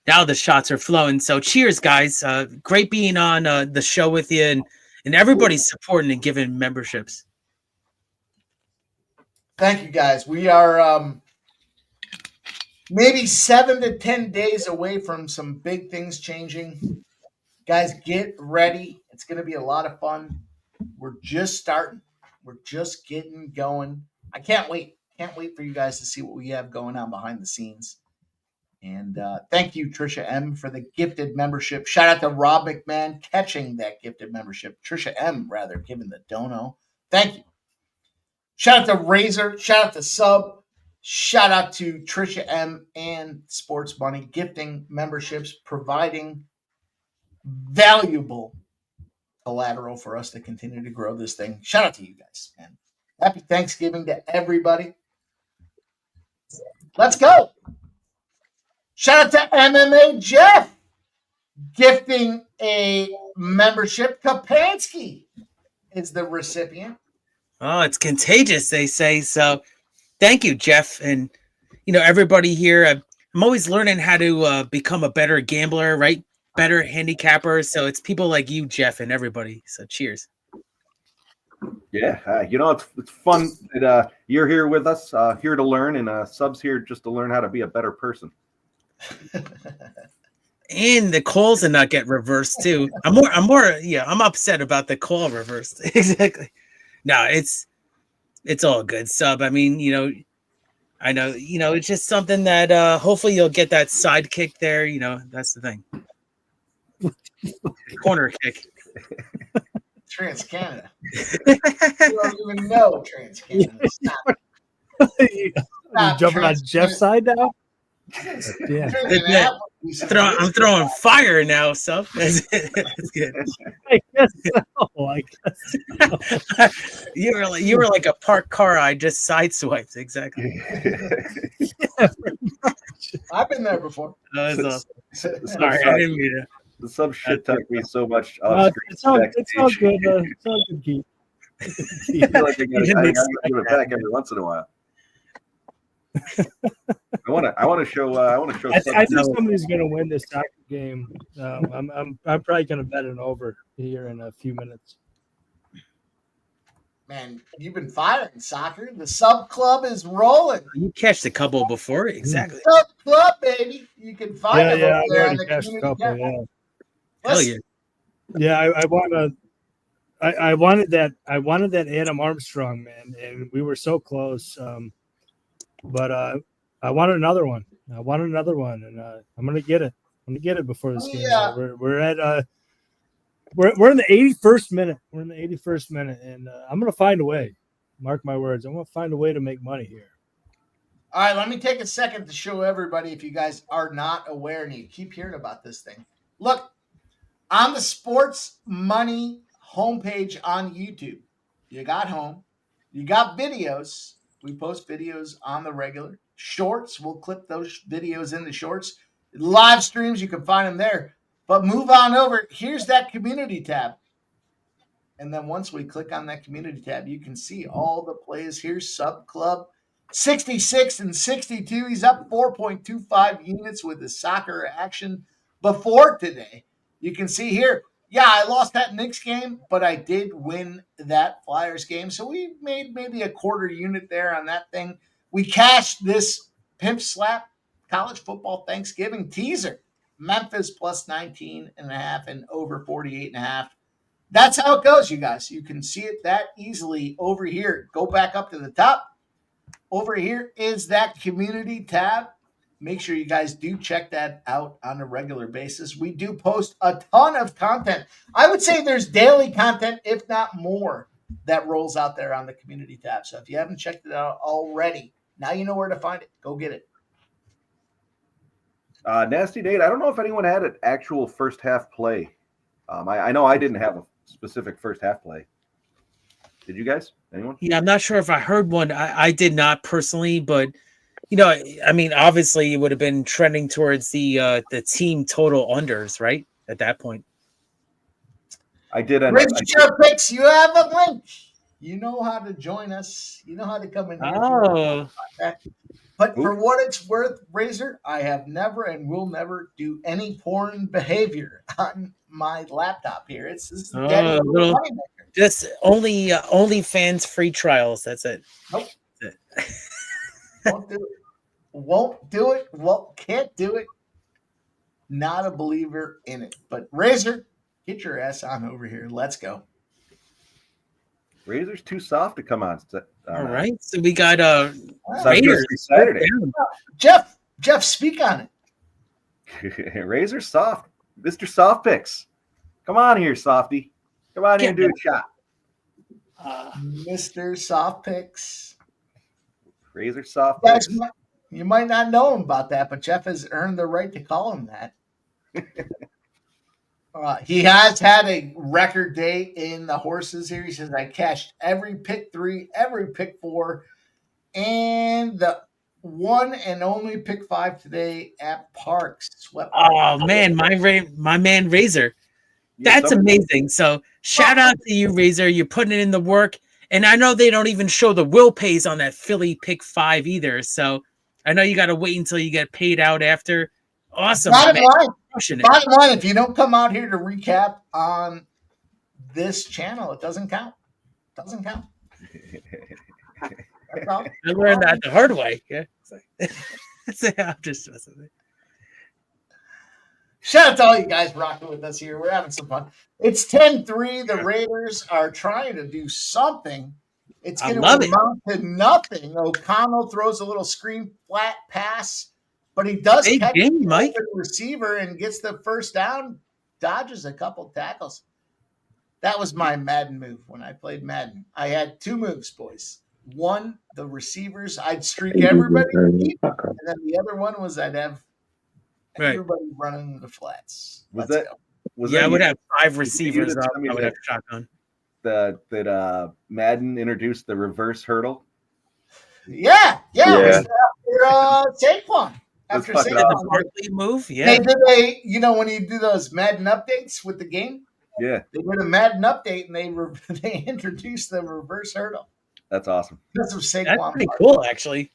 S5: Now the shots are flowing. So cheers, guys. Great being on the show with you, and everybody's supporting and giving memberships.
S3: Thank you, guys. We are maybe 7 to 10 days away from some big things changing. Guys, get ready. It's going to be a lot of fun. We're just starting. We're just getting going. I can't wait. Can't wait for you guys to see what we have going on behind the scenes. And thank you, Trisha M., for the gifted membership. Shout out to Rob McMahon catching that gifted membership. Trisha M., rather, giving the dono. Thank you. Shout out to Razor. Shout out to Sub. Shout out to Trisha M. and Sports Money gifting memberships, providing valuable collateral for us to continue to grow this thing. Shout out to you guys, man. Happy Thanksgiving to everybody. Let's go. Shout out to MMA Jeff gifting a membership. Kapansky is the recipient.
S5: Oh, it's contagious, they say. So thank you, Jeff. And, everybody here, I'm always learning how to become a better gambler, right? Better handicapper. So it's people like you, Jeff, and everybody. So cheers.
S4: Yeah, it's fun that you're here with us, here to learn, and Sub's here just to learn how to be a better person.
S5: And the calls and not get reversed too. I'm upset about the call reversed. Exactly. No, it's all good, Sub. I mean, I know, it's just something that hopefully you'll get that sidekick there. That's the thing. Corner kick.
S3: Trans-Canada. You don't even know Trans-Canada. Stop.
S6: You jumping on Jeff's side now? Yeah.
S5: I'm throwing fire now, so that's good.
S6: I guess so.
S5: You were like a parked car I just sideswiped. Exactly.
S6: Yeah,
S3: I've been there before.
S5: That was awesome. Sorry, I didn't mean to.
S4: The Sub shit talked me so much.
S6: It's all good. It's all good, Keith.
S4: I feel like I gotta give it back every once in a while. I want to show.
S6: I think somebody's going to win this soccer game. I'm probably going to bet an over here in a few minutes.
S3: Man, you've been firing soccer. The Sub Club is rolling.
S5: You catched a couple before, exactly.
S3: Sub Club, baby. You can find them
S6: Yeah,
S3: over there
S6: I've
S3: on the
S6: already cashed a
S3: community
S6: couple.
S3: network.
S5: Hell yeah.
S6: Yeah, I wanted that Adam Armstrong, man, and we were so close. But I wanted another one. And I'm gonna get it. I'm gonna get it before this game's over. We're at we're in the 81st minute. We're in the 81st minute, and I'm gonna find a way. Mark my words. I'm gonna find a way to make money here.
S3: All right, let me take a second to show everybody, if you guys are not aware and you keep hearing about this thing. Look, on the Sports Money homepage on YouTube, you got home, you got videos. We post videos on the regular. Shorts, we'll clip those videos into shorts. Live streams, you can find them there. But move on over. Here's that community tab. And then once we click on that community tab, you can see all the plays. Here's Sub Club. 66 and 62. He's up 4.25 units with his soccer action before today. You can see here, yeah, I lost that Knicks game, but I did win that Flyers game. So we made maybe a quarter unit there on that thing. We cashed this Pimp Slap college football Thanksgiving teaser. Memphis plus 19.5 and over 48.5. That's how it goes, you guys. You can see it that easily over here. Go back up to the top. Over here is that community tab. Make sure you guys do check that out on a regular basis. We do post a ton of content. I would say there's daily content, if not more, that rolls out there on the community tab. So if you haven't checked it out already, now you know where to find it. Go get it.
S4: Nasty Nate, I don't know if anyone had an actual first half play. I know I didn't have a specific first half play. Did you guys? Anyone?
S5: Yeah, I'm not sure if I heard one. I did not personally, but I mean, obviously, it would have been trending towards the team total unders, right? At that point,
S4: I did.
S3: Your picks. You have a link. You know how to join us. You know how to come in here.
S5: Oh.
S3: But for what it's worth, Razor, I have never and will never do any porn behavior on my laptop here. It's just
S5: just only fans free trials. That's it.
S3: Nope. That's it. Won't do it. Won't do it. Can't do it. Not a believer in it. But Razor, get your ass on over here. Let's go.
S4: Razor's too soft to come on.
S5: All right. So we got
S4: Raiders Saturday.
S3: Jeff, speak on
S4: it. Razor soft. Mr. Soft Picks. Come on here, Softy. Come on here and do a shot.
S3: Mr. Soft Picks.
S4: Razor Soft Picks.
S3: You might not know him about that, but Jeff has earned the right to call him that. He has had a record day in the horses here. He says, I cashed every pick 3, every pick 4, and the one and only pick 5 today at Parks. Swept.
S5: Oh, man, my man Razor. That's amazing. So shout out to you, Razor. You're putting it in the work. And I know they don't even show the will pays on that Philly pick 5 either. So I know you got to wait until you get paid out after. Awesome.
S3: Bottom line, if you don't come out here to recap on this channel, it doesn't count. Doesn't count.
S5: I learned that the hard way. Yeah. I'm just
S3: shout out to all you guys rocking with us here. We're having some fun. It's 10-3. The Raiders are trying to do something. It's going to amount to nothing. O'Connell throws a little screen flat pass, but he does catch the receiver and gets the first down, dodges a couple tackles. That was my Madden move when I played Madden. I had 2 moves, boys. One, the receivers, I'd streak everybody, and then the other one was I'd have everybody running the flats. I
S5: would have 5 receivers. I would have shotgun.
S4: That Madden introduced the reverse hurdle.
S3: Yeah. After Saquon. After Saquon,
S5: the Barkley move. Yeah.
S3: They did when you do those Madden updates with the game.
S4: Yeah.
S3: They did a Madden update and they introduced the reverse hurdle.
S4: That's awesome.
S3: Because of Saquon.
S5: That's pretty cool, actually.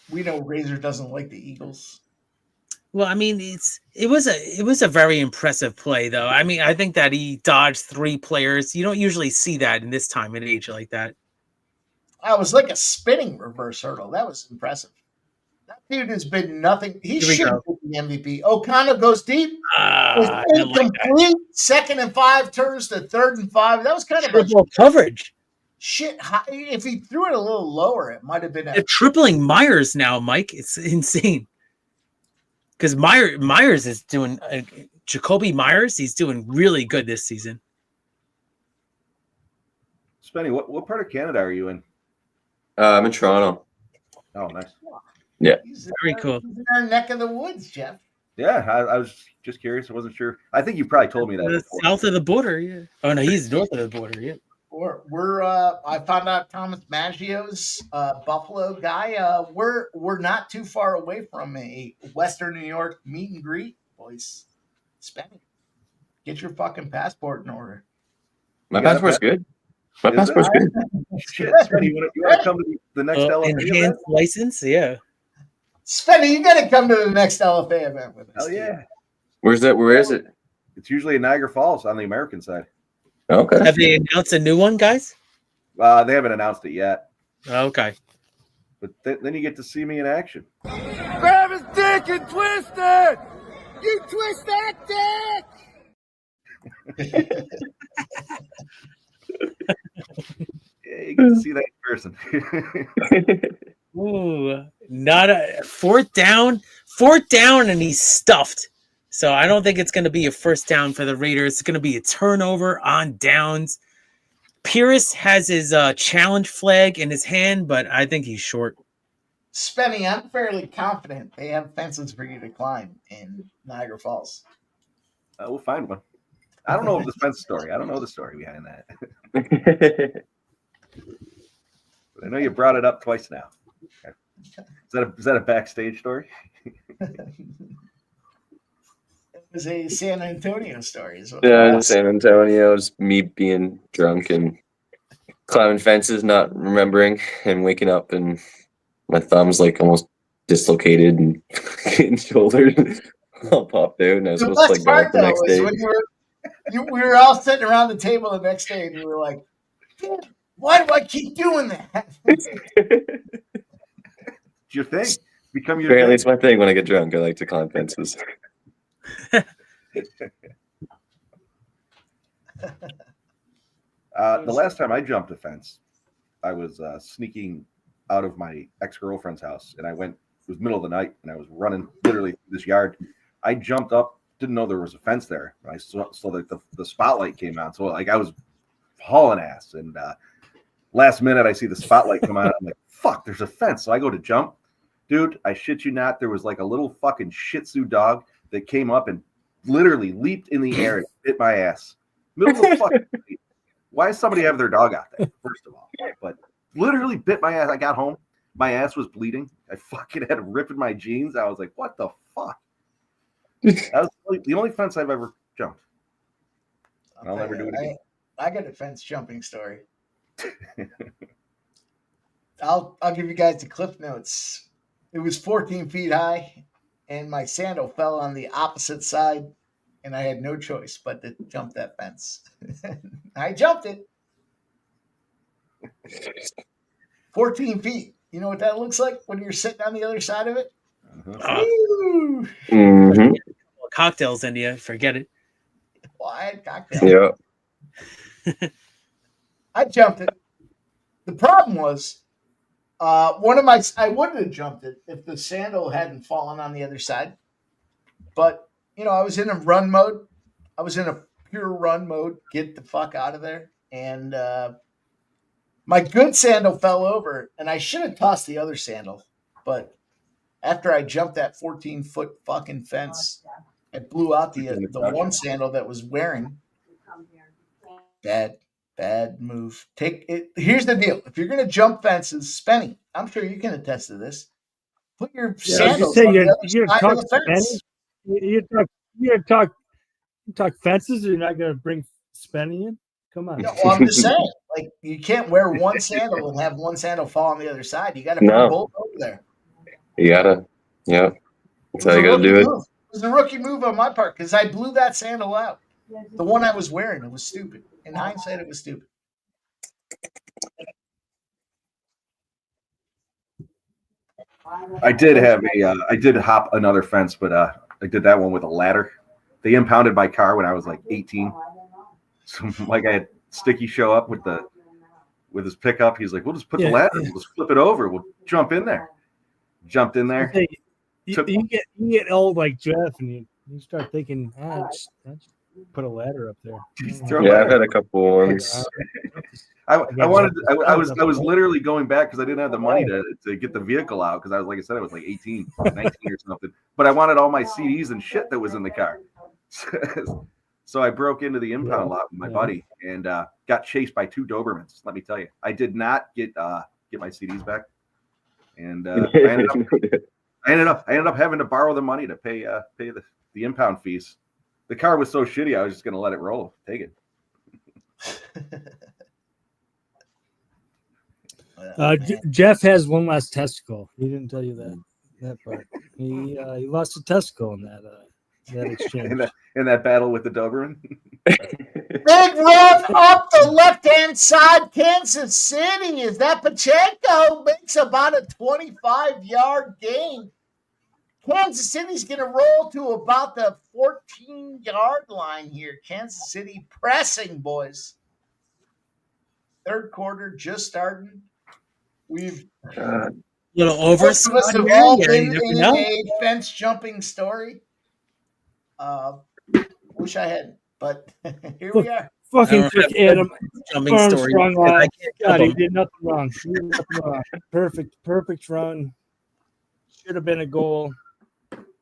S3: We know Razor doesn't like the Eagles.
S5: Well, I mean, it was a very impressive play, though. I mean, I think that he dodged 3 players. You don't usually see that in this time and age like that.
S3: It was like a spinning reverse hurdle. That was impressive. That dude has been nothing. He
S5: Here we
S3: should
S5: go.
S3: be the MVP. O'Connell goes deep. Was
S5: I like that.
S3: incomplete. 2nd and 5 turns to 3rd and 5. That was kind of
S5: Triple coverage.
S3: shit high. If he threw it a little lower, it might have been
S5: They're tripling Myers now, Mike. It's insane. Because Myers is doing Jacoby Myers. He's doing really good this season.
S4: Spenny, what part of Canada are you in?
S8: I'm in Toronto.
S4: Oh, nice.
S8: Yeah.
S5: Very cool.
S3: He's in our neck of the woods, Jeff.
S4: Yeah, I was just curious. I wasn't sure. I think you probably told me that before.
S5: South of the border, yeah. Oh no, he's north of the border, yeah.
S3: We're I found out Thomas Maggio's Buffalo guy. We're not too far away from a Western New York meet and greet, boys. Spenny, get your fucking passport in order.
S8: My passport's good. My passport's good.
S4: Shit, Spenny, you want to come to the next LFA event?
S5: Enhanced license, yeah.
S3: Spenny, you got to come to the next LFA event with us.
S4: Hell yeah.
S8: Where's that? Where is it?
S4: It's usually in Niagara Falls on the American side.
S8: Okay.
S5: Have they announced a new one, guys?
S4: They haven't announced it yet.
S5: Okay.
S4: But then you get to see me in action.
S1: Grab his dick and twist it! You twist that dick!
S4: Yeah, you get to see that in person.
S5: Ooh, not a fourth down, and he's stuffed. So I don't think it's going to be a first down for the Raiders. It's going to be a turnover on downs. Pierce has his challenge flag in his hand, but I think he's short.
S3: Spenny, I'm fairly confident they have fences for you to climb in Niagara Falls.
S4: We'll find one. I don't know the fence story. I don't know the story behind that. But I know you brought it up twice now. Is that a backstage story?
S3: It was a San Antonio story.
S8: Yeah, in San Antonio, it was me being drunk and climbing fences, not remembering, and waking up, and my thumb's like almost dislocated and getting shouldered all popped out, and I was supposed to like go up the next day.
S3: We were all sitting around the table the next day, and we were like, "Why do I keep doing that?"
S4: It's your thing. Become your
S8: Apparently,
S4: thing.
S8: it's my thing when I get drunk. I like to climb fences.
S4: The last time I jumped a fence, I was sneaking out of my ex-girlfriend's house, and it was middle of the night, and I was running literally through this yard. I jumped up, didn't know there was a fence there. I saw that the spotlight came on, so like I was hauling ass, and last minute I see the spotlight come on. I'm like, fuck, there's a fence. So I go to jump. Dude, I shit you not, there was like a little fucking Shih Tzu dog that came up and literally leaped in the air and bit my ass. Middle of the fucking night. Why does somebody have their dog out there, first of all? But literally bit my ass. I got home. My ass was bleeding. I fucking had a rip in my jeans. I was like, what the fuck? That was the only fence I've ever jumped. I'll never do it again.
S3: I got a fence jumping story. I'll give you guys the cliff notes. It was 14 feet high, and my sandal fell on the opposite side, and I had no choice but to jump that fence. I jumped it. 14 feet. You know what that looks like when you're sitting on the other side of it?
S5: Cocktails in you, forget it.
S3: Well, I had cocktails.
S8: Yeah.
S3: I jumped it. The problem was, I wouldn't have jumped it if the sandal hadn't fallen on the other side. But, I was in a run mode. I was in a pure run mode. Get the fuck out of there. And my good sandal fell over, and I should have tossed the other sandal. But after I jumped that 14-foot fucking fence, it blew out the one sandal that was wearing. Bad move. Here's the deal. If you're going to jump fences, Spenny, I'm sure you can attest to this. Put your sandals on the other side of the fence.
S6: You talk fences, or you're not going to bring Spenny in? Come on.
S3: No, well, I'm just saying, like, you can't wear one sandal and have one sandal fall on the other side. You got to put them both over there.
S8: You gotta, yeah. That's how you gotta do it.
S3: It was a rookie move on my part because I blew that sandal out. The one I was wearing, it was stupid. In hindsight, it was stupid.
S4: I did have I did hop another fence, but I did that one with a ladder. They impounded my car when I was like 18. So like I had Sticky show up with his pickup. He's like, we'll just put the ladder, we'll just flip it over, we'll jump in there. Jumped in there.
S6: Okay, you get old like Jeff, and you start thinking, just put a ladder up there.
S8: Yeah, I've had a couple ones.
S4: I was literally going back because I didn't have the money to get the vehicle out because I was, like I said, I was like 18, 19 or something. But I wanted all my CDs and shit that was in the car. So I broke into the impound lot with my buddy and got chased by 2 Dobermans. Let me tell you, I did not get my CDs back, and I ended up having to borrow the money to pay the impound fees. The car was so shitty, I was just going to let it roll. Take it.
S6: Jeff has one last testicle. He didn't tell you that part. He lost a testicle in that exchange.
S4: in that battle with the Doberman.
S3: Big run up the left-hand side, Kansas City. Is that Pacheco makes about a 25-yard gain. Kansas City's going to roll to about the 14-yard line here. Kansas City pressing, boys. Third quarter just starting. We've
S5: little over.
S3: Most of us have all been in a fence jumping story. Wish I hadn't, but here we are.
S6: Fucking Adam
S5: jumping story.
S6: God, he did nothing wrong. He did nothing wrong. Perfect run. Should have been a goal.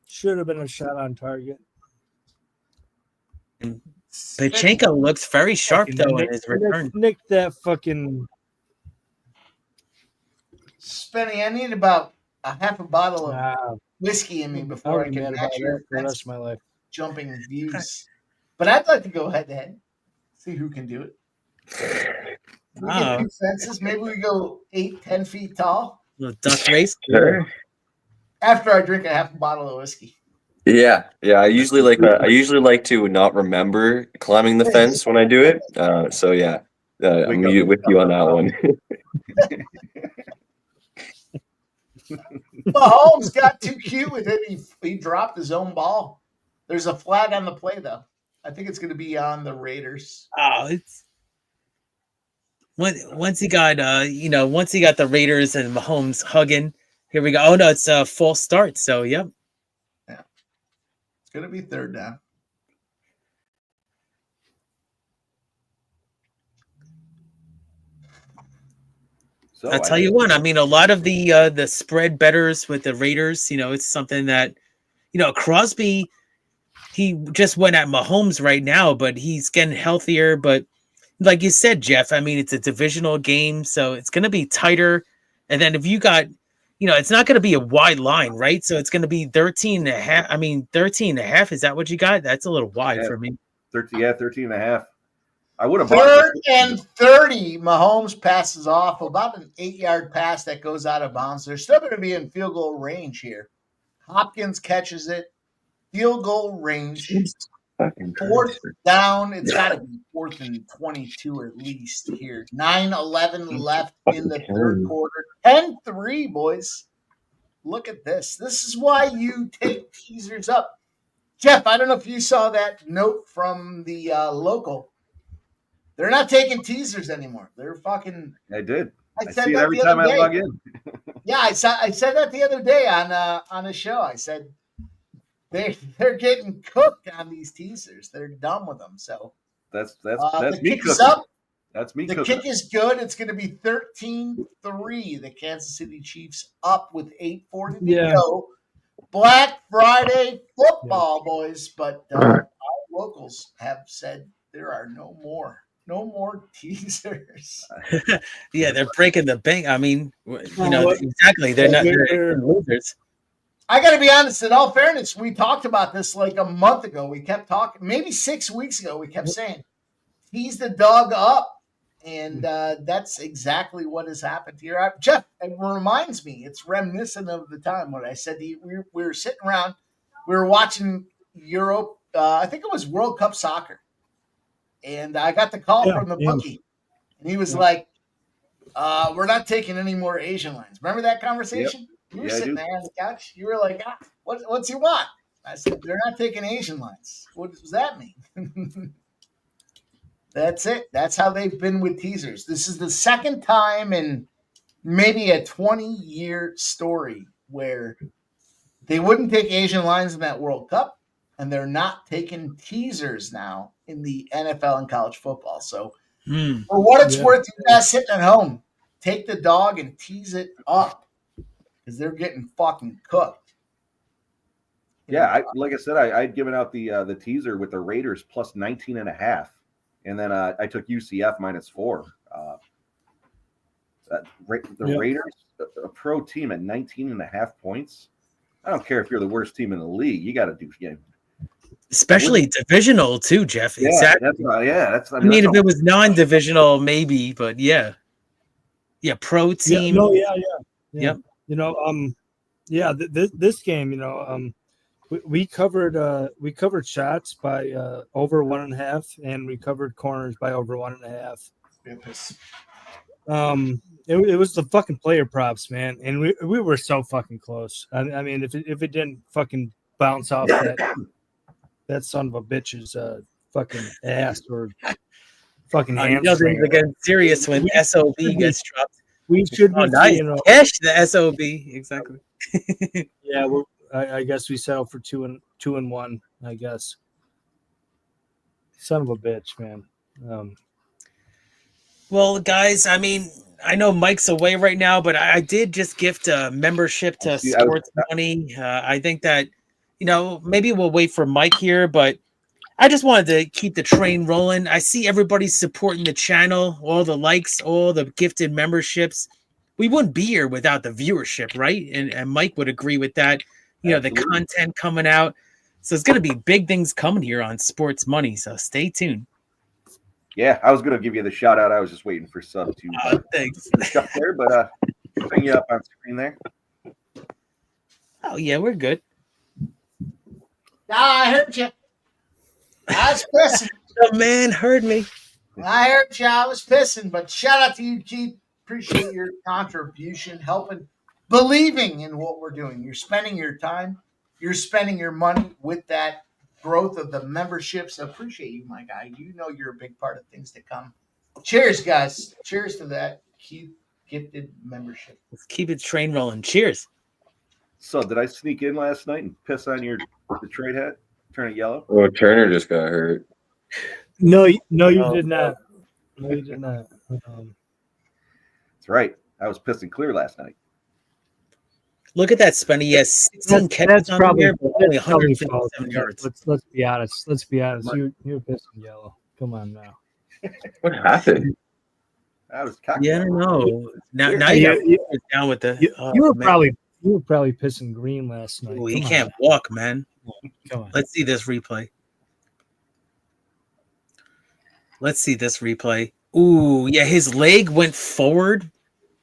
S6: Should have been a shot on target.
S5: Pacheco looks very sharp though in his return.
S6: Nick that fucking
S3: Spenny, I need about a half a bottle of whiskey in me before I can match your
S6: the rest of my life.
S3: Jumping views. But I'd like to go head to head. See who can do it. We get 2 fences. Maybe we go 8-10 feet tall.
S5: Little duck race.
S8: Sure.
S3: After I drink a half a bottle of whiskey.
S8: Yeah. I usually like to not remember climbing the fence when I do it. So yeah, I'm with you on that one.
S3: Mahomes got too cute with it. He dropped his own ball. There's a flag on the play though. I think it's going to be on the Raiders.
S5: Oh, it's once he got the Raiders and Mahomes hugging. Here we go. Oh no, it's a false start. So yep.
S3: Yeah, it's going to be third down.
S5: So I'll tell you what. I mean, a lot of the spread bettors with the Raiders. It's something that Crosby. He just went at Mahomes right now, but he's getting healthier. But like you said, Jeff, I mean, it's a divisional game, so it's going to be tighter. And then if you got, it's not going to be a wide line, right? So it's going to be 13.5. I mean, 13.5. Is that what you got? That's a little wide for me.
S4: 13.5. I would have
S3: bought 3rd and 30. Mahomes passes off about an 8-yard pass that goes out of bounds. They're still going to be in field goal range here. Hopkins catches it. Field goal range. 4th down. It's got to be 4th and 22 at least here. 9:11 left in the third quarter. 10-3, boys. Look at this. This is why you take teasers up. Jeff, I don't know if you saw that note from the local. They're not taking teasers anymore. They're fucking.
S4: I did. I see it every time I log in.
S3: Yeah, I said that the other day on a show. I said they're getting cooked on these teasers. They're done with them. So
S4: that's
S3: the
S4: me
S3: kick is
S4: cooking.
S3: up.
S4: That's me.
S3: The
S4: cooking.
S3: kick is good. It's going to be 13-3. The Kansas City Chiefs up with 8:40 to go. Black Friday football, boys. But our locals have said there are no more teasers.
S5: Yeah, they're breaking the bank. I mean, exactly. They're not losers.
S3: I got to be honest. In all fairness, we talked about this like a month ago. We kept talking, maybe 6 weeks ago. We kept saying, "Tease the dog up," and that's exactly what has happened here. Jeff, it reminds me. It's reminiscent of the time when I said we were sitting around, we were watching Europe. I think it was World Cup soccer. And I got the call from the bookie, and he was like, "We're not taking any more Asian lines." Remember that conversation? You were
S4: Yeah, I
S3: sitting
S4: do.
S3: there on the couch. You were like, what's he want? I said, they're not taking Asian lines. What does that mean? That's it. That's how they've been with teasers. This is the second time in maybe a 20-year story where they wouldn't take Asian lines in that World Cup, and they're not taking teasers now in the NFL and college football. So for what it's worth, you guys sitting at home, take the dog and tease it up because they're getting fucking cooked.
S4: Yeah, like I said, I'd given out the teaser with the Raiders plus 19.5, and then I took UCF -4. Raiders, a pro team at 19.5 points. I don't care if you're the worst team in the league. You got to do game.
S5: Especially divisional too, Jeff.
S4: Yeah,
S5: exactly.
S4: That's.
S5: I mean, if it was non-divisional, maybe, but yeah, pro team.
S6: Yeah.
S5: Yep.
S6: You know, this game, you know, we covered shots by over 1.5, and we covered corners by over 1.5. It was the fucking player props, man, and we were so fucking close. I mean, if it didn't fucking bounce off that son of a bitch's fucking ass or fucking hamstring.
S5: Get serious when SOB gets dropped.
S6: We should be,
S5: nice. Cash the SOB exactly.
S6: Yeah, I guess we settled for 2-1. I guess. Son of a bitch, man.
S5: Well, guys, I mean, I know Mike's away right now, but I did just gift a membership to Sports Money. I think that, you know, maybe we'll wait for Mike here, but I just wanted to keep the train rolling. I see everybody supporting the channel, all the likes, all the gifted memberships. We wouldn't be here without the viewership, right? And Mike would agree with that. You know, the content coming out. So it's going to be big things coming here on Sports Money. So stay tuned.
S4: Yeah, I was going to give you the shout out. I was just waiting for sub to
S5: thanks.
S4: Up there, but bring you up on screen there.
S5: Oh yeah, we're good.
S3: I heard you. I was pissing.
S5: The man heard me.
S3: I heard you. I was pissing. But shout out to you, Keith. Appreciate your contribution, helping, believing in what we're doing. You're spending your time. You're spending your money with that growth of the memberships. Appreciate you, my guy. You know you're a big part of things to come. Cheers, guys. Cheers to that gifted membership.
S5: Let's keep it train rolling. Cheers.
S4: So did I sneak in last night and piss on your Detroit hat? Turn it yellow?
S8: Oh, Turner just got hurt.
S6: No, you did not. No, you did not.
S4: That's right. I was pissing clear last night.
S5: Look at that, Spenny. He has 16 catches on
S6: probably,
S5: here, but only 157 yards.
S6: Let's be honest. You're pissing yellow. Come on now.
S8: What happened?
S4: I was cocky.
S5: Yeah, I don't know. Now you're down with the.
S6: You were probably pissing green last night.
S5: He can't walk, man.
S6: Come on.
S5: Let's see this replay. Ooh, yeah, his leg went forward,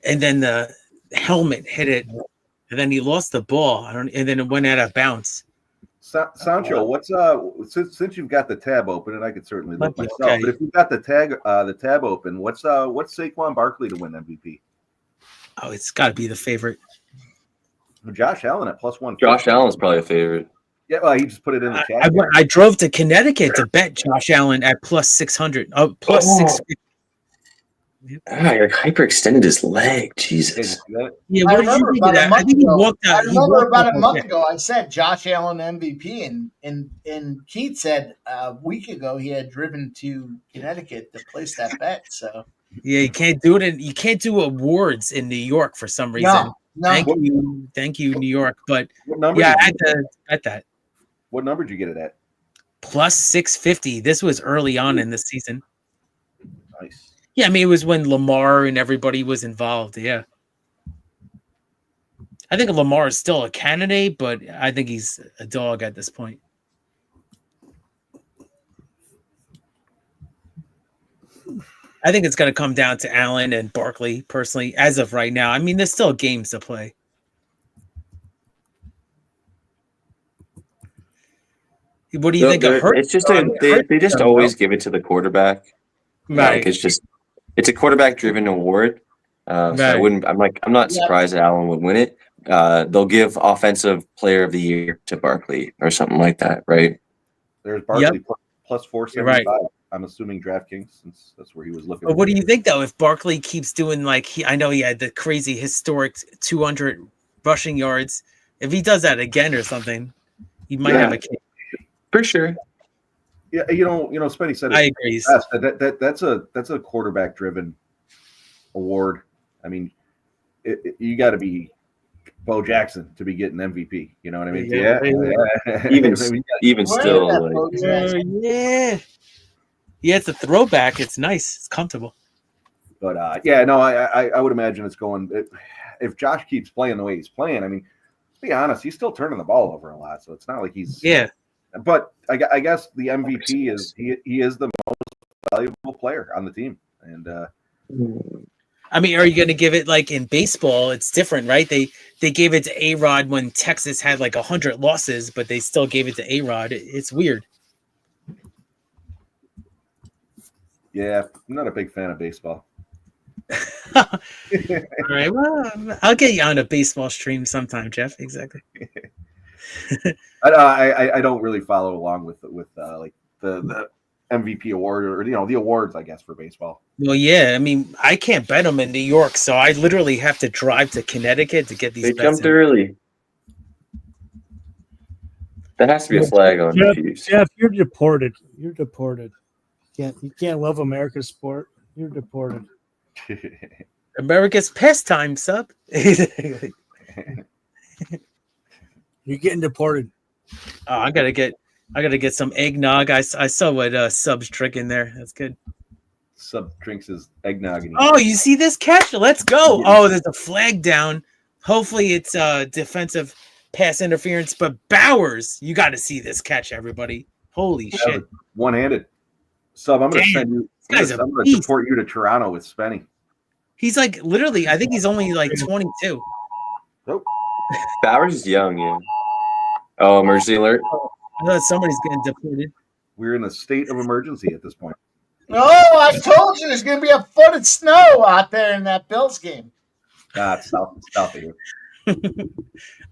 S5: and then the helmet hit it, and then he lost the ball. And then it went out of bounds.
S4: Sancho, what's since you've got the tab open, and I could certainly look myself,
S5: okay.
S4: But if you've got the tab open, what's Saquon Barkley to win MVP?
S5: Oh, it's got to be the favorite.
S4: Josh Allen at +1.
S8: Josh Allen's probably a favorite.
S4: Yeah, well, he just put it in the chat.
S5: I drove to Connecticut to bet Josh Allen at +600. Oh, +650.
S8: You're hyperextended his leg. Jesus.
S5: Yeah,
S3: I
S5: what did you think of that? I think he walked out.
S3: I remember about a month ago I said Josh Allen MVP, and Keith said a week ago he had driven to Connecticut to place that bet. So
S5: yeah, you can't do it. You can't do awards in New York for some reason.
S3: No.
S5: Thank you, New York. But
S4: I
S5: had to bet that.
S4: What number did you get it at?
S5: +650. This was early on in the season.
S4: Nice.
S5: Yeah, I mean, it was when Lamar and everybody was involved. Yeah. I think Lamar is still a candidate, but I think he's a dog at this point. I think it's going to come down to Allen and Barkley, personally, as of right now. I mean, there's still games to play. What do you think of Hurts?
S8: It's just they just always give it to the quarterback.
S5: Right.
S8: Like it's a quarterback driven award. So I'm not surprised that Allen would win it. they'll give offensive player of the year to Barkley or something like that, right?
S4: There's Barkley plus 475.
S5: Right.
S4: I'm assuming DraftKings, since that's where he was looking.
S5: But what do you think though? If Barkley keeps doing I know he had the crazy historic 200 rushing yards. If he does that again or something, he might have a case.
S8: For sure.
S4: Yeah, Spenny said it.
S5: I agree.
S4: That's a quarterback driven award. I mean, you got to be Bo Jackson to be getting MVP. You know what I mean? Yeah.
S8: Even still,
S5: yeah. Yeah, it's a throwback. It's nice. It's comfortable.
S4: But I would imagine it's going. If Josh keeps playing the way he's playing, I mean, to be honest, he's still turning the ball over a lot. So it's not like he's But I guess the MVP is he is the most valuable player on the team, and
S5: I mean, are you going to give it like in baseball? It's different, right? They gave it to A-Rod when Texas had like 100 losses, but they still gave it to A-Rod. It's weird.
S4: Yeah, I'm not a big fan of baseball.
S5: All right, well, I'll get you on a baseball stream sometime, Jeff. Exactly.
S4: I don't really follow along with like the MVP award or the awards, I guess, for baseball.
S5: Well, yeah, I mean, I can't bet them in New York, so I literally have to drive to Connecticut to get these.
S8: They
S5: bets
S8: jumped
S5: in.
S8: early. That has to be a flag on the Chiefs.
S6: Jeff, you're deported. You're deported. You can't love America's sport. You're deported.
S5: America's pastime, sub.
S6: You're getting deported.
S5: Oh, I gotta get some eggnog. I saw what Sub's drinking there. That's good.
S4: Sub drinks his eggnog.
S5: Oh, you see this catch? Let's go. Oh, there's a flag down. Hopefully it's defensive pass interference. But Bowers, you got to see this catch, everybody. Holy shit.
S4: One-handed. Sub, I'm going to send you. I'm going to deport you to Toronto with Spenny.
S5: He's like literally, I think he's only like 22.
S4: Nope.
S8: Bowers is young, yeah. Oh, emergency alert.
S5: I thought somebody's getting deported.
S4: We're in a state of emergency at this point.
S3: Oh, I told you there's going to be a foot of snow out there in that Bills game.
S4: It's south of here.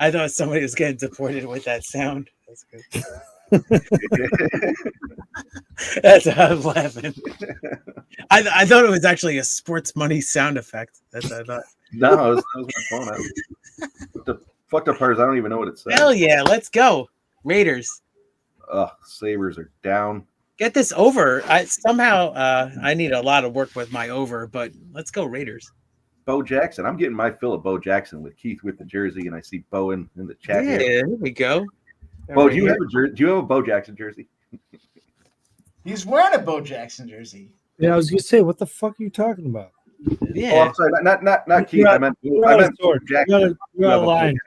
S5: I thought somebody was getting deported with that sound. That's good. That's how I'm laughing. I thought it was actually a sports money sound effect. That's what I thought.
S4: No, that was my phone. The fucked up part is I don't even know what it says.
S5: Hell yeah, let's go. Raiders.
S4: Sabres are down.
S5: Get this over. I need a lot of work with my over, but let's go Raiders.
S4: Bo Jackson. I'm getting my fill of Bo Jackson with Keith with the jersey, and I see Bo in the chat.
S5: Yeah,
S4: here
S5: we go.
S4: Bo, do you have a Bo Jackson jersey?
S3: He's wearing a Bo Jackson jersey.
S6: Yeah, I was gonna say, what the fuck are you talking about?
S5: Yeah.
S4: Oh, I'm sorry, not Keith. I meant Bo Jackson.
S6: You're out of line.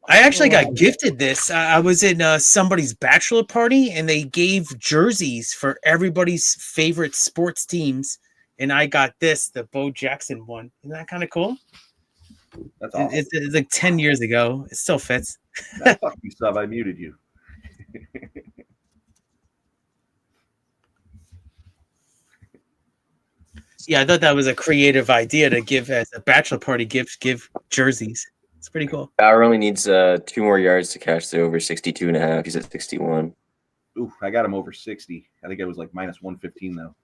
S5: I actually got gifted this. I was in somebody's bachelor party, and they gave jerseys for everybody's favorite sports teams, and I got the Bo Jackson one. Isn't that kind of cool?
S4: That's awesome.
S5: It's like 10 years ago. It still fits.
S4: Fuck you, sub. I muted you.
S5: Yeah, I thought that was a creative idea to give as a bachelor party gift, give jerseys. It's pretty cool.
S8: Bauer only needs 2 more yards to catch the over 62.5. He's at 61.
S4: Ooh, I got him over 60. I think it was like minus 115 though.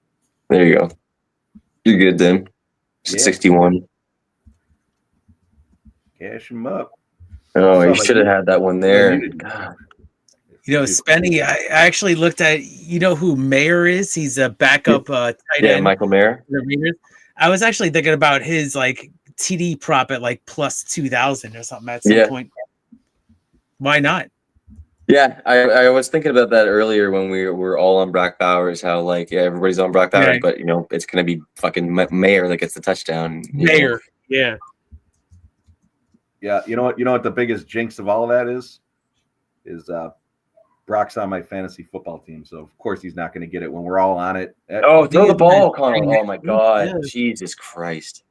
S8: There you go. You're good then. Yeah. 61.
S4: Cash him up.
S8: Oh, you should have had that one there.
S5: God. Spenny, I actually looked at, who Mayer is? He's a backup tight end.
S8: Yeah, Michael Mayer.
S5: I was actually thinking about his TD prop at plus 2,000 or something at some point. Why not?
S8: Yeah, I was thinking about that earlier when we were all on Brock Bowers, how everybody's on Brock Bowers, but it's gonna be fucking Mayer that gets the touchdown.
S5: Mayer, yeah.
S4: Yeah, you know what the biggest jinx of all of that is Brock's on my fantasy football team, so of course he's not going to get it when we're all on it.
S8: Oh, throw the ball, Connor! Oh my God, Jesus Christ!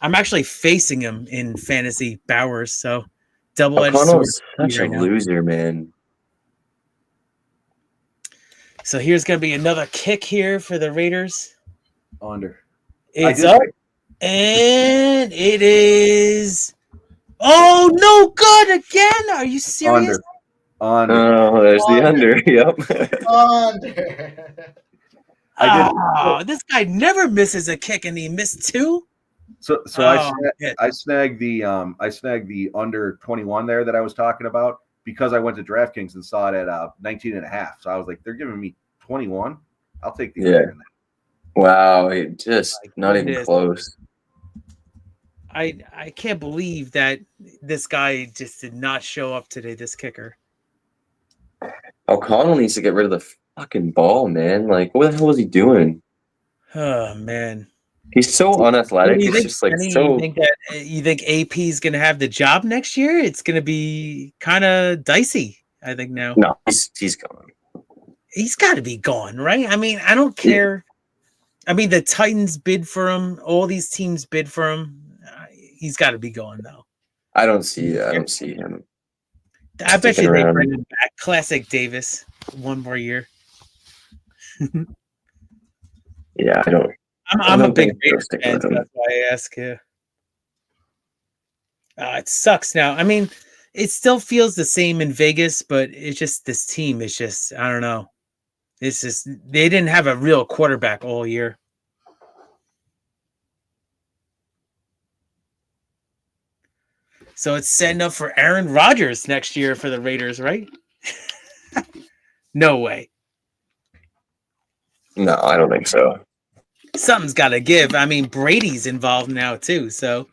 S5: I'm actually facing him in fantasy Bowers, so double-edged
S8: sword.
S5: Such
S8: a loser, man.
S5: So here's going to be another kick here for the Raiders.
S4: Under.
S5: It's up, and it is Oh, no good again. Are you serious?
S4: Under.
S8: Oh, there's the under. Yep.
S3: Under.
S5: This guy never misses a kick, and he missed 2.
S4: So
S5: Oh,
S4: I snagged the under 21 there that I was talking about because I went to DraftKings and saw it at 19 and a half. So I was like, they're giving me 21. I'll take the under in that.
S8: Wow, it just not even close.
S5: I can't believe that this guy just did not show up today, this kicker.
S8: O'Connell needs to get rid of the fucking ball, man. Like, what the hell was he doing?
S5: Oh, man.
S8: He's so unathletic. It's just like so.
S5: You think AP is going to have the job next year? It's going to be kind of dicey, I think now.
S8: No, he's gone.
S5: He's got to be gone, right? I mean, I don't care. I mean, the Titans bid for him. All these teams bid for him. He's got to be gone, though.
S8: I don't see him.
S5: I bet you they bring him back. Classic Davis. One more year.
S8: Yeah, I don't.
S5: I'm a big Raiders fan, so that's why I ask you. It sucks now. I mean, it still feels the same in Vegas, but it's just this team is just, I don't know. It's just they didn't have a real quarterback all year. So it's setting up for Aaron Rodgers next year for the Raiders, right? No way.
S8: No, I don't think so.
S5: Something's got to give. I mean, Brady's involved now too, so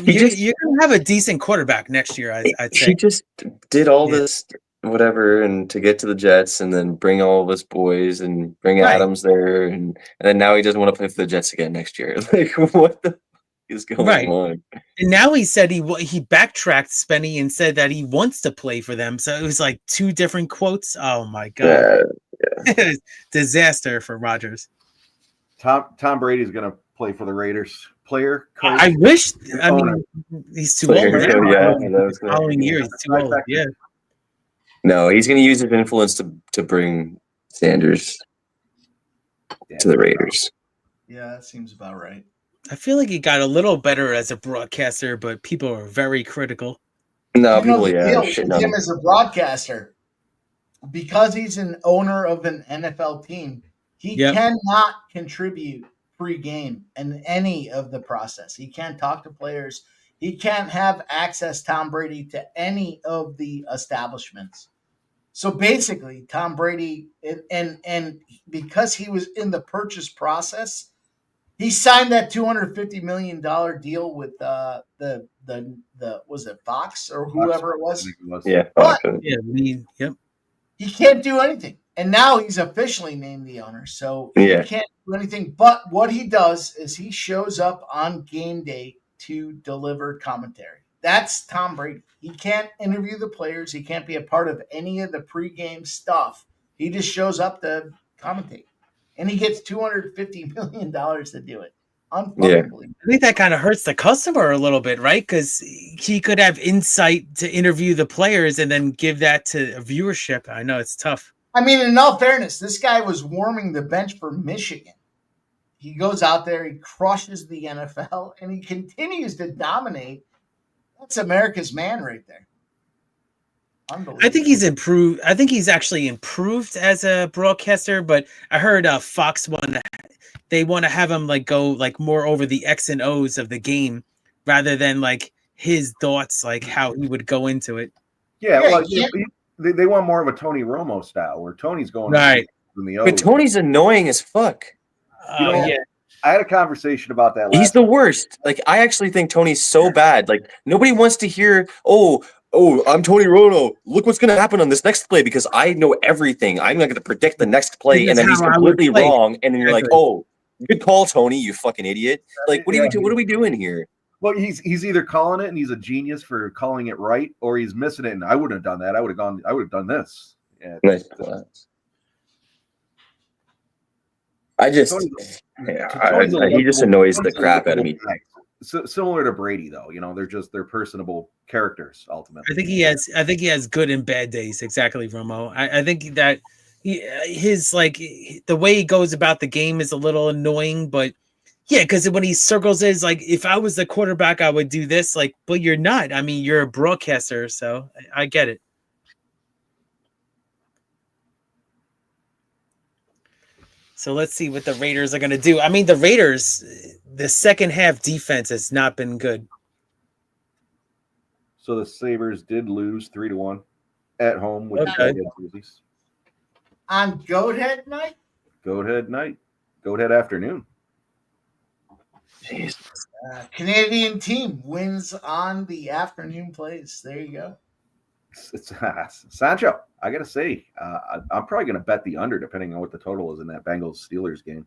S5: you're gonna have a decent quarterback next year. I'd say.
S8: He just did all this whatever, and to get to the Jets, and then bring all of his boys, and bring Adams there, and then now he doesn't want to play for the Jets again next year. Like, what the is going on?
S5: And now he said he backtracked, Spenny, and said that he wants to play for them. So it was like 2 different quotes. Oh my god. Yeah. Disaster for Rodgers.
S4: Tom Brady's going to play for the Raiders. Player, coach,
S5: I wish. I mean, he's too old.
S8: The
S5: following year, he's too old. Yeah.
S8: No, he's going to use his influence to bring Sanders to the Raiders.
S3: Yeah, that seems about right.
S5: I feel like he got a little better as a broadcaster, but people are very critical.
S8: No,
S3: people, him as a broadcaster, because he's an owner of an NFL team, he cannot contribute pre-game in any of the process. He can't talk to players. He can't have access, Tom Brady, to any of the establishments. So basically, Tom Brady, and because he was in the purchase process, he signed that $250 million deal with the was it Fox or whoever it was?
S8: Yeah,
S3: but
S5: yep.
S3: He can't do anything. And now he's officially named the owner. So he can't do anything. But what he does is he shows up on game day to deliver commentary. That's Tom Brady. He can't interview the players. He can't be a part of any of the pregame stuff. He just shows up to commentate. And he gets $250 million to do it. Unbelievable.
S5: I think that kind of hurts the customer a little bit, right? Because he could have insight to interview the players and then give that to a viewership. I know it's tough.
S3: I mean, in all fairness, this guy was warming the bench for Michigan. He goes out there, he crushes the NFL, and he continues to dominate. That's America's man right there.
S5: I think he's improved. I think he's actually improved as a broadcaster, but I heard Fox they want to have him like go like more over the X and O's of the game rather than like his thoughts, like how he would go into it.
S4: Yeah, well, they want more of a Tony Romo style where Tony's going
S5: right.
S8: But Tony's annoying as fuck.
S4: I had a conversation about that.
S8: He's the worst. Like, I actually think Tony's so bad. Like, nobody wants to hear, oh, I'm Tony Romo. Look what's going to happen on this next play because I know everything. I'm going to predict the next play, and then he's completely wrong. And then you're like, oh, good call, Tony, you fucking idiot. Like, what are we doing here?
S4: Well, he's either calling it and he's a genius for calling it right, or he's missing it and I wouldn't have done that. I would have done this. Yeah,
S8: nice. He just annoys the crap out of me.
S4: So, similar to Brady, though, they're personable characters ultimately.
S5: I think he has good and bad days. Exactly, Romo. I think that his like the way he goes about the game is a little annoying, but Yeah, because when he circles it, it's like, if I was the quarterback, I would do this. Like, but you're not. I mean, you're a broadcaster, so I get it. So let's see what the Raiders are going to do. I mean, the Raiders, the second half defense has not been good.
S4: So the Sabres did lose 3-1 at home with
S5: Okay.
S4: the jerseys.
S3: On Goathead night?
S4: Goathead night. Goathead afternoon.
S8: Jeez.
S3: Canadian team wins on the afternoon plays. There you go.
S4: It's Sancho. I gotta say, I'm probably gonna bet the under, depending on what the total is in that Bengals Steelers game.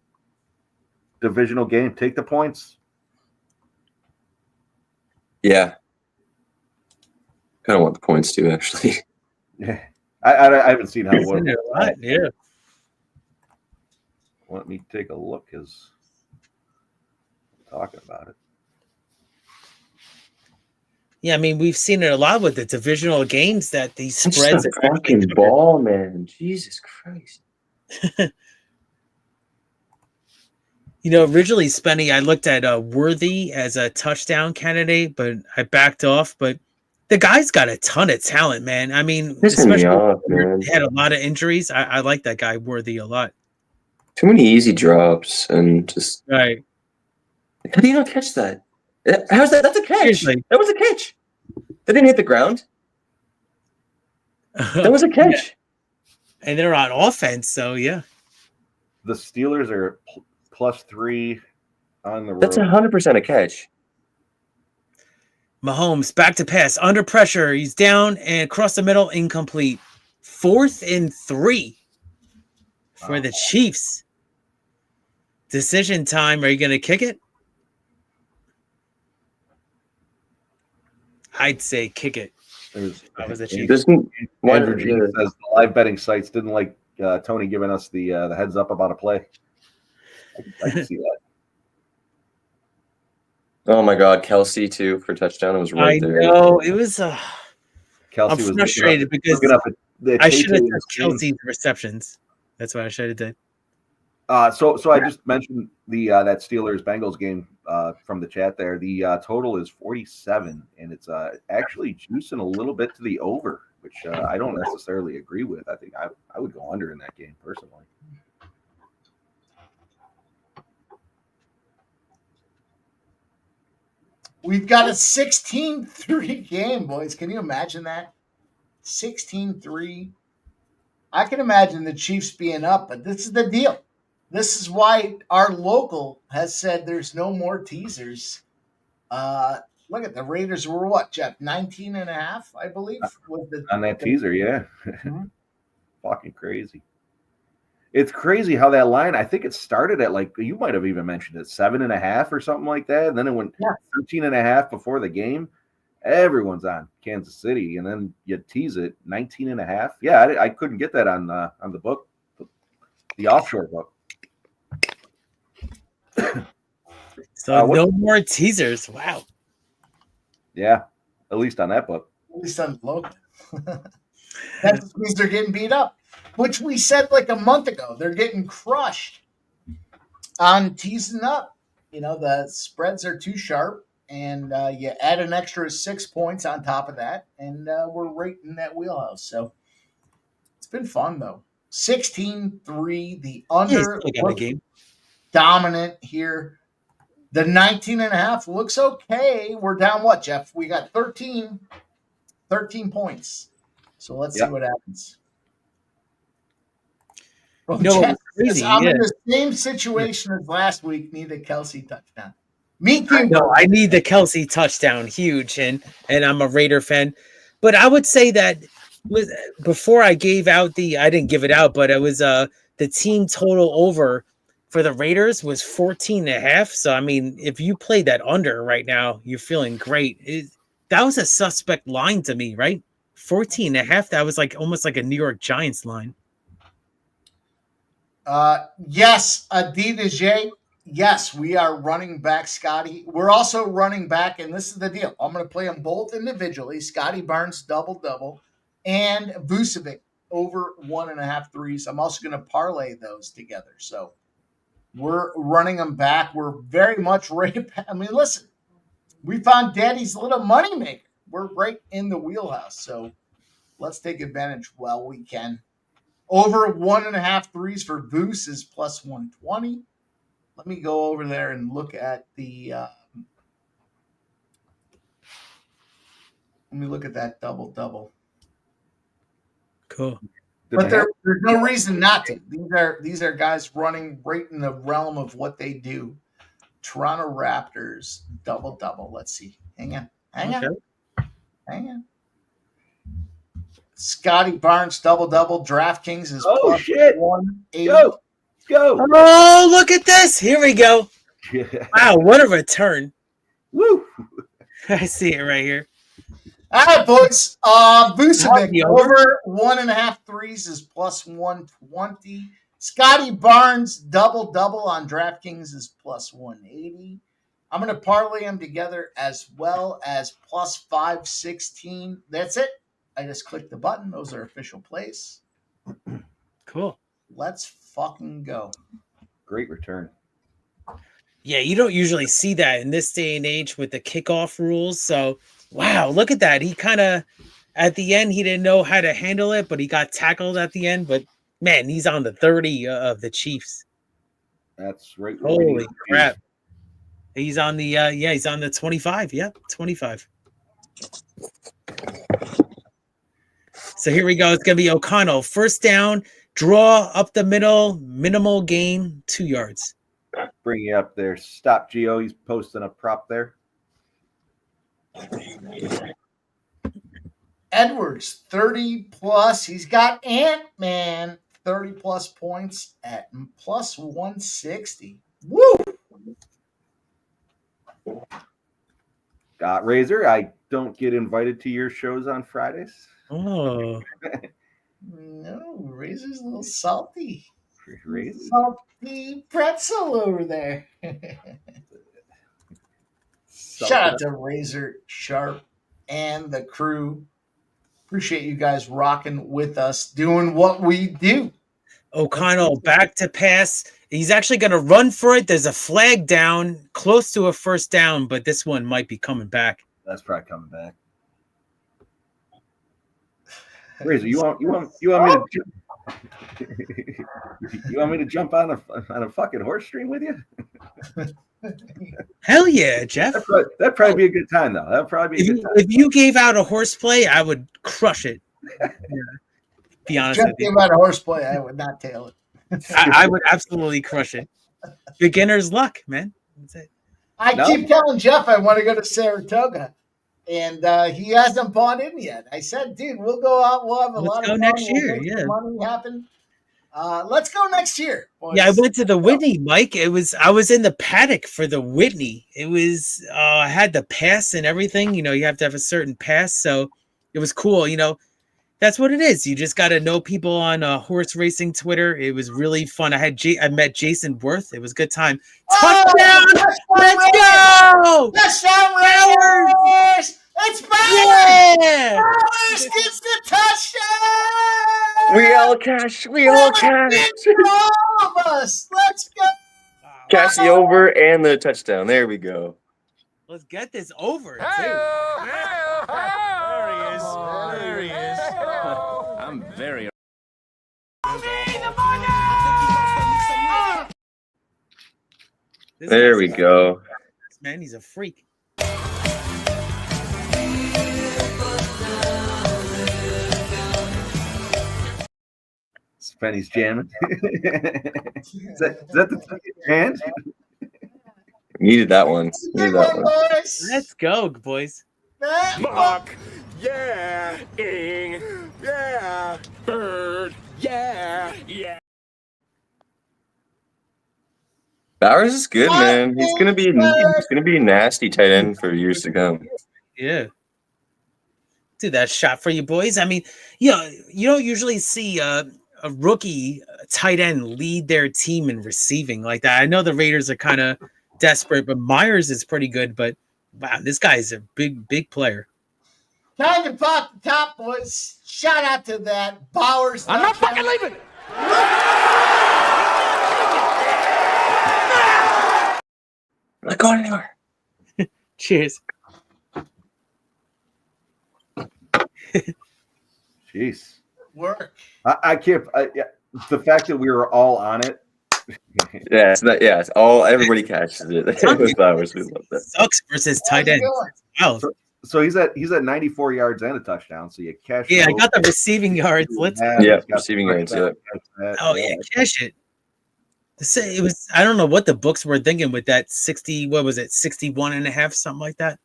S4: Divisional game. Take the points.
S8: Yeah. Kind of want the points too, actually.
S4: Yeah, I haven't seen how one.
S5: Yeah.
S4: Let me take a look as talking about it.
S5: Yeah, I mean, we've seen it a lot with the divisional games that these spreads.
S8: It's the fucking ball, man. Jesus Christ.
S5: You know, originally, Spenny, I looked at Worthy as a touchdown candidate, but I backed off. But the guy's got a ton of talent, man. I mean, especially when he had a lot of injuries. I like that guy, Worthy, a lot.
S8: Too many easy drops and just.
S5: Right.
S8: How do you not catch that? How's that? That's a catch.
S5: Seriously.
S8: That was a catch. That didn't hit the ground. That was a catch.
S5: Yeah. And they're on offense, so yeah.
S4: The Steelers are +3 on the road.
S8: That's 100% a catch.
S5: Mahomes back to pass under pressure. He's down and across the middle, incomplete. 4th and 3 for the Chiefs. Decision time. Are you going to kick it? I'd say kick it. I was a Chief.
S4: Andrew G says the live betting sites didn't like Tony giving us the heads up about a play. I can see that.
S8: Oh my God, Kelsey too for touchdown. It was right there.
S5: I know it was.
S4: Kelsey
S5: I'm frustrated because I should have done Kelsey's receptions. That's what I should have done.
S4: So I just mentioned the that Steelers Bengals game from the chat there. The total is 47, and it's actually juicing a little bit to the over, which I don't necessarily agree with. I think I would go under in that game personally.
S3: We've got a 16-3 game, boys. Can you imagine that? 16-3. I can imagine the Chiefs being up, but this is the deal. This is why our local has said there's no more teasers. Look at the Raiders were what, Jeff? 19.5, I believe.
S4: On that teaser, yeah. Mm-hmm. Fucking crazy. It's crazy how that line, I think it started at like, you might have even mentioned it, 7.5 or something like that. And then it went 13.5 before the game. Everyone's on Kansas City. And then you tease it 19.5. Yeah, I couldn't get that on the book, the offshore book.
S5: So no more teasers. Wow.
S4: Yeah, at least on that book.
S3: At least on the local. That means they're getting beat up, which we said like a month ago. They're getting crushed on teasing up. You know, the spreads are too sharp, and you add an extra 6 points on top of that, and we're right in that wheelhouse. So it's been fun, though. 16-3, the under dominant here. The 19.5 looks okay. We're down what, Jeff? We got 13 points. So let's see what happens. Well, Jeff, I'm in the same situation as last week. Need a Kelsey touchdown. Me too.
S5: No, I need the Kelsey touchdown. Huge. And I'm a Raider fan. But I would say that before I gave out I didn't give it out, but it was the team total over for the Raiders was 14.5. So, I mean, if you play that under right now, you're feeling great. That was a suspect line to me, right? 14.5. That was like almost like a New York Giants line.
S3: Yes, Adidas J. Yes, we are running back Scotty. We're also running back, and this is the deal. I'm going to play them both individually. Scotty Barnes, double, and Vucevic over 1.5 threes. I'm also going to parlay those together. So We're running them back. We're very much right. I mean, listen, we found Daddy's little moneymaker. We're right in the wheelhouse. So let's take advantage while we can. Over 1.5 threes for Voos is plus 120. Let me go over there and look at the. Let me look at that double.
S5: Cool.
S3: But there's no reason not to. These are guys running right in the realm of what they do. Toronto Raptors double. Let's see. Hang on. Scotty Barnes double. DraftKings is plus
S4: shit.
S3: 180.
S4: Go.
S5: Oh, look at this. Here we go. Wow, what a return.
S4: Woo.
S5: I see it right here.
S3: All right, boys. Vucevic over 1.5 threes is plus 120. Scotty Barnes double on DraftKings is plus 180. I'm going to parlay them together as well as plus 516. That's it. I just clicked the button. Those are official plays.
S5: Cool.
S3: Let's fucking go.
S4: Great return.
S5: Yeah, you don't usually see that in this day and age with the kickoff rules. So, wow, look at that. He kind of, at the end, he didn't know how to handle it, but he got tackled at the end. But, man, he's on the 30 of the Chiefs.
S4: That's right.
S5: Holy crap. He's on the, he's on the 25. Yep, 25. So here we go. It's going to be O'Connell. First down, draw up the middle, minimal gain, 2 yards.
S4: Bring you up there. Stop, Gio. He's posting a prop there.
S3: Edwards, 30 plus. He's got Ant-Man, 30 plus points at plus 160. Woo!
S4: Got Razor. I don't get invited to your shows on Fridays.
S5: Oh.
S3: No, Razor's a little salty.
S4: Razor.
S3: Salty pretzel over there. Shout out to Razor Sharp and the crew. Appreciate you guys rocking with us, doing what we do.
S5: O'Connell back to pass. He's actually going to run for it. There's a flag down, close to a first down, but this one might be coming back.
S4: That's probably coming back. Razor, you want me to you want me to jump on a fucking horse stream with you?
S5: Hell yeah, Jeff.
S4: That'd probably be a good time, though. That'd probably be a good time.
S5: If you gave out a horseplay, I would crush it. Be honest
S3: Jeff
S5: with you.
S3: gave out a horseplay, I would not tail it.
S5: I would absolutely crush it. Beginner's luck, man. That's it.
S3: I keep telling Jeff I want to go to Saratoga, and he hasn't bought in yet. I said, dude, we'll go out. We'll have a lot of fun.
S5: Next year.
S3: We'll make
S5: Yeah.
S3: money happen. Let's go next year. Boys.
S5: Yeah, I went to the Whitney, Mike. I was in the paddock for the Whitney. It was I had the pass and everything. You know, you have to have a certain pass, so it was cool. You know, that's what it is. You just got to know people on horse racing Twitter. It was really fun. I met Jason Worth. It was a good time. Touchdown! Let's go!
S3: Touchdown, Raiders! It's Bowers!
S5: Yeah!
S3: Bowers gets the touchdown!
S8: We all cash.
S3: All of us. Let's go.
S8: Cash the over and the touchdown. There we go.
S5: Let's get this over, too.
S12: There he is. I'm very.
S8: There we go.
S5: Man, he's a freak.
S4: Spenny's jamming. is that the hand?
S8: Needed that one.
S5: Let's go, boys.
S12: Mark. Yeah. Ing. Yeah. Bird. Yeah.
S8: Bowers is good, man. He's gonna be a nasty tight end for years to come.
S5: Yeah. Do that shot for you, boys. I mean, you don't usually see a rookie tight end lead their team in receiving like that. I know the Raiders are kind of desperate, but Myers is pretty good. But wow, this guy is a big player.
S3: Time to pop the top, boys. Shout out to that Bowers.
S12: I'm not fucking leaving.
S8: not going anywhere.
S5: Cheers.
S4: Jeez.
S3: Work.
S4: I can't. Yeah, the fact that we were all on it.
S8: Yeah, it's all everybody catches it. With flowers, we love that.
S5: Sucks versus tight end. Wow.
S4: So he's at 94 yards and a touchdown. So you cash.
S5: Yeah, I got the receiving yards. Let's.
S8: Yeah, receiving yards. Yeah.
S5: Oh yeah, cash it. It was. I don't know what the books were thinking with that 60. What was it? 61.5, something like that.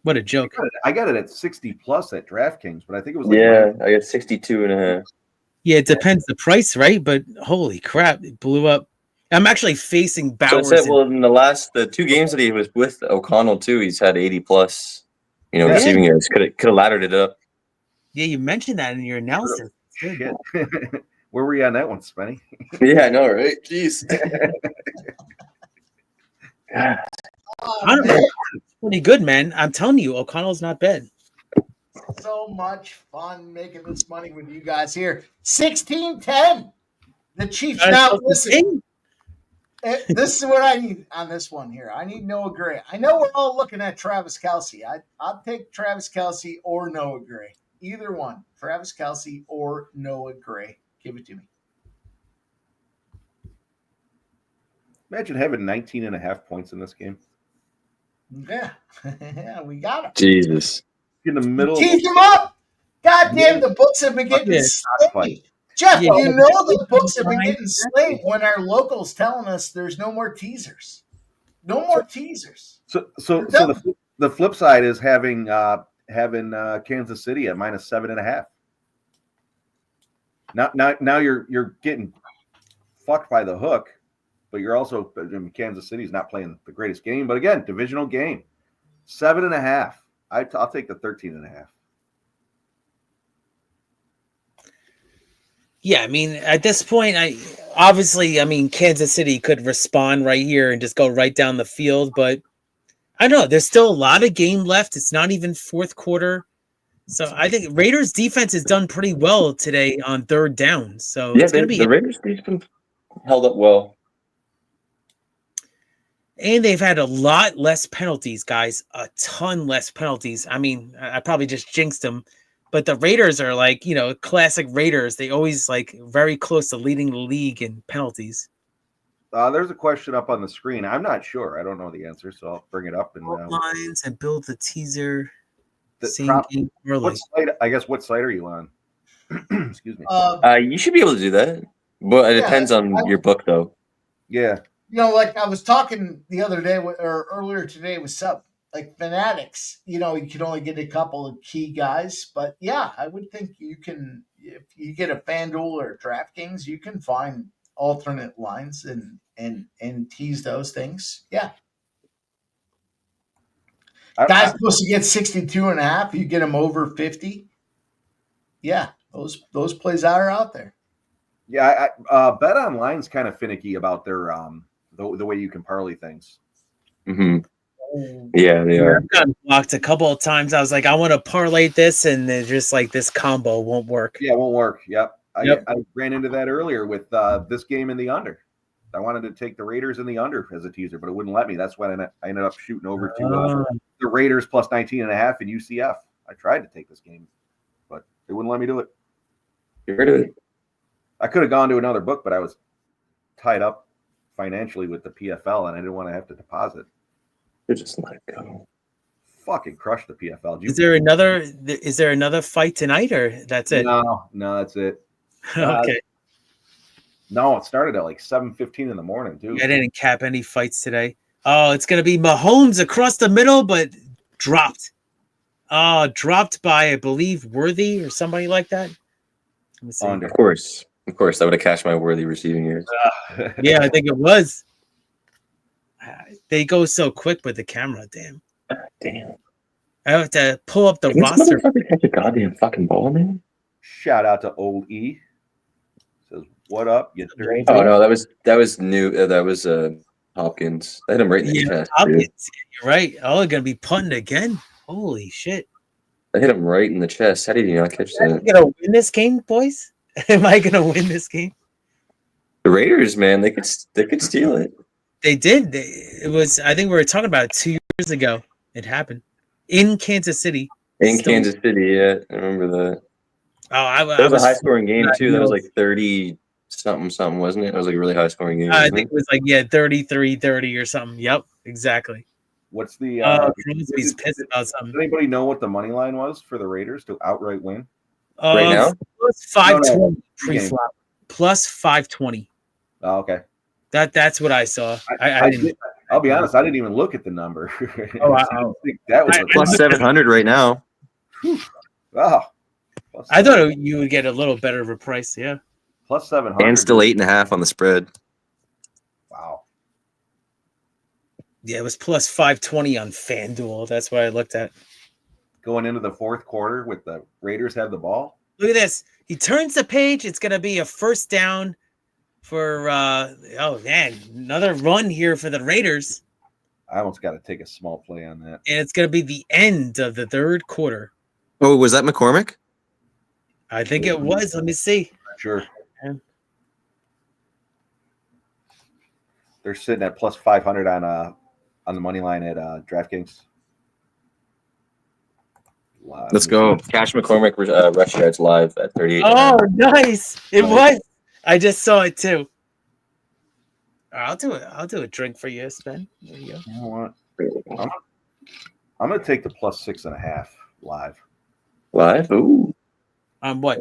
S5: What a joke.
S4: I got it at 60 plus at DraftKings, but I think it was
S8: I got 62.5.
S5: Yeah, it depends the price, right? But holy crap, it blew up. I'm actually facing Bowers.
S8: So in the 2 games that he was with O'Connell too, he's had 80 plus. Receiving yards. Could have laddered it up.
S5: Yeah, you mentioned that in your analysis.
S4: Shit. Where were you on that one, Spenny?
S8: Yeah, I know, right? Jeez.
S5: I don't know. It's pretty good, man. I'm telling you, O'Connell's not bad.
S3: So much fun making this money with you guys here. 16-10. The Chiefs now listen. This is what I need on this one here. I need Noah Gray. I know we're all looking at Travis Kelce. I'll take Travis Kelce or Noah Gray. Either one. Travis Kelce or Noah Gray. Give it to me.
S4: Imagine having 19.5 points in this game.
S3: Yeah. Yeah, we got him.
S8: Jesus.
S4: In the middle.
S3: Tease him up. God damn, the books have been getting slayed. Jeff, you know the books have been getting slayed when our locals telling us there's no more teasers. No more teasers.
S4: So the flip side is having Kansas City at -7.5. Now you're getting fucked by the hook, but you're also Kansas City's not playing the greatest game. But again, divisional game, 7.5. I'll take the 13.5.
S5: Yeah, I mean, at this point, Kansas City could respond right here and just go right down the field, but I don't know. There's still a lot of game left. It's not even fourth quarter. So I think Raiders defense has done pretty well today on third down. So it's going to be
S8: the Raiders defense held up well.
S5: And they've had a lot less penalties, guys. A ton less penalties. I mean, I probably just jinxed them. But the Raiders are classic Raiders. They always very close to leading the league in penalties.
S4: There's a question up on the screen. I'm not sure. I don't know the answer, so I'll bring it up. And
S5: lines and build the teaser.
S4: What site are you on? Excuse me.
S8: You should be able to do that, but it depends on your book, though.
S4: Yeah.
S3: I was talking the other day or earlier today with Sub. Fanatics, you can only get a couple of key guys, but yeah, I would think you can, if you get a FanDuel or DraftKings, you can find alternate lines and tease those things. Yeah. Guys supposed to get 62.5. You get them over 50. Yeah. Those plays are out there.
S4: Yeah. Bet Online's kind of finicky about their, the way you can parlay things.
S8: Mm-hmm. Yeah, they are.
S5: I've gotten blocked a couple of times. I was like, I want to parlay this, and they're just like, this combo won't work.
S4: Yeah, it won't work. Yep. I ran into that earlier with this game in the under. I wanted to take the Raiders in the under as a teaser, but it wouldn't let me. That's why I ended up shooting over to the Raiders plus 19.5 in UCF. I tried to take this game, but it wouldn't let me do it.
S8: Get rid of it.
S4: I could have gone to another book, but I was tied up financially with the PFL, and I didn't want to have to deposit.
S8: Just let it go.
S4: Fucking crush the PFL.
S5: Is there another fight tonight, or that's it?
S4: No, that's it.
S5: Okay.
S4: No, it started at 7:15 in the morning, too.
S5: I didn't cap any fights today. Oh, it's gonna be Mahomes across the middle, but dropped. Dropped by, I believe, Worthy or somebody like that. Let me see.
S8: Of course, I would have cashed my Worthy receiving yards.
S5: Yeah, I think it was. They go so quick with the camera. Damn. I have to pull up the roster.
S8: Catch a goddamn fucking ball, man.
S4: Shout out to Old E. Says, "What up, you dirty?"
S8: Oh no, that was new. That was Hopkins. I hit him right in the chest.
S5: Hopkins, you're right. Oh, they're gonna be punting again. Holy shit!
S8: I hit him right in the chest. How did you not catch that?
S5: Am I gonna win this game, boys? Am I gonna win this game?
S8: The Raiders, man, they could steal it.
S5: They did. It was. I think we were talking about it 2 years ago. It happened in Kansas City.
S8: Kansas City, yeah, I remember that.
S5: Oh,
S8: that was a high scoring game too. That was like 30 something, wasn't it? It was like a really high scoring game.
S5: I think it was like 33-30 or something. Yep, exactly.
S4: What's the?
S5: Crosby's pissed about something.
S4: Does anybody know what the money line was for the Raiders to outright win?
S8: Right now,
S5: plus 520
S4: pre-flop.
S5: Plus 520.
S4: Oh, okay.
S5: That's what I saw.
S4: I'll be honest, I didn't even look at the number.
S5: Oh,
S4: I don't think that was
S8: plus 700 right now.
S4: Oh,
S5: I thought you would get a little better of a price. Yeah,
S4: plus 700,
S8: and still 8.5 on the spread.
S4: Wow.
S5: Yeah, it was plus 520 on FanDuel. That's what I looked at.
S4: Going into the fourth quarter with the Raiders have the ball.
S5: Look at this. He turns the page. It's going to be a first down for, oh, man, another run here for the Raiders.
S4: I almost got to take a small play on that.
S5: And it's going to be the end of the third quarter.
S8: Oh, was that McCormick?
S5: I think it was. Let me see.
S4: Sure. They're sitting at plus 500 on the money line at DraftKings.
S8: Let's go. Cash McCormick rush yards live at 38.
S5: Oh, nice. It was. I just saw it too. I'll do it. I'll do a drink for you, Sven. There you go.
S4: You know what? I'm going to take the plus 6.5 live.
S8: Live? Ooh.
S5: What?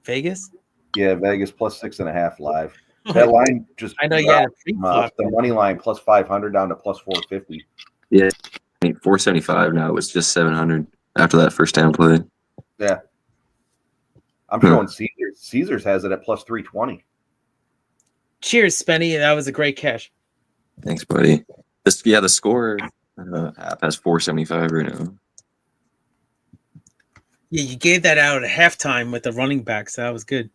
S5: Vegas?
S4: Yeah, Vegas plus 6.5 live. That line just
S5: I know you had a pre-flop.
S4: the money line plus 500 down to plus 450.
S8: Yeah. I mean, 475 now. It was just 700 after that first down play.
S4: Yeah. I'm showing Caesars. Caesars has it at plus 320.
S5: Cheers, Spenny. That was a great cash.
S8: Thanks, buddy. The score app has 475 right now.
S5: Yeah, you gave that out at halftime with the running backs. So that was good.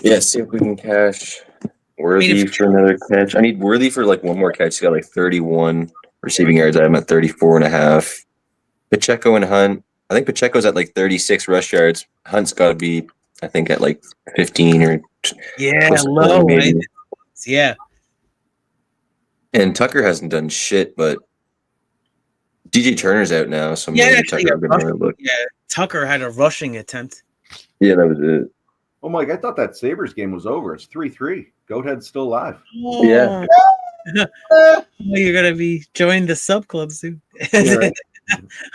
S8: Yeah, see if we can cash Worthy for another catch. I need Worthy for like one more catch. He's got like 31 receiving yards. I'm at 34.5. Pacheco and Hunt. I think Pacheco's at like 36 rush yards. Hunt's got to be, I think, at like 15 or
S5: low. Right? Yeah.
S8: And Tucker hasn't done shit, but DJ Turner's out now, so
S5: maybe
S8: Tucker look.
S5: Yeah, Tucker had a rushing attempt.
S8: Yeah, that was it.
S4: Oh, Mike, I thought that Sabres game was over. It's 3-3. Goathead's still alive.
S5: Oh.
S8: Yeah.
S5: You're going to be joining the sub club soon.
S4: Yeah, right.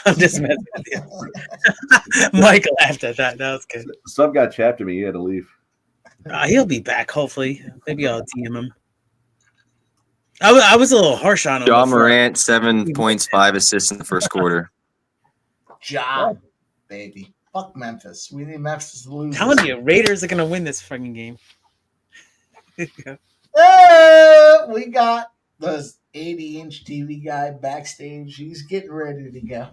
S5: I'm just messing with you. Mike laughed at that. That was good.
S4: Sub got chapped at me. He had to leave.
S5: He'll be back, hopefully. Maybe I'll DM him. I was a little harsh on him.
S8: John Morant, 7 points, 5 assists in the first quarter.
S3: Job, baby. Fuck Memphis. We need Memphis to lose.
S5: Telling you, Raiders are going to win this fucking game.
S3: We got the 80-inch TV guy backstage. He's getting ready to go.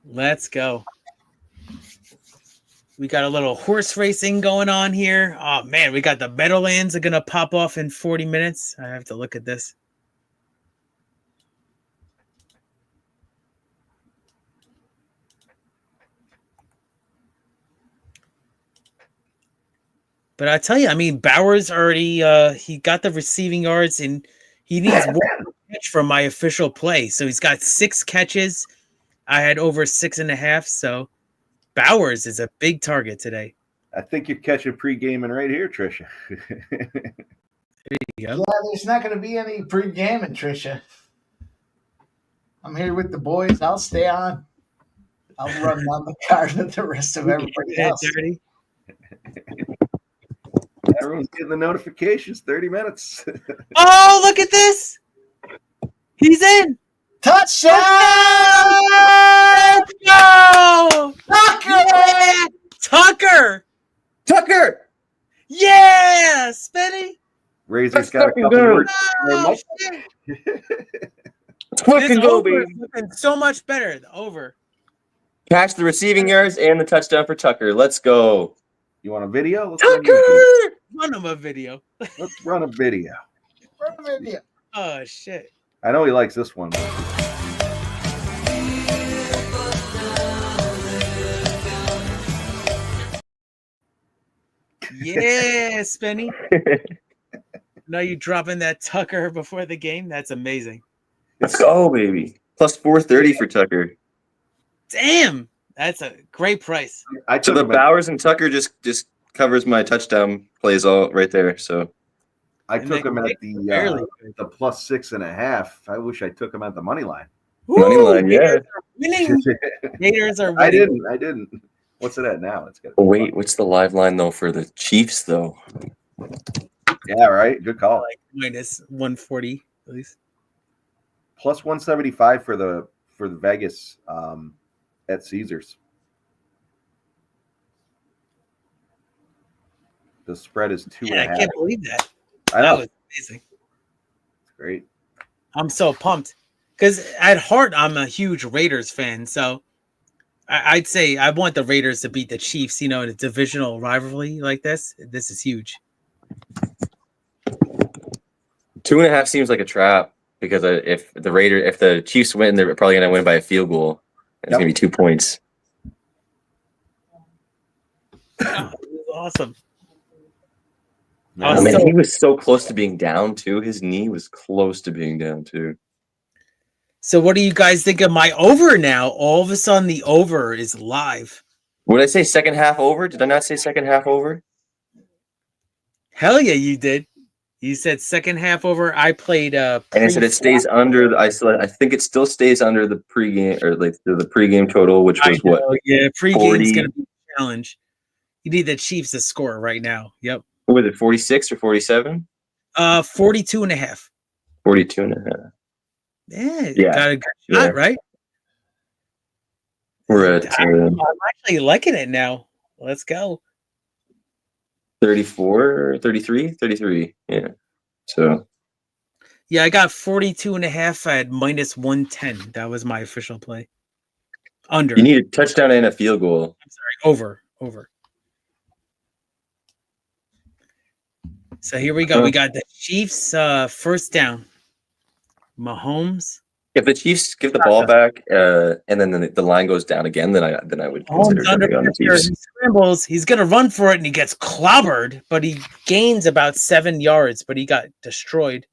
S5: Let's go. We got a little horse racing going on here. Oh, man, we got the Meadowlands are going to pop off in 40 minutes. I have to look at this. But I tell you, I mean, Bowers already he got the receiving yards, and he needs one catch from my official play. So he's got 6 catches. I had over 6.5. So Bowers is a big target today.
S4: I think you're catching pre-gaming right here, Trisha.
S5: There you go.
S3: Yeah, there's not going to be any pre-gaming, Trisha. I'm here with the boys. I'll stay on. I'll run down the card with the rest of everybody else.
S4: Everyone's getting the notifications. 30 minutes.
S5: Oh, look at this. He's in.
S3: Touchdown!
S5: Let's go!
S3: Tucker!
S5: Tucker! Yeah! Spenny!
S4: Razor's got a couple words.
S8: Fucking go, baby.
S5: Looking so much better. Over.
S8: Catch the receiving yards and the touchdown for Tucker. Let's go.
S4: You want a video? Let's
S5: Tucker! Run him a video.
S4: Let's run a video.
S3: Run a video.
S5: Oh, shit.
S4: I know he likes this one.
S5: Yeah, Spenny. Now you dropping that Tucker before the game? That's amazing.
S8: Let's go, baby. Plus 430 for Tucker.
S5: Damn, that's a great price.
S8: So the Bowers and Tucker just covers my touchdown plays all right there. So
S4: I took him at the plus 6.5. I wish I took him at the money line.
S8: Money line, yeah.
S5: Gators are winning.
S4: I didn't. What's it at now? It's got.
S8: Oh, wait, what's the live line though for the Chiefs though?
S4: Yeah, right. Good call.
S5: Like minus 140 at least.
S4: Plus 175 for the Vegas at Caesars. The spread is 2.5.
S5: I can't believe that.
S4: I know.
S5: That was amazing.
S4: It's great.
S5: I'm so pumped because at heart I'm a huge Raiders fan, so I'd say I want the Raiders to beat the Chiefs. You know, in a divisional rivalry like this. This is huge.
S8: 2.5 seems like a trap because if the Chiefs win, they're probably going to win by a field goal. It's going to be 2 points.
S5: Oh, awesome.
S8: I mean, he was so close to being down too. His knee was close to being down too.
S5: So what do you guys think of my over now? All of a sudden the over is live.
S8: Would I say second half over? Did I not say second half over?
S5: Hell yeah, you did. You said second half over. I played
S8: and I said it stays under I think it still stays under the pregame or like the pregame total, which was what?
S5: Yeah, pregame's gonna be a challenge. You need the Chiefs to score right now. Yep.
S8: What was it, 46 or 47?
S5: 42.5.
S8: 42.5.
S5: Yeah, got a good shot, right?
S8: We're at
S5: I'm actually liking it now. Let's go.
S8: 34, 33, 33. Yeah. So.
S5: Yeah, I got 42.5 at minus 110. That was my official play. Under.
S8: You need a touchdown and a field goal.
S5: I'm sorry, over. So here we go. We got the Chiefs first down. Mahomes.
S8: If the Chiefs give the ball back and then the line goes down again, then I would consider jumping on the Chiefs.
S5: He scrambles. He's going to run for it, and he gets clobbered, but he gains about 7 yards, but he got destroyed.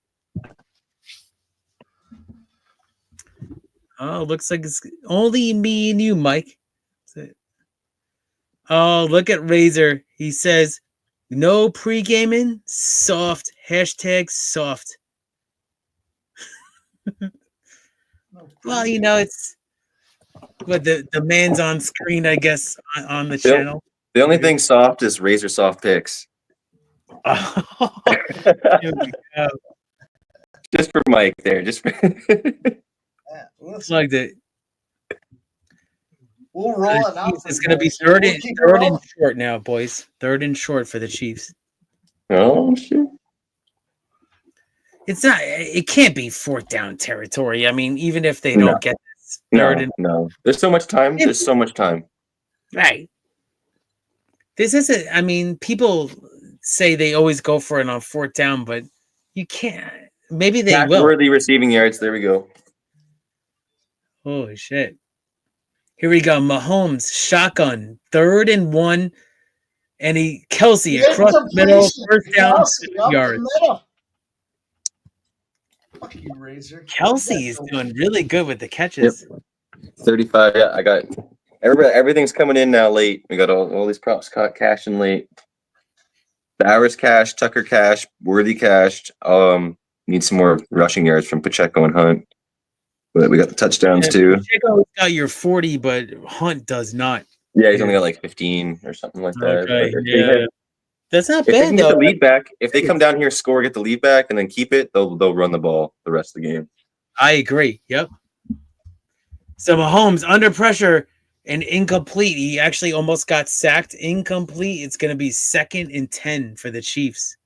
S5: Oh, looks like it's only me and you, Mike. Oh, look at Razor. He says, no pre-gaming, soft, #soft. Well, you know, it's what the man's on screen, I guess, on the channel.
S8: The only thing soft is Razor Soft Picks. Just for Mike there. Just for
S5: plugged it.
S3: We'll roll it out.
S5: It's going to be third and short now, boys. Third and short for the Chiefs.
S8: Oh, shit.
S5: It's not. It can't be fourth down territory. I mean, even if they don't get this third and
S8: no. There's so much time. There's so much time.
S5: Right. This isn't. I mean, people say they always go for it on fourth down, but you can't. Maybe they will.
S8: Worthy receiving yards. There we go.
S5: Holy shit! Here we go. Mahomes shotgun, 3rd and 1, and Kelsey across the middle, first down, 6 yards. Kelsey is doing really good with the catches.
S8: Yep. 35. Yeah, I got everything's coming in now late. We got all these props cashing late. Bowers cash, Tucker cash, Worthy cashed. Need some more rushing yards from Pacheco and Hunt. But we got the touchdowns too.
S5: Pacheco's got your 40, but Hunt does not.
S8: Yeah, he's only got like 15 or something like that.
S5: Okay, yeah. That's not
S8: if they
S5: bad
S8: can
S5: though.
S8: get the lead back, if they come down here, score, get the lead back, and then keep it, they'll run the ball the rest of the game.
S5: I agree. Yep. So Mahomes under pressure and incomplete. He actually almost got sacked. Incomplete. It's going to be 2nd and 10 for the Chiefs.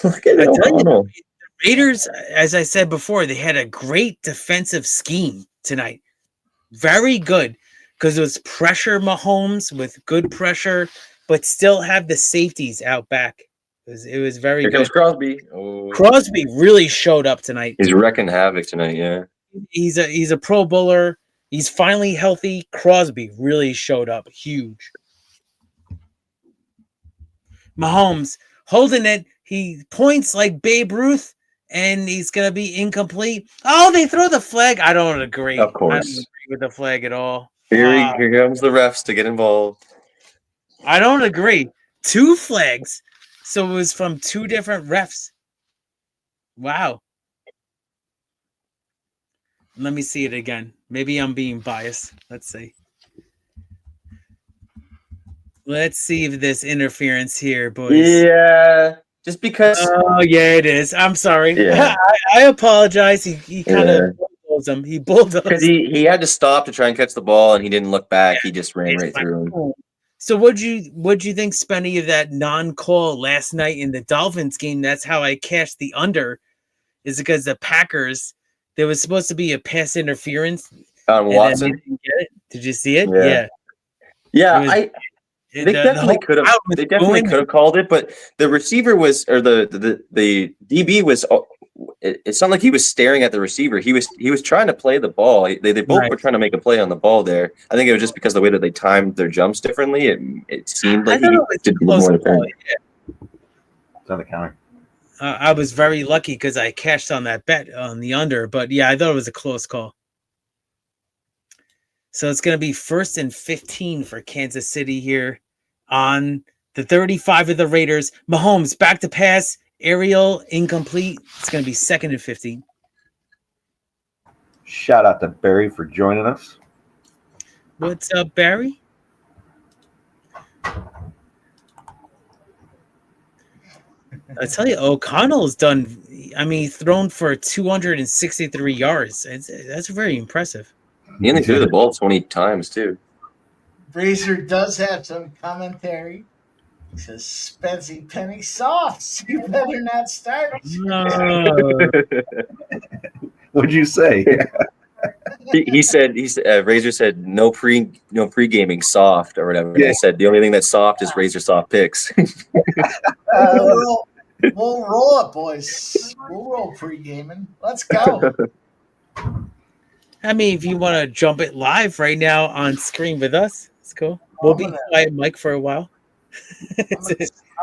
S8: Look at
S5: the Raiders, as I said before, they had a great defensive scheme tonight. Very good. Because it was pressure Mahomes with good pressure, but still have the safeties out back. It was very
S8: Here
S5: good.
S8: comes Crosby. Oh.
S5: Crosby really showed up tonight.
S8: He's wrecking havoc tonight, yeah.
S5: He's a Pro Bowler. He's finally healthy. Crosby really showed up huge. Mahomes holding it. He points like Babe Ruth, and he's going to be incomplete. Oh, they throw the flag. I don't agree.
S8: Of
S5: I don't
S8: course.
S5: agree with the flag at all.
S8: Here comes the refs to get involved.
S5: I don't agree. 2 flags. So it was from 2 different refs. Wow. Let me see it again. Maybe I'm being biased. Let's see. Let's see if there's interference here, boys.
S8: Yeah. Just because.
S5: Oh, yeah, it is. I'm sorry.
S8: Yeah.
S5: I apologize. He kind of bulldozed him. He bulldozed.
S8: Because he had to stop to try and catch the ball, and he didn't look back. He just ran right through him.
S5: So what'd you think, Spenny, of that non-call last night in the Dolphins game? That's how I cashed the under, is because the Packers, there was supposed to be a pass interference
S8: on Watson.
S5: They didn't get it. Did you see it?
S8: Yeah. They definitely could have. They definitely could have called it, but the receiver was, or the DB was. It's not like he was staring at the receiver. He was trying to play the ball. They both were trying to make a play on the ball there. I think it was just because of the way that they timed their jumps differently. It seemed like he did more defense.
S4: It's on the counter.
S5: I was very lucky because I cashed on that bet on the under, but yeah, I thought it was a close call. So it's going to be 1st and 15 for Kansas City here on the 35 of the Raiders. Mahomes back to pass. Aerial incomplete. It's going to be 2nd and 15.
S4: Shout out to Barry for joining us.
S5: What's up, Barry? I tell you, O'Connell's done. I mean, thrown for 263 yards. That's very impressive.
S8: He only threw the ball 20 times too.
S3: Razor does have some commentary. He says, "Spency Penny Sauce, you better not start."
S5: No.
S4: What'd you say?
S8: he said Razor said no pre-gaming soft or whatever. Yeah. They said the only thing that's soft is Razor soft picks.
S3: We'll roll it, boys. We'll roll pre-gaming. Let's go.
S5: I mean, if you want to jump it live right now on screen with us, it's cool. We'll be quiet, Mike, for a while.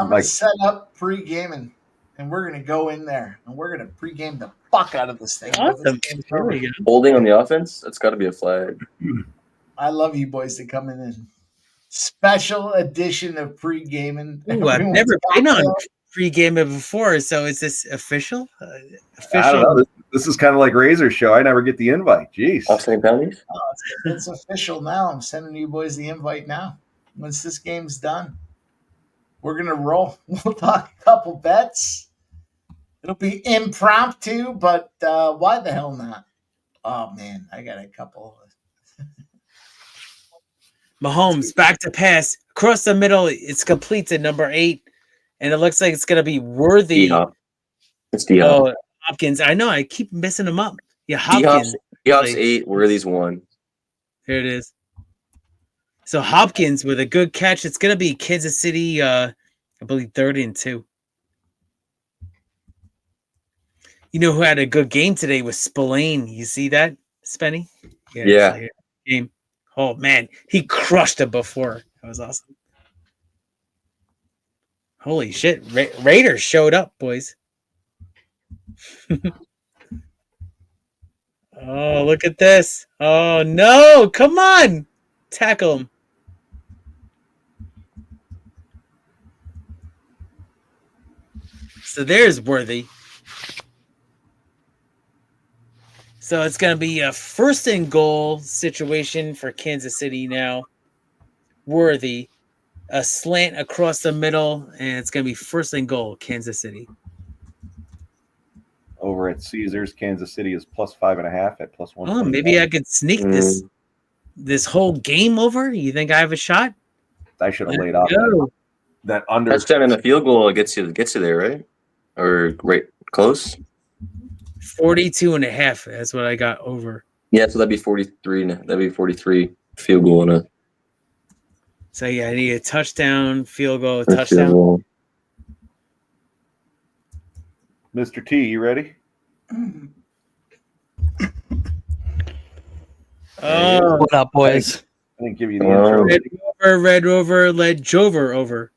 S3: I'm gonna set up pre-gaming, and we're gonna go in there, and we're gonna pre-game the fuck out of this thing.
S5: Awesome.
S8: Holding on the offense, that's got to be a flag.
S3: I love you boys to come in. Special edition of pre-gaming.
S5: Ooh, I've never been on pre-gaming before, so is this official?
S4: I don't know. This is kind of like Razor's show. I never get the invite. Jeez.
S8: Offsetting penalties?
S3: Oh, it's official now. I'm sending you boys the invite now. Once this game's done, we're going to roll. We'll talk a couple bets. It'll be impromptu, but why the hell not? Oh, man, I got a couple of
S5: Mahomes back to pass across the middle. It's complete to number 8, and it looks like it's going to be Worthy.
S8: D-Hop. It's D-Hop.
S5: Oh, Hopkins. I know. I keep messing them up. Yeah, Hopkins.
S8: D-Hop's 8. Worthy's 1.
S5: There it is. So Hopkins with a good catch. It's going to be Kansas City, I believe, 3rd and 2. You know who had a good game today was Spillane. You see that, Spenny?
S8: Yeah.
S5: Game. Oh, man. He crushed it before. That was awesome. Holy shit. Raiders showed up, boys. Oh, look at this. Oh, no. Come on. Tackle him. So there's Worthy. So it's going to be a 1st and goal situation for Kansas City now. Worthy. A slant across the middle, and it's going to be 1st and goal, Kansas City.
S4: Over at Caesars, Kansas City is +5.5 at +1.
S5: Oh, maybe I could sneak this whole game over. You think I have a shot?
S4: I should have laid off that under.
S8: Touchdown and the field goal gets you there, right? Or right close.
S5: 42.5. That's what I got over.
S8: Yeah, so that'd be 43. That'd be 43 field goal and a.
S5: So yeah, I need a touchdown, field goal, touchdown.
S4: Mr. T, you ready?
S5: Oh,
S13: what up, boys?
S4: I didn't give you the intro.
S5: Red Rover led Jover over.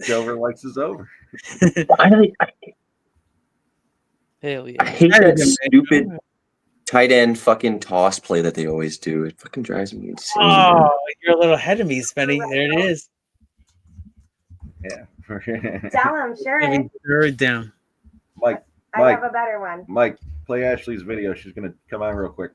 S4: Jover likes his over.
S13: Hell yeah.
S8: I hate that stupid tight end fucking toss play that they always do. It fucking drives me insane.
S5: Oh, you're a little ahead of me, Spenny. There it is.
S4: Yeah.
S10: Tell him, sure.
S5: Third down.
S4: Mike,
S10: I have a better one.
S4: Mike, play Ashley's video. She's gonna come on real quick.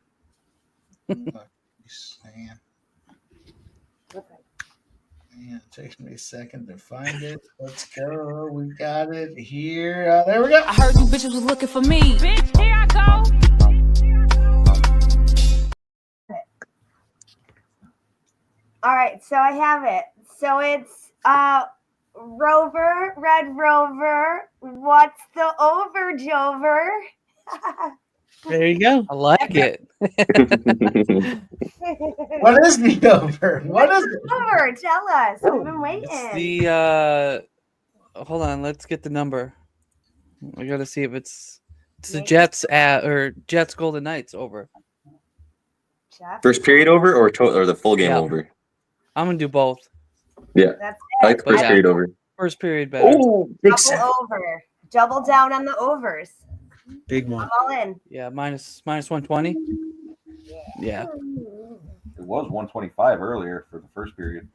S3: Yeah, it takes me a second to find it. Let's go. We got it here. There we go.
S9: I heard you bitches was looking for me. Bitch, here I go.
S10: All right, so I have it. So it's Rover, Red Rover. What's the over, Jover?
S5: There you go.
S13: I like it.
S3: What is the over? What is it?
S10: Over, tell us. We've been waiting.
S13: It's the hold on, let's get the number. I gotta see if it's the Jets or Jets Golden Knights over.
S8: First period over or the full game over?
S13: I'm gonna do both.
S8: Yeah.
S10: That's
S8: I like first period over.
S13: First period better.
S8: Oh, big
S10: Double over. Double down on the overs.
S5: Big one.
S10: I'm all in.
S13: Yeah, minus 120. Yeah.
S4: It was 125 earlier for the first period.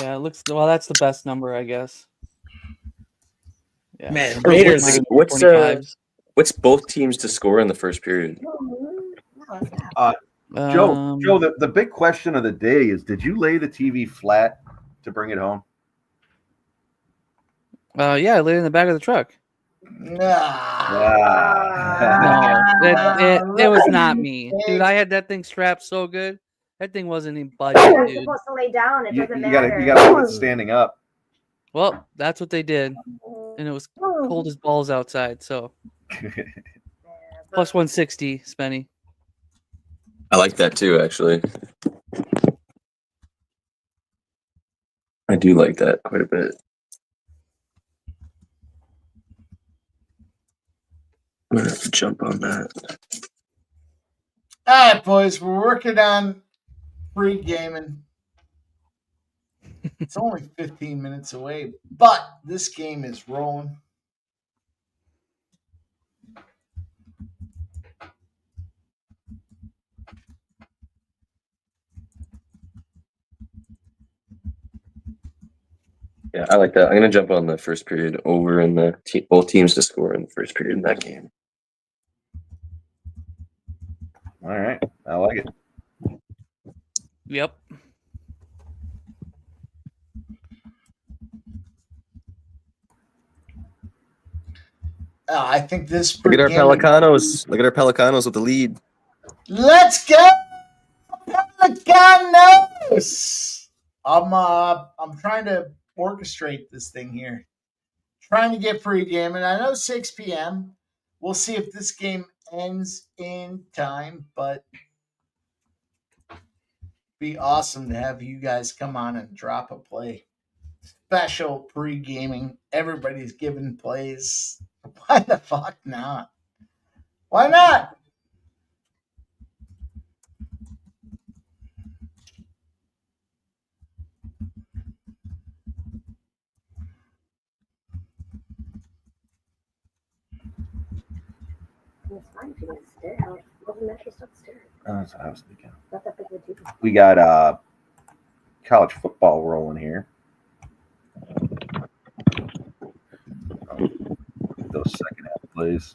S13: Yeah, it looks well. That's the best number, I guess. Yeah.
S5: Man, Raiders.
S8: What's both teams to score in the first period?
S4: Joe, the big question of the day is: did you lay the TV flat to bring it home?
S13: Yeah, I laid it in the back of the truck.
S3: Nah.
S13: No, it was not me, dude. I had that thing strapped so good. That thing wasn't even budging,
S10: You're
S13: dude.
S10: supposed to lay down. It doesn't
S4: You
S10: matter.
S4: gotta put it standing up.
S13: Well, that's what they did, and it was cold as balls outside. So plus 160, Spenny.
S8: I like that too, actually. I do like that quite a bit. I'm gonna have to jump on that.
S3: All right, boys, we're working on pre-gaming. It's only 15 minutes away, but this game is rolling.
S8: Yeah, I like that. I'm gonna jump on the first period over in the both teams to score in the first period in that game.
S4: All right, I like it.
S13: Yep.
S3: I think this.
S8: Look at our Pelicanos. Look at our Pelicanos with the lead.
S3: Let's go, Pelicanos! I'm trying to orchestrate this thing here. Trying to get pre-game, and I know 6 p.m. We'll see if this game ends in time, but be awesome to have you guys come on and drop a play. Special pre-gaming. Everybody's giving plays. Why the fuck not? Why not?
S10: It's fine if you guys stare. Wasn't that just upstairs?
S4: That's what I was thinking.
S10: Not that big of a deal.
S4: We got college football rolling here. Those second half plays.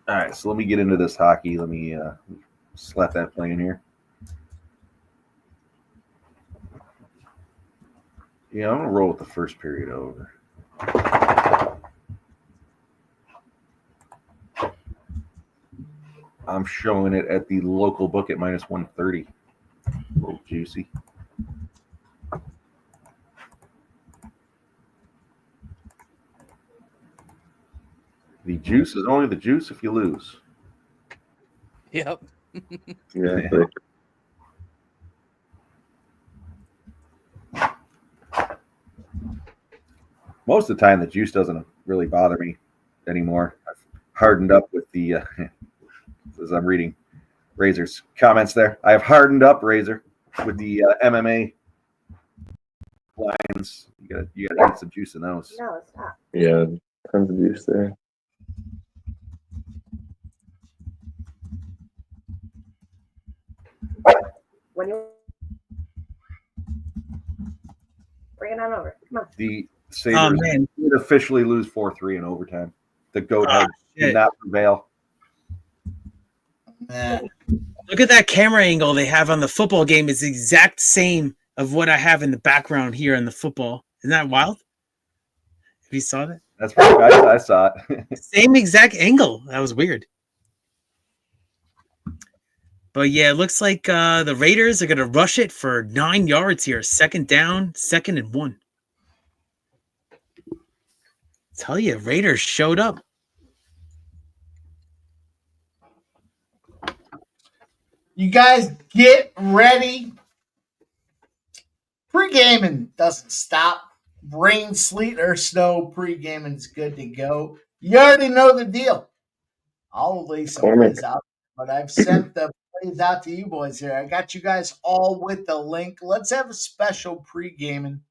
S4: All right, so let me get into this hockey. Let me slap that play in here. Yeah, I'm gonna roll with the first period over. I'm showing it at the local book at minus 130. A little juicy. The juice is only the juice if you lose.
S13: Yep.
S8: Yeah.
S4: Most of the time, the juice doesn't really bother me anymore. I've hardened up with the, as I'm reading Razor's comments there. I have hardened up, Razor, with the MMA lines. You gotta get some juice in those.
S10: No, it's not.
S8: Yeah, tons of juice there.
S10: When you bring it on over. Come on.
S4: The Sabres did officially lose 4-3 in overtime. The goat head did not prevail.
S5: Look at that camera angle they have on the football game. It's the exact same of what I have in the background here in the football. Isn't that wild? Have you saw that?
S4: That's right. I saw it.
S5: Same exact angle. That was weird. But yeah, it looks like the Raiders are going to rush it for 9 yards here. Second down, 2nd and 1. Tell you, Raiders showed up.
S3: You guys get ready. Pre-gaming doesn't stop. Rain, sleet, or snow, pre-gaming is good to go. You already know the deal. I'll lay some plays out, but I've sent the plays out to you boys here. I got you guys all with the link. Let's have a special pre-gaming.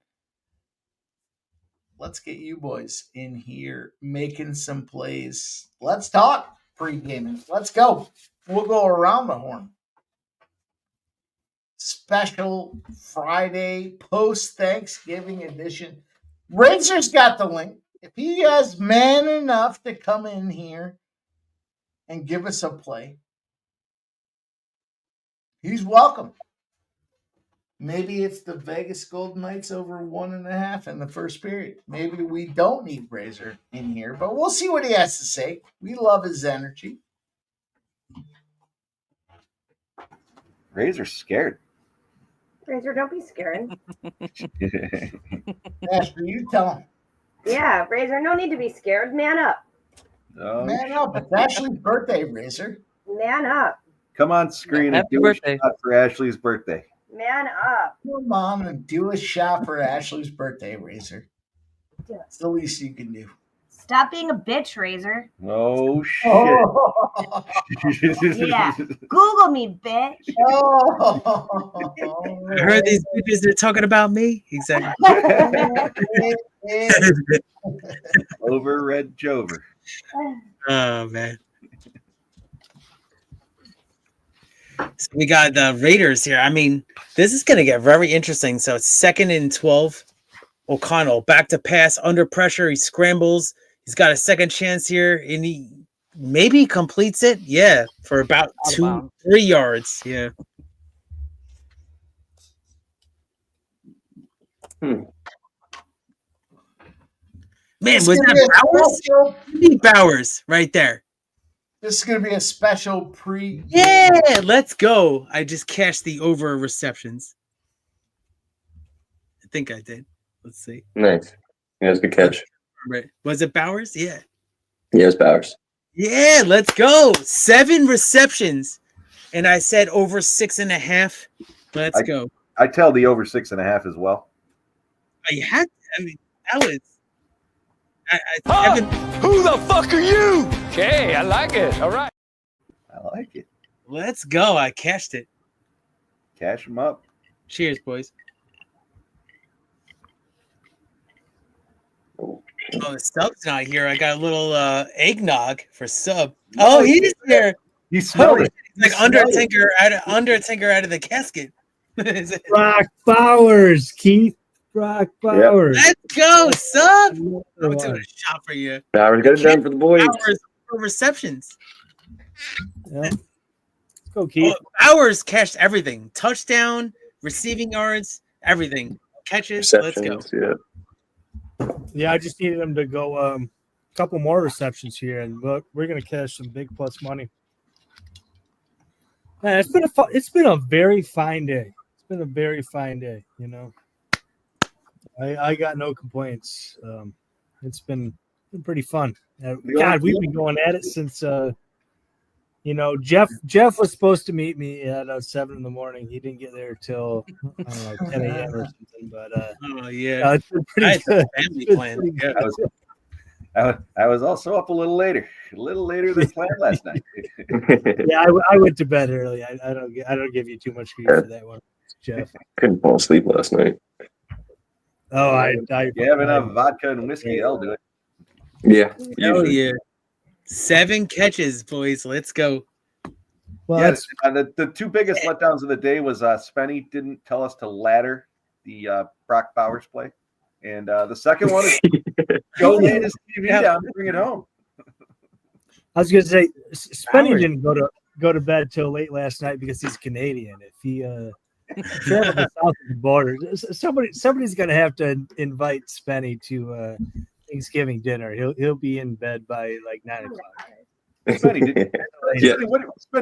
S3: Let's get you boys in here making some plays. Let's talk pre-gaming. Let's go. We'll go around the horn. Special Friday post-Thanksgiving edition. Razor's got the link. If he has man enough to come in here and give us a play, he's welcome. Maybe it's the Vegas Golden Knights over 1.5 in the first period. Maybe we don't need Razor in here, but we'll see what he has to say. We love his energy.
S4: Razor's scared.
S10: Razor, don't be scared.
S3: Ashley, you tell him.
S10: Yeah, Razor, no need to be scared. Man up.
S4: Oh,
S3: Man up. It's Ashley's birthday, Razor.
S10: Man up.
S4: come on screen and do a shot for Ashley's birthday.
S10: Man up.
S3: Come on and do a shot for Ashley's birthday, Razor. It's the least you can do.
S10: Stop being a bitch, Razor.
S4: Oh, shit.
S3: Oh.
S10: Yeah. Google me, bitch.
S5: I heard these bitches, they're talking about me. Exactly.
S4: Over Red Jover.
S5: Oh, man. So we got the Raiders here. I mean, this is going to get very interesting. So it's 2nd and 12. O'Connell back to pass under pressure. He scrambles. He's got a second chance here, and he maybe completes it. Yeah, for about 2-3 yards. Yeah. Man, was that Bowers? Bowers right there.
S3: This is going to be a special pre.
S5: Yeah, let's go. I just cashed the over receptions. I think I did. Let's see.
S8: Nice. Yeah, that's a good catch.
S5: Was it Bowers? Yeah.
S8: Yeah, it's Bowers.
S5: Yeah, let's go. 7 receptions. And I said over 6.5. Let's go.
S4: I tell the over 6.5 as well.
S5: I mean, that was.
S12: Who the fuck are you? Okay, I like it. All right.
S4: I like it.
S5: Let's go. I cashed it.
S4: Cash them up.
S5: Cheers, boys. Oh, the sub's not here. I got a little eggnog for sub. Oh, he's here.
S4: You smelled it.
S5: He's like Undertaker out of the casket.
S6: Brock Bowers, Keith. Brock Bowers.
S5: Let's go, sub. I'm doing a shot for you.
S8: Bowers got it done for the boys.
S5: Bowers for receptions.
S6: Yeah. Let's go, Keith.
S5: Bowers cashed everything. Touchdown, receiving yards, everything. Catches. Let's go.
S8: Yeah.
S6: Yeah, I just needed him to go a couple more receptions here, and look, we're gonna cash some big plus money. Man, it's been a very fine day. It's been a very fine day. You know, I got no complaints. It's been pretty fun. God, we've been going at it since Jeff was supposed to meet me at 7 a.m. He didn't get there till 10 a.m. or something. But
S5: oh yeah,
S6: it's been pretty good.
S5: Family plan. Yeah.
S4: I was also up a little later than planned last night.
S6: Yeah, I went to bed early. I don't give you too much grief for that one, Jeff.
S8: Couldn't fall asleep last night.
S6: Oh,
S4: you have enough vodka and whiskey, I'll do it.
S8: Yeah.
S5: Hell yeah. 7 catches, boys. Let's go.
S6: Well,
S4: yeah, the two biggest letdowns of the day was Spenny didn't tell us to ladder the Brock Bowers play. And the second one is Joe laid his TV down to bring it home.
S6: I was going to say, Spenny didn't go to bed till late last night because he's Canadian. If he traveled south of the border, somebody's going to have to invite Spenny to Thanksgiving dinner. He'll be in bed by like 9 o'clock.
S4: Spenny,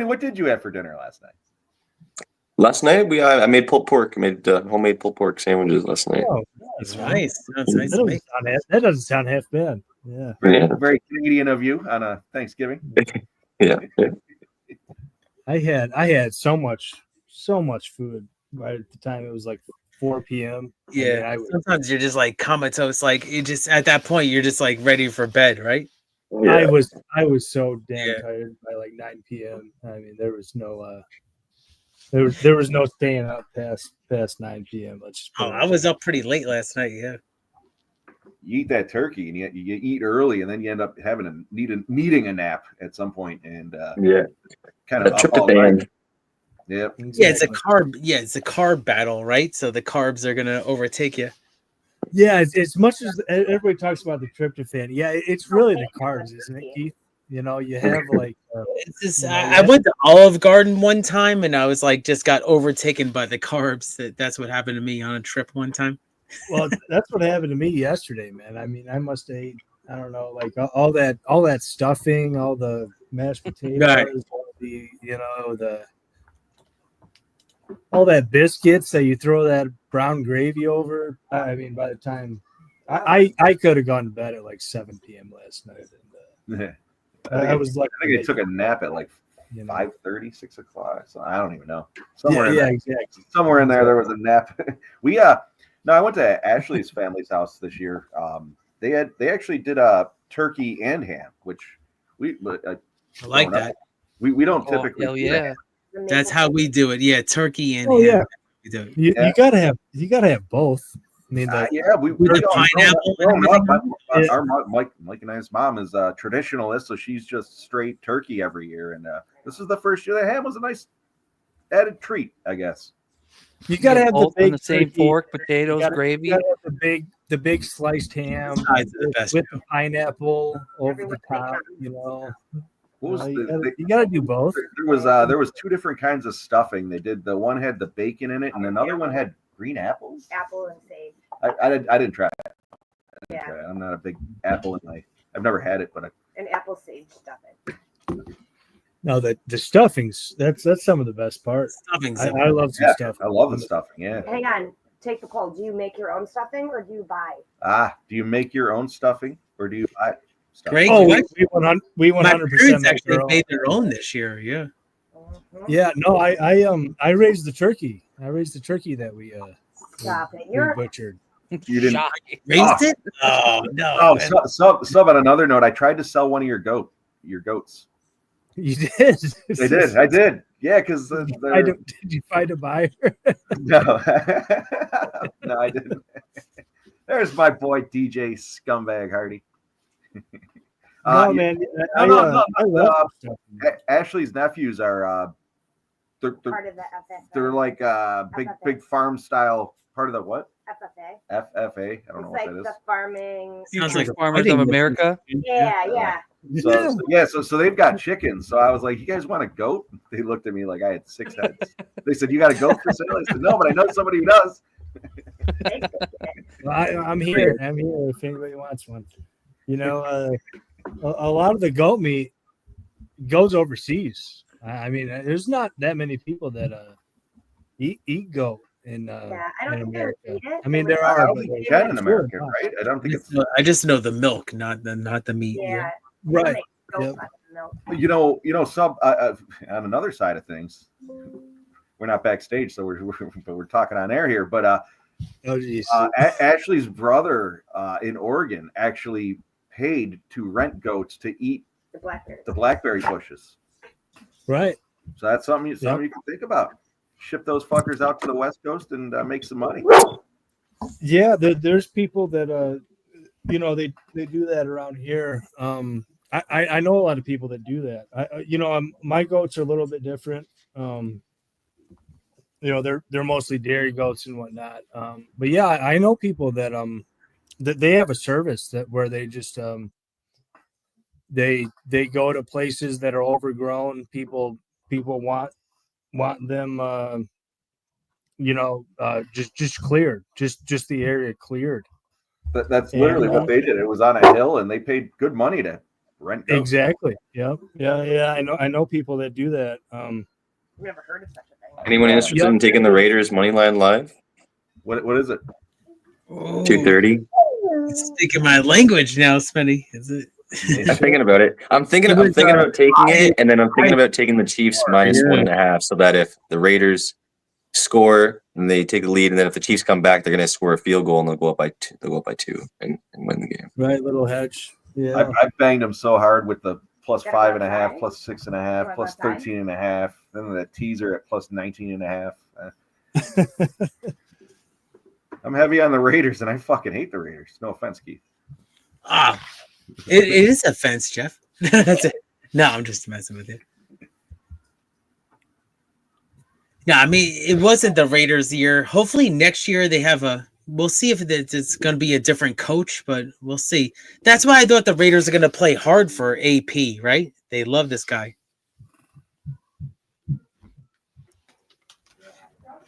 S4: what did you have for dinner last night?
S8: Last night I made pulled pork. I made homemade pulled pork sandwiches last night.
S6: Oh,
S5: that's nice. That's nice.
S6: That doesn't sound half bad. Yeah.
S4: Very Canadian of you on a Thanksgiving.
S8: Yeah.
S6: I had so much food right at the time. It was like 4 p.m.
S5: Yeah. Sometimes you're just like comatose. Like it just at that point you're just like ready for bed, right?
S6: Yeah. I was so damn tired by like 9 p.m. I mean, there was no there was no staying up past 9 p.m.
S5: I was up pretty late last night. Yeah.
S4: You eat that turkey and you eat early, and then you end up having needing a nap at some point, and kind of up all night. Yep.
S5: Yeah, it's a carb. Yeah, it's a carb battle, right? So the carbs are gonna overtake you.
S6: Yeah, as much as everybody talks about the tryptophan, yeah, it's really the carbs, isn't it, Keith? You know, you have like.
S5: It's just, I went to Olive Garden one time, and I was like, just got overtaken by the carbs. That's what happened to me on a trip one time.
S6: Well, that's what happened to me yesterday, man. I mean, I must have ate, I don't know, like all that stuffing, all the mashed potatoes,
S5: right.
S6: All that biscuits that you throw that brown gravy over. I mean, by the time I could have gone to bed at like 7 p.m. last night. And, I think
S4: I took a nap at like 5:30, 6 o'clock. So I don't even know. Somewhere
S6: exactly.
S4: Somewhere in there was a nap. No, I went to Ashley's family's house this year. They actually did a turkey and ham, which I
S5: like that.
S4: We don't typically.
S13: Hell yeah.
S5: That's how we do it. Yeah, turkey and
S6: ham.
S5: Yeah.
S6: We do it. You gotta have both. I mean,
S5: with the
S4: pineapple. Mike and I's mom is a traditionalist, so she's just straight turkey every year. And this is the first year the ham was a nice added treat, I guess.
S6: You gotta have
S13: the same fork, potatoes, gravy.
S6: You gotta have the big sliced ham with the pineapple over the top. You know, you gotta do both.
S4: There was 2 different kinds of stuffing. They did. The one had the bacon in it, and another one had green apples.
S10: Apple and sage.
S4: I didn't try it. I'm not a big apple in my. I've never had it, but
S10: an apple sage stuffing.
S6: No, the stuffings. That's some of the best part.
S5: Stuffings.
S6: I love some stuffing.
S4: I love the stuffing. Yeah.
S10: Hang on. Take the poll. Do you make your own stuffing or do you buy?
S4: Do you make your own stuffing or do you buy stuffing?
S5: Great.
S6: Oh, we 100%
S5: actually made their own this year. Yeah.
S6: Yeah. No, I raised the turkey. I raised the turkey that we
S10: Stop it.
S6: we butchered.
S4: You didn't
S5: raised it? Oh no.
S4: Oh, so on another note, I tried to sell one of your goats.
S6: You did.
S4: I did. Yeah, because
S6: did you find a buyer?
S4: No, no, I didn't. There's my boy DJ Scumbag Hardy.
S6: No, man. I love
S4: Ashley's nephews are they're
S10: part of the FFA.
S4: They're like big farm style part of the what?
S10: FFA.
S4: FFA. I don't know what that is.
S10: The farming.
S13: Sounds like Farmers of America.
S10: Yeah.
S4: So they've got chickens. So I was like, "You guys want a goat?" They looked at me like I had 6 heads. They said, "You got a goat for sale?" I said, "No, but I know somebody who does."
S6: Well, I'm here. If anybody wants one. You know, a lot of the goat meat goes overseas. I mean, there's not that many people that eat goat in America. I mean, there are
S4: in America, right? I don't think it's.
S5: I just know the milk, not the meat.
S10: Yeah.
S6: Right.
S10: Yep.
S4: You know, on another side of things, we're not backstage, so we're talking on air here. But
S6: oh geez,
S4: Ashley's brother in Oregon actually paid to rent goats to eat
S10: The blackberry.
S4: the blackberry bushes.
S6: Right.
S4: So that's something you can think about. Ship those fuckers out to the West Coast and make some money.
S6: Yeah, there's people that they do that around here. I know a lot of people that do that. My goats are a little bit different. They're mostly dairy goats and whatnot. But yeah, I know people that that they have a service that where they just they go to places that are overgrown. People want them just cleared, just the area cleared.
S4: That's literally what they did. It was on a hill, and they paid good money to rent goats.
S6: Exactly. Yep. Yeah. I know people that do that.
S10: Never heard of such a thing.
S8: Anyone interested in taking the Raiders money line live?
S4: What is it?
S8: 230.
S5: It's speaking my language now, Spenny. Is it?
S8: I'm thinking about it. I'm thinking about taking it, and then I'm thinking about taking the Chiefs minus 1.5, so that if the Raiders score and they take the lead, and then if the Chiefs come back, they're going to score a field goal and they'll go up by two. They'll go up by 2 and win the game.
S6: Right, little hedge. Yeah,
S4: I banged them so hard with the plus 5.5, plus 6.5, plus 13.5, then the teaser at plus 19.5. I'm heavy on the Raiders, and I fucking hate the Raiders. No offense, Keith.
S5: It is offense, Jeff. That's it. No, I'm just messing with you. Yeah, I mean, it wasn't the Raiders' year. Hopefully next year they have we'll see if it's going to be a different coach, but we'll see. That's why I thought the Raiders are going to play hard for AP, right? They love this guy.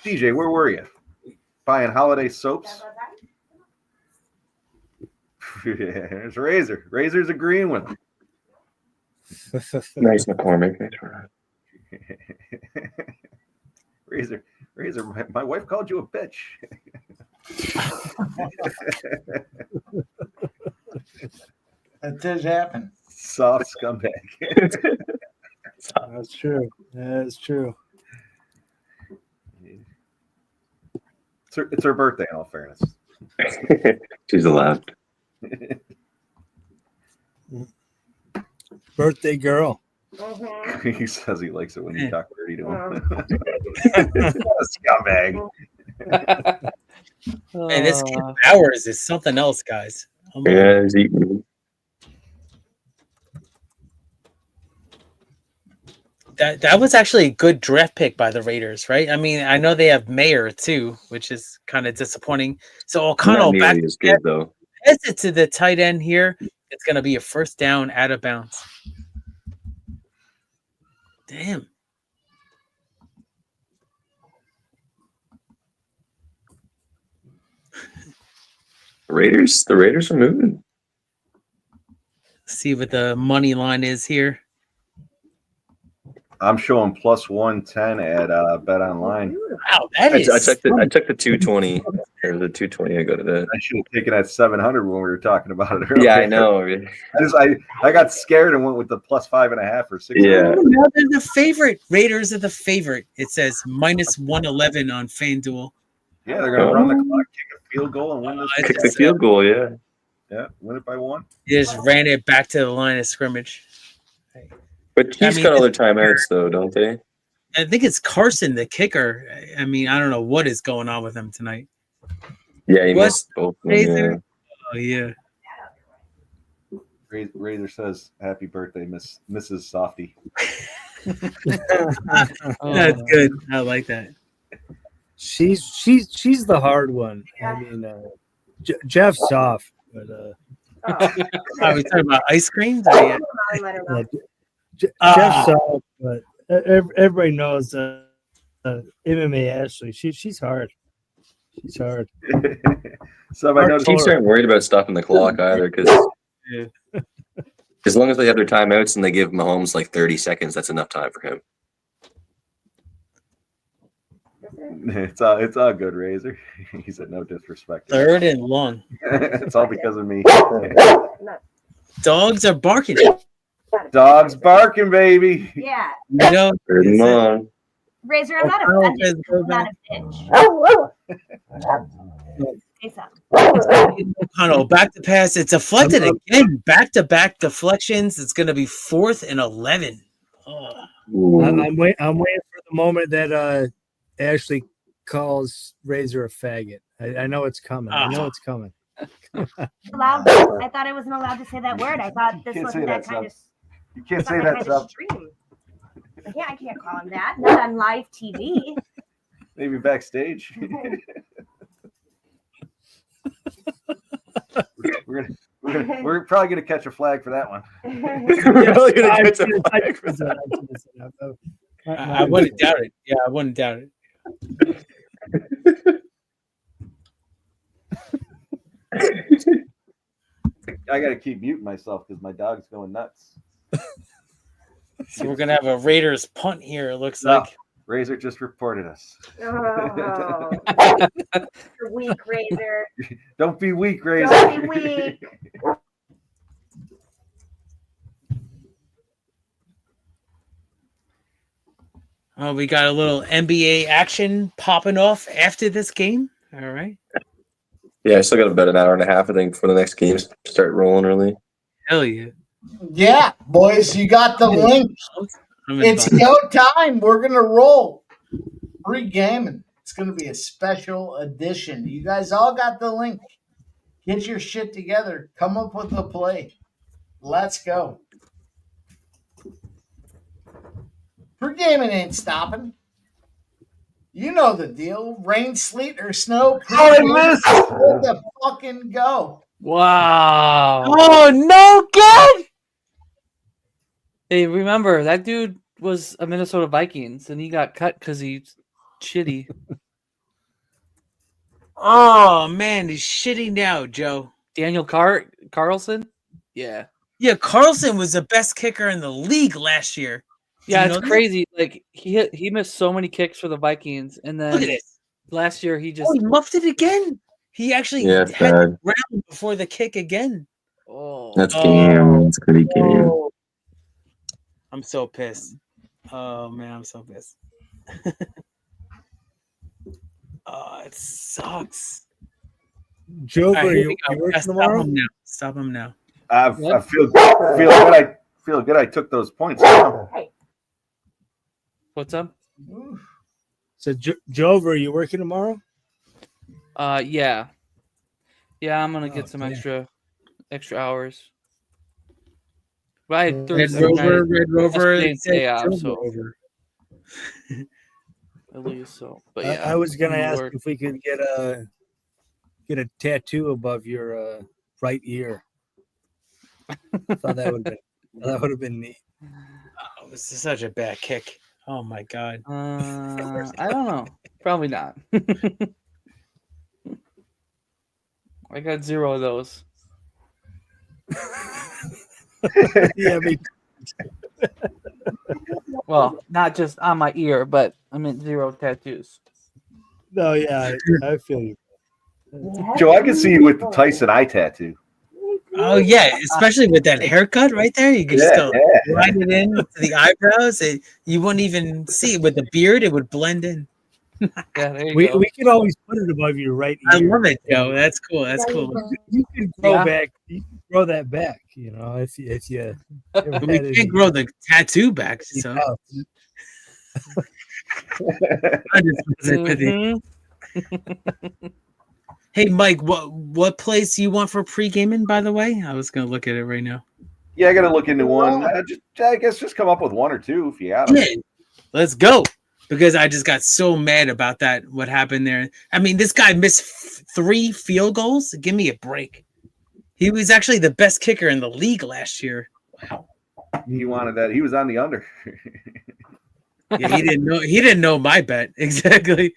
S4: DJ, where were you? Buying holiday soaps? Yeah, there's Razor. Razor's agreeing with him.
S8: Nice, McCormick.
S4: Razor, my wife called you a bitch.
S3: That does happen.
S4: Soft scumbag.
S6: That's true. That's true.
S4: It's her birthday, in all fairness.
S8: She's allowed.
S6: Birthday girl.
S4: He says he likes it when you talk dirty to him. Scumbag.
S5: And this kid Bowers is something else, guys.
S8: Yeah, he's eating.
S5: That was actually a good draft pick by the Raiders, right? I mean, I know they have Mayer too, which is kind of disappointing. So O'Connell back
S8: is good though.
S5: Pass it to the tight end here. It's going to be a first down out of bounds. Damn.
S8: The Raiders are moving.
S5: See what the money line is here.
S4: I'm showing plus 110 at Bet Online.
S5: Wow, that is.
S8: I took the 220 or the 220. I go to that.
S4: I should have taken that 700 when we were talking about it earlier.
S8: Yeah, I know.
S4: I got scared and went with the plus 5.5 or 6.
S8: Yeah,
S5: no, they're the favorite. Raiders are the favorite. It says minus 111 on FanDuel.
S4: Yeah, they're gonna run the clock, kick a field goal, and win this.
S8: kick the field goal. Yeah,
S4: yeah, win it by 1.
S5: They just ran it back to the line of scrimmage.
S8: but Chiefs got all their timeouts though, don't they?
S5: I think it's Carson, the kicker. I mean, I don't know what is going on with him tonight.
S8: Yeah, he missed both. Yeah.
S5: Oh yeah.
S4: Razor says, "Happy birthday, Mrs. Softy."
S5: That's good. I like that.
S6: She's the hard one. I mean, Jeff's soft, but
S5: Are we talking about ice cream?
S6: Jeff's soft, but everybody knows MMA Ashley. She's hard. She's hard.
S4: So I know
S8: Chiefs aren't worried about stopping the clock either, because as long as they have their timeouts and they give Mahomes like 30 seconds, that's enough time for him.
S4: It's all good, Razor. He said no disrespect.
S5: Third and long.
S4: It's all because of me.
S5: Dogs are barking.
S4: Dogs barking, baby.
S10: Yeah.
S5: You know,
S8: Third and long.
S10: Razor, I'm not offended. I'm not a bitch. Say something.
S5: O'Connell, back to pass. It's deflected again. Back-to-back deflections. It's going to be 4th and 11. Oh.
S6: I'm waiting for the moment that Ashley calls Razor a faggot. I know it's coming. I know it's coming.
S10: Allowed, I thought I wasn't allowed to say that word. I thought this wasn't that kind of.
S4: You can't say that stuff.
S10: Stream. Yeah, I can't call him that. Not on live TV.
S4: Maybe backstage. We're probably gonna catch a flag for that one.
S8: We're really gonna catch a flag for
S5: that. I wouldn't doubt it. Yeah, I wouldn't doubt it.
S4: I gotta keep muting myself because my dog's going nuts.
S5: So we're gonna have a Raiders punt here. It looks like
S4: Razor just reported us.
S10: Oh. You're weak, Razor.
S4: Don't be weak, Razor.
S10: Don't be weak.
S5: Oh, we got a little NBA action popping off after this game. All right.
S8: Yeah, I still got about an hour and a half, I think, for the next games start rolling early.
S5: Hell yeah.
S3: Yeah, boys, you got the link. It's go time. We're going to roll. Free gaming. It's going to be a special edition. You guys all got the link. Get your shit together. Come up with a play. Let's go. Free gaming ain't stopping. You know the deal. Rain, sleet, or snow.
S4: Oh, I missed.
S3: Let the fucking go.
S13: Wow.
S5: Oh, no good.
S13: Hey, remember, that dude was a Minnesota Vikings, and he got cut because he's shitty.
S5: Oh, man, he's shitty now, Joe.
S13: Daniel Carlson? Yeah.
S5: Yeah, Carlson was the best kicker in the league last year.
S13: Yeah, it's crazy. Like he missed so many kicks for the Vikings, and then
S5: Look at this.
S13: last year he just
S5: he muffed it again. He actually had the ground before the kick again.
S13: Oh,
S8: that's game. That's pretty game.
S5: Oh. I'm so pissed. Oh man, I'm so pissed. Oh, it sucks.
S6: Joe,
S5: Right,
S6: are you
S5: go.
S6: working tomorrow?
S5: Stop him now.
S4: I feel good. I feel good. I took those points.
S13: What's up?
S6: So, Joe, are you working tomorrow?
S13: Yeah. I'm gonna get some
S6: damn.
S13: extra hours. But I had
S5: Red Rover.
S13: Day off, so at least so. But yeah,
S6: I was gonna ask
S13: work.
S6: if we could get a tattoo above your right ear. I thought that would have been neat.
S5: Oh, this is such a bad kick. Oh my god.
S13: I don't know. Probably not. I got 0 of those.
S6: Yeah, me.
S13: Well, not just on my ear, but I meant 0 tattoos.
S6: No, yeah, I feel you.
S4: Joe, I can see you with the Tyson eye tattoo.
S5: Oh yeah, especially with that haircut right there. You could just go right it in to the eyebrows. You wouldn't even see it with the beard. It would blend in.
S13: Yeah, there you
S6: We
S13: go.
S6: can always put it above your right ear.
S5: I love it, Joe. That's cool. That's cool.
S6: You can grow back. You can grow that back. You know, if you.
S5: But we can't grow the tattoo back. So. I'm just messing with you. Hey, Mike, what place do you want for pre-gaming, by the way? I was going to look at it right now.
S4: Yeah, I got to look into one. I guess just come up with 1 or 2 if you got them.
S5: Yeah, let's go. Because I just got so mad about that, what happened there. I mean, this guy missed 3 field goals. Give me a break. He was actually the best kicker in the league last year. Wow.
S4: He wanted that. He was on the under.
S5: Yeah, he didn't know my bet. Exactly.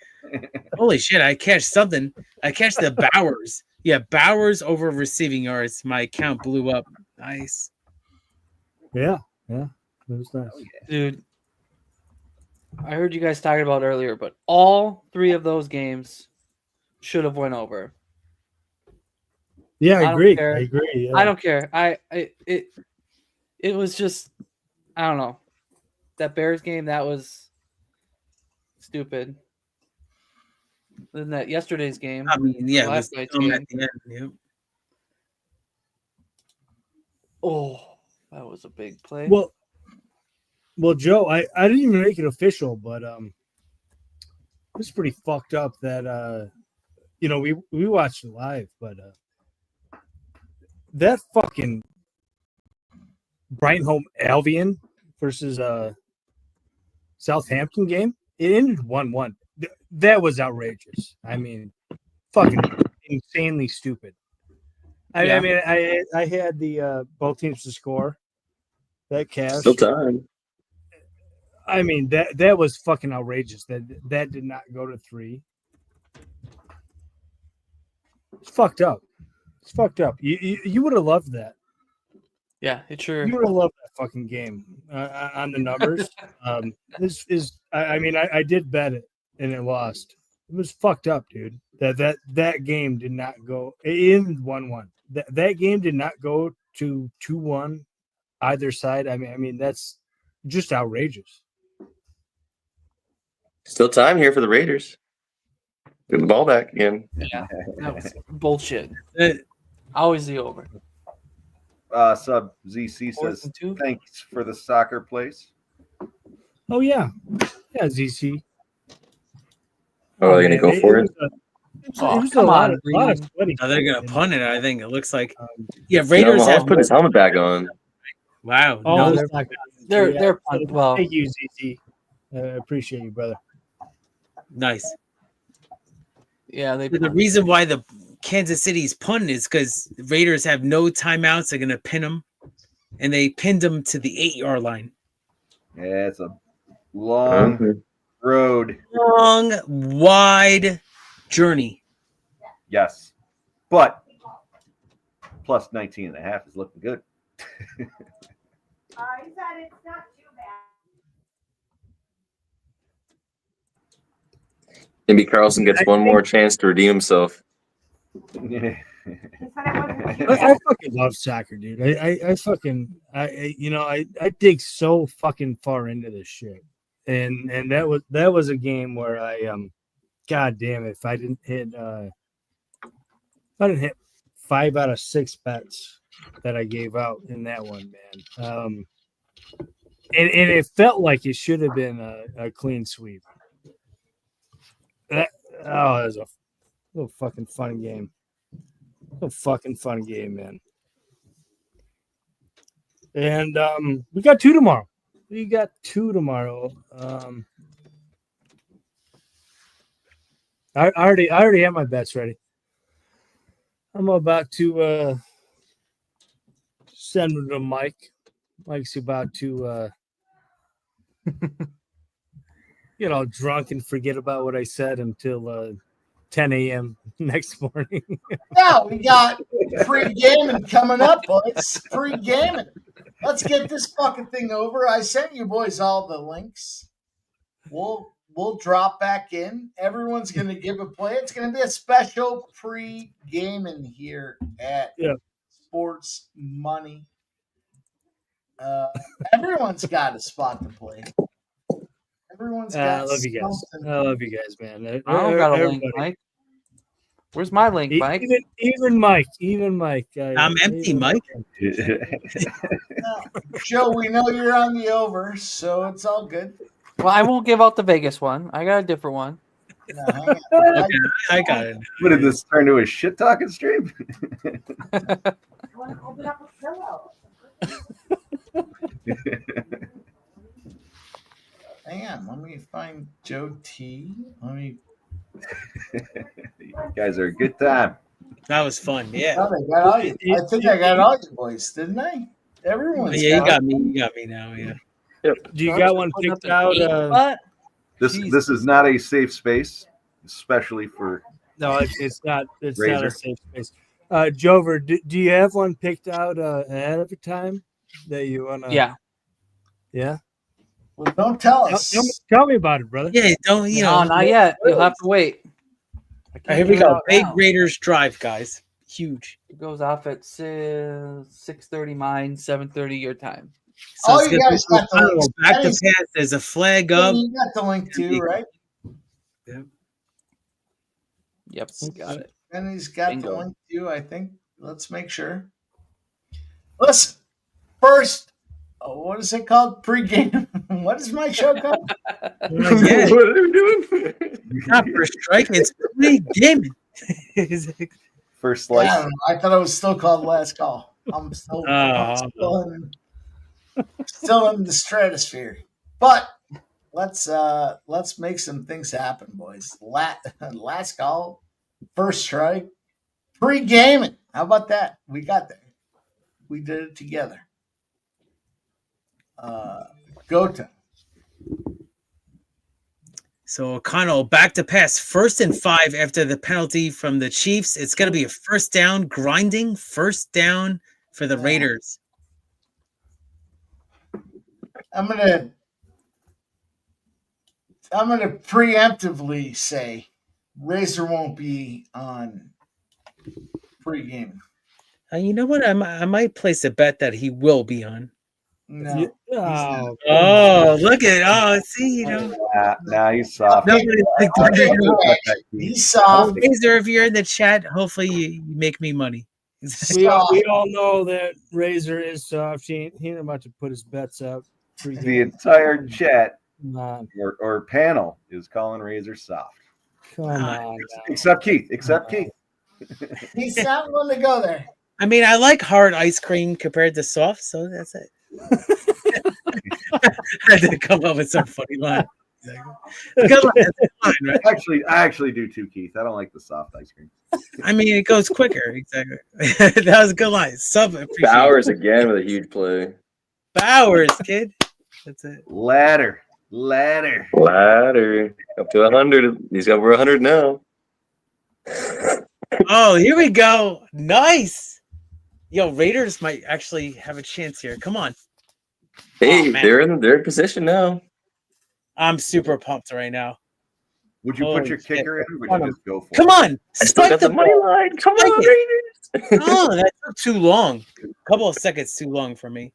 S5: Holy shit, I cashed something. I cashed the Bowers. Yeah, Bowers over receiving yards. My account blew up. Nice.
S6: Yeah. It was nice.
S13: Dude, I heard you guys talking about earlier, but all 3 of those games should have went over.
S6: Yeah, I agree.
S13: Care.
S6: I agree. Yeah.
S13: I don't care. It was just, I don't know. That Bears game, that was stupid. than that yesterday's game.
S5: I mean, yeah, it was
S13: last night's
S5: dumb
S13: game.
S5: at the end. Yeah.
S13: Oh, that was a big play.
S6: Well, Joe, I didn't even make it official, but it's pretty fucked up that we watched it live, but that fucking Brighton Home Albion versus Southampton game, it ended 1-1. That was outrageous. I mean, fucking insanely stupid. I had the both teams to score that cash.
S8: Still time.
S6: I mean, that was fucking outrageous. That did not go to 3. It's fucked up. It's fucked up. You would have loved that.
S13: Yeah, it sure.
S6: You would have loved that fucking game on the numbers. I did bet it and it lost. It was fucked up, dude. That game did not go in 1-1. That game did not go to 2-1 either side. I mean that's just outrageous.
S8: Still time here for the Raiders. Get the ball back again.
S13: Yeah, that was bullshit. Always the over.
S4: Sub ZC says, thanks for the soccer place.
S6: Oh, yeah. Yeah, ZC.
S8: Oh, are they going to go for it?
S6: It was a lot of sweaty.
S5: Oh, they're going to punt it, I think. It looks like. Yeah, Raiders
S8: no,
S5: have.
S8: Put his helmet back on.
S5: Wow.
S6: Oh,
S5: no,
S13: they're punt. Well,
S6: thank you, ZC. I appreciate you, brother.
S5: Nice.
S13: Yeah,
S5: the reason why the Kansas City's punting is because Raiders have no timeouts. They're going to pin them, and they pinned them to the 8-yard line.
S4: Yeah, it's a long road.
S5: Long, wide journey.
S4: Yes. But plus 19.5 is looking good.
S10: He said it's not too bad.
S8: Maybe Carlson gets one more chance to redeem himself.
S6: I fucking love soccer, dude. I dig so fucking far into this shit, and that was a game where god damn it, if I didn't hit 5 out of 6 bets that I gave out in that one, man. And it felt like it should have been a clean sweep. That was a little fucking fun game. A fucking fun game, man. And we got 2 tomorrow. I already have my bets ready. I'm about to send them to Mike. Mike's about to drunk and forget about what I said until 10 a.m. next morning.
S3: Yeah, we got pre-gaming coming up, boys. Pre-gaming. Let's get this fucking thing over. I sent you boys all the links. We'll drop back in. Everyone's going to give a play. It's going to be a special pre-gaming here at Sports Money. Everyone's got a spot to play. Everyone's got
S6: I love you guys. I love you guys, man.
S13: I don't got a link, Mike. Where's my link, Mike?
S6: Even Mike.
S5: I'm empty, Mike.
S3: Joe, we know you're on the over, so it's all good.
S13: Well, I won't give out the Vegas one. I got a different one.
S3: No,
S5: Okay, I got it.
S4: What did this turn to a shit talking stream?
S10: You want to open up a pillow?
S3: Hang on, let me find Joe T.
S4: You guys are a good time.
S5: That was fun. Yeah.
S3: I think I got all you boys, didn't I? Everyone's
S5: Yeah, you got me. You got me now. Yeah.
S6: Do you got one picked out?
S4: This is not a safe space, especially for.
S6: No, it's not. It's
S4: Razor.
S6: not a safe space. Jover, do you have one picked out ahead of time that you wanna?
S13: Yeah.
S6: Yeah.
S3: Well, don't tell us.
S6: Tell me about it, brother.
S5: Yeah, don't
S13: No, not yet. You'll have to wait.
S5: Here we go. Big Raiders drive, guys. Huge.
S13: It goes off at 6:30 mine, 7:30 your time.
S5: So
S3: Oh,
S5: it's
S3: you
S5: gonna
S3: guys
S5: be
S3: got the link.
S5: back to pass. There's a flag up.
S3: You got the link too, right?
S5: Yeah.
S13: Yep, got it.
S3: And he's got the
S13: Bingo.
S3: link too, I think. Let's make sure. Listen, first, what is it called? Pre-game. What is my show called?
S8: What are we doing?
S5: Not first strike. It's pre-game.
S4: First
S3: Yeah, I,
S4: slice.
S3: don't know. I thought it was still called Last Call. I'm still in the stratosphere. But let's make some things happen, boys. Last Call, first strike, pre-gaming. How about that? We got there. We did it together. Go to.
S5: So O'Connell back to pass 1st and 5 after the penalty from the Chiefs. It's going to be a first down, grinding first down for the Raiders.
S3: I'm gonna preemptively say Razor won't be on pre-game.
S5: You know what? I might place a bet that he will be on.
S3: No.
S5: Oh, look at see, you know.
S4: Nah, he's soft.
S3: He's soft.
S5: Razor, if you're in the chat, hopefully you make me money.
S6: We all know that Razor is soft. He ain't about to put his bets up.
S4: The entire chat
S6: on.
S4: or panel is calling Razor soft.
S6: Come on.
S4: Except Keith.
S3: He's not willing to go there.
S5: I mean, I like hard ice cream compared to soft, so that's it. I had to come up with some funny line. Good line, right?
S4: I actually do too, Keith. I don't like the soft ice cream.
S5: I mean, it goes quicker. Exactly. That was a good line.
S8: Bowers again with a huge play.
S5: Bowers, kid. That's it.
S4: Ladder.
S8: Up to 100. He's got over 100 now.
S5: Oh, here we go. Nice. Yo, Raiders might actually have a chance here. Come on.
S8: Hey, they're in position now.
S5: I'm super pumped right now.
S4: Would you put your kicker in, or would you just go for it?
S5: Come on.
S8: I still got the money line. Come on, Raiders.
S5: Oh, that took too long. A couple of seconds too long for me.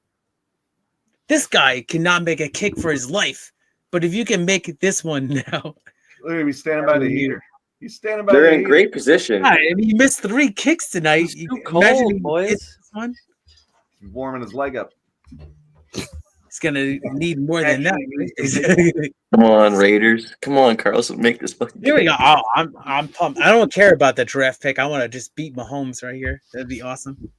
S5: This guy cannot make a kick for his life. But if you can make this one now.
S4: Look at him, he's standing by the heater. He's standing by
S8: They're
S4: the
S8: in
S4: heater.
S8: great position.
S5: I mean, he missed 3 kicks tonight.
S13: It's too cold, boys.
S5: This one.
S4: He's warming his leg up.
S5: He's gonna need more than that.
S8: Come on, Raiders. Come on, Carlson. Make this fucking
S5: Here we go. Oh, I'm pumped. I don't care about the draft pick. I want to just beat Mahomes right here. That'd be awesome.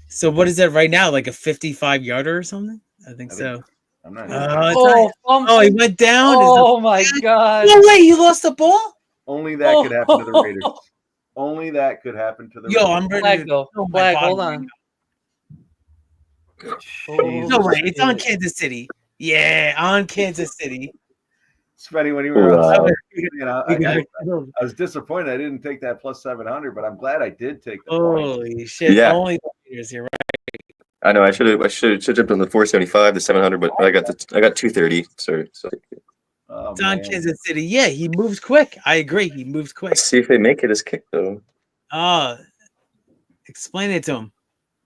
S5: So what is that right now? Like a 55-yarder or something? I think so.
S4: I'm not.
S5: Oh, he went down.
S13: Oh my god!
S5: No way, he lost the ball.
S4: Only that could happen to the Raiders. Only that could happen to the Raiders.
S5: I'm ready
S13: Flag
S5: to
S13: though.
S5: throw my
S13: Flag.
S5: bottom
S13: Hold
S5: right
S13: on.
S5: now. No way, it's on Kansas City. Yeah, on Kansas City.
S4: Spenny, when you were
S8: Wow.
S4: I was disappointed I didn't take that plus 700, but I'm glad I did take the point.
S5: Holy shit!
S8: Yeah.
S5: Only the Raiders here, right?
S8: I know. I should have jumped on the 475, the 700, but I got 230. So
S4: Oh,
S5: It's on
S4: man.
S5: Kansas City. Yeah, he moves quick. I agree. He moves quick.
S8: let's see if they make it as kick though.
S5: Explain it to him.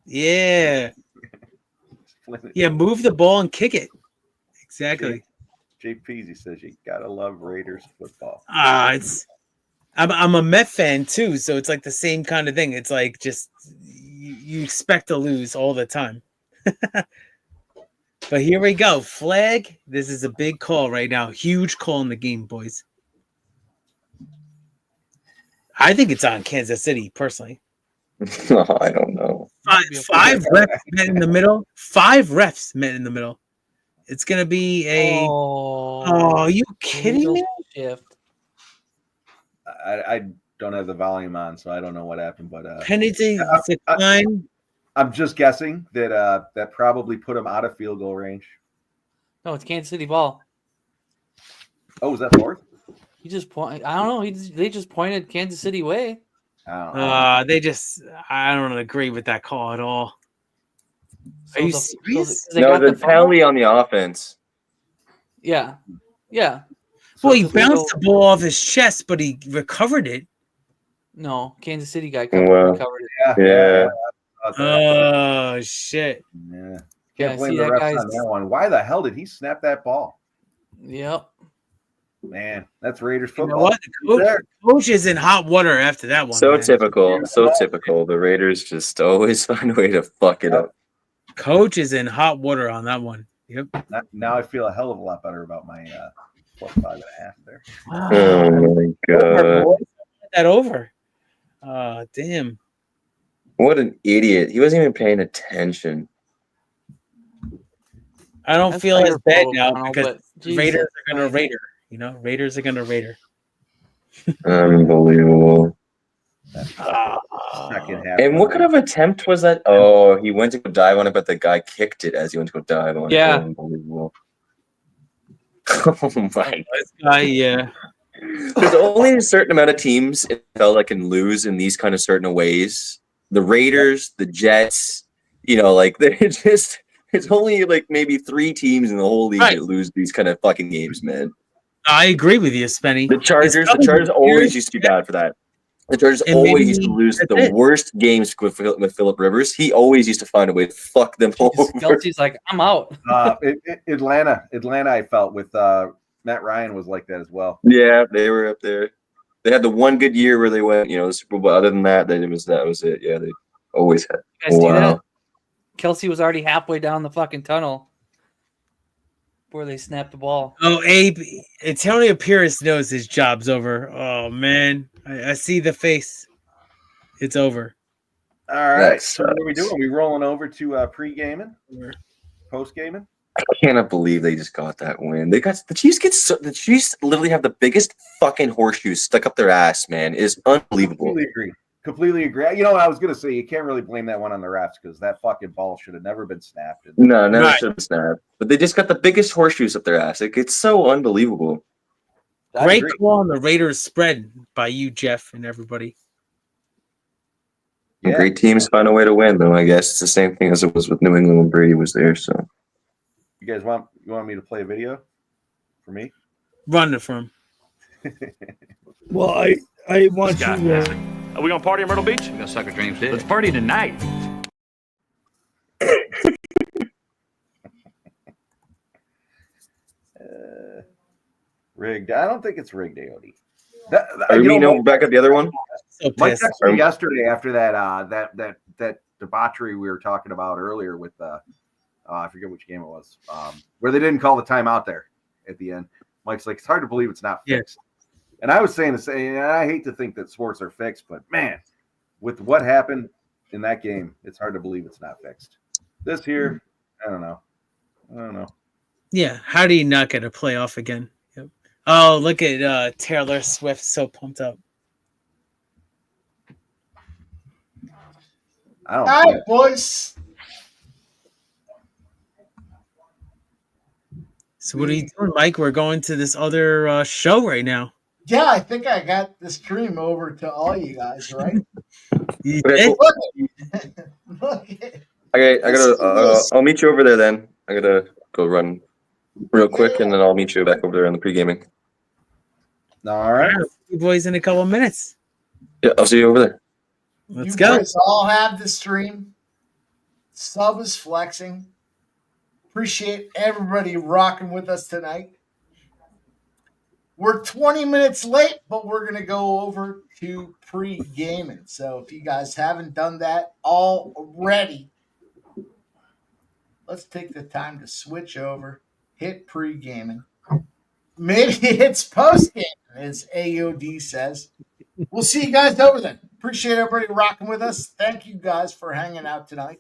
S5: Yeah. Yeah, move the ball and kick it. Exactly.
S4: Jay Peasy says you gotta love Raiders football.
S5: I'm a Met fan too, so it's like the same kind of thing. It's like just you expect to lose all the time. But here we go. Flag. This is a big call right now. Huge call in the game, boys. I think it's on Kansas City, personally.
S8: I don't know.
S5: Five refs met in the middle. 5 refs met in the middle. It's gonna be a. Oh, are you kidding me?
S13: Shift.
S4: I don't have the volume on, so I don't know what happened. But
S5: Penalty decline.
S4: I'm just guessing that that probably put him out of field goal range.
S13: No, it's Kansas City ball.
S4: Oh, was that fourth?
S13: He just point. I don't know. They just pointed Kansas City way.
S5: I don't agree with that call at all. Are you serious?
S8: No, the penalty on the offense.
S13: Yeah. Yeah.
S5: Well, he bounced the ball off his chest, but he recovered it.
S13: No, Kansas City guy
S8: Well,
S13: recovered it.
S8: Yeah.
S5: Oh shit!
S4: Yeah.
S13: Yeah,
S4: Can't blame
S13: see
S4: the
S13: that
S4: refs
S13: guy's-
S4: on that one. Why the hell did he snap that ball?
S13: Yep.
S4: Man, that's Raiders
S5: You know
S4: football.
S5: what? The coach is in hot water after that one.
S8: So
S5: man.
S8: typical. So typical. The Raiders just always find a way to fuck it up.
S5: Coach is in hot water on that one. Yep.
S4: Now I feel a hell of a lot better about my plus 5.5 there.
S8: Oh my god.
S5: That over. Damn.
S8: What an idiot. He wasn't even paying attention.
S5: I don't
S13: That's
S5: feel as
S13: fair,
S5: bad
S13: Paul
S5: now
S13: O'Connell,
S5: because
S13: but Jesus
S5: Raiders are gonna
S13: Christ.
S5: Raider. You know, Raiders are gonna Raider.
S8: Unbelievable.
S4: Second half.
S8: And what kind of attempt was that? Oh, he went to go dive on it, but the guy kicked it as he went to go dive on it.
S13: Yeah.
S8: Unbelievable. Oh my.
S5: This guy, yeah.
S8: There's only a certain amount of teams in the NFL that can lose in these kind of certain ways. The Raiders, the Jets, you know, like they're just. It's only like maybe 3 teams in the whole league that lose these kind of fucking games, man.
S5: I agree with you, Spenny.
S8: The Chargers always used to be bad for that. The Chargers
S5: And
S8: always
S5: maybe
S8: used to lose
S5: that's
S8: the
S5: it.
S8: worst games with Phillip Rivers. He always used to find a way to fuck them over.
S13: Kelsey's like, I'm out.
S4: Atlanta, I felt with Matt Ryan was like that as well.
S8: Yeah, they were up there. They had the one good year where they went, you know, the Super Bowl. Other than that, that was it. Yeah, they always had.
S13: You guys see that? Kelsey was already halfway down the fucking tunnel before they snapped the ball.
S5: Oh, Abe, Antonio Pierce knows his job's over. Oh man, I see the face. It's over.
S4: All right. So what are we doing? Are we rolling over to pre-gaming? Post-gaming?
S8: I cannot believe they just got that win. They got the Chiefs. The Chiefs literally have the biggest fucking horseshoes stuck up their ass. Man, it is unbelievable.
S4: Completely agree. You know what I was gonna say? You can't really blame that one on the refs because that fucking ball should have never been snapped.
S8: No, never should have snapped. But they just got the biggest horseshoes up their ass. It's so unbelievable.
S5: Great call on the Raiders spread by you, Jeff, and everybody.
S8: Yeah. Great teams find a way to win, though. I guess it's the same thing as it was with New England when Brady was there. So,
S4: you guys want me to play a video for me?
S5: Run it from.
S6: Well, I want you to.
S12: Are we gonna party in Myrtle Beach?
S11: We got sucker dreams, dude.
S12: Let's party tonight.
S4: Rigged. I don't think it's rigged, AOD.
S8: Are we back at the other one?
S4: Mike texted me yesterday after that debauchery we were talking about earlier with I forget which game it was, where they didn't call the timeout there at the end. Mike's like, it's hard to believe it's not fixed. And I was saying the same, and I hate to think that sports are fixed, but man, with what happened in that game, it's hard to believe it's not fixed. This here, I don't know.
S5: Yeah, how do you not get a playoff again? Yep. Oh, look at Taylor Swift, so pumped up.
S3: All right, boys.
S5: So what are you doing, Mike? We're going to this other show right now.
S3: Yeah, I think I got the stream over to all you guys, right?
S5: You did?
S3: Look.
S8: Okay, I gotta. I'll meet you over there then. I gotta go run real quick, and then I'll meet you back over there in the pre-gaming.
S4: All right,
S5: you boys in a couple of minutes.
S8: Yeah, I'll see you over there.
S5: Let's
S3: you
S5: go.
S3: Guys all have the stream. Sub is flexing. Appreciate everybody rocking with us tonight. We're 20 minutes late, but we're going to go over to pre-gaming. So if you guys haven't done that already, let's take the time to switch over, hit pre-gaming. Maybe it's post-gaming, as AOD says. We'll see you guys over then. Appreciate everybody rocking with us. Thank you guys for hanging out tonight.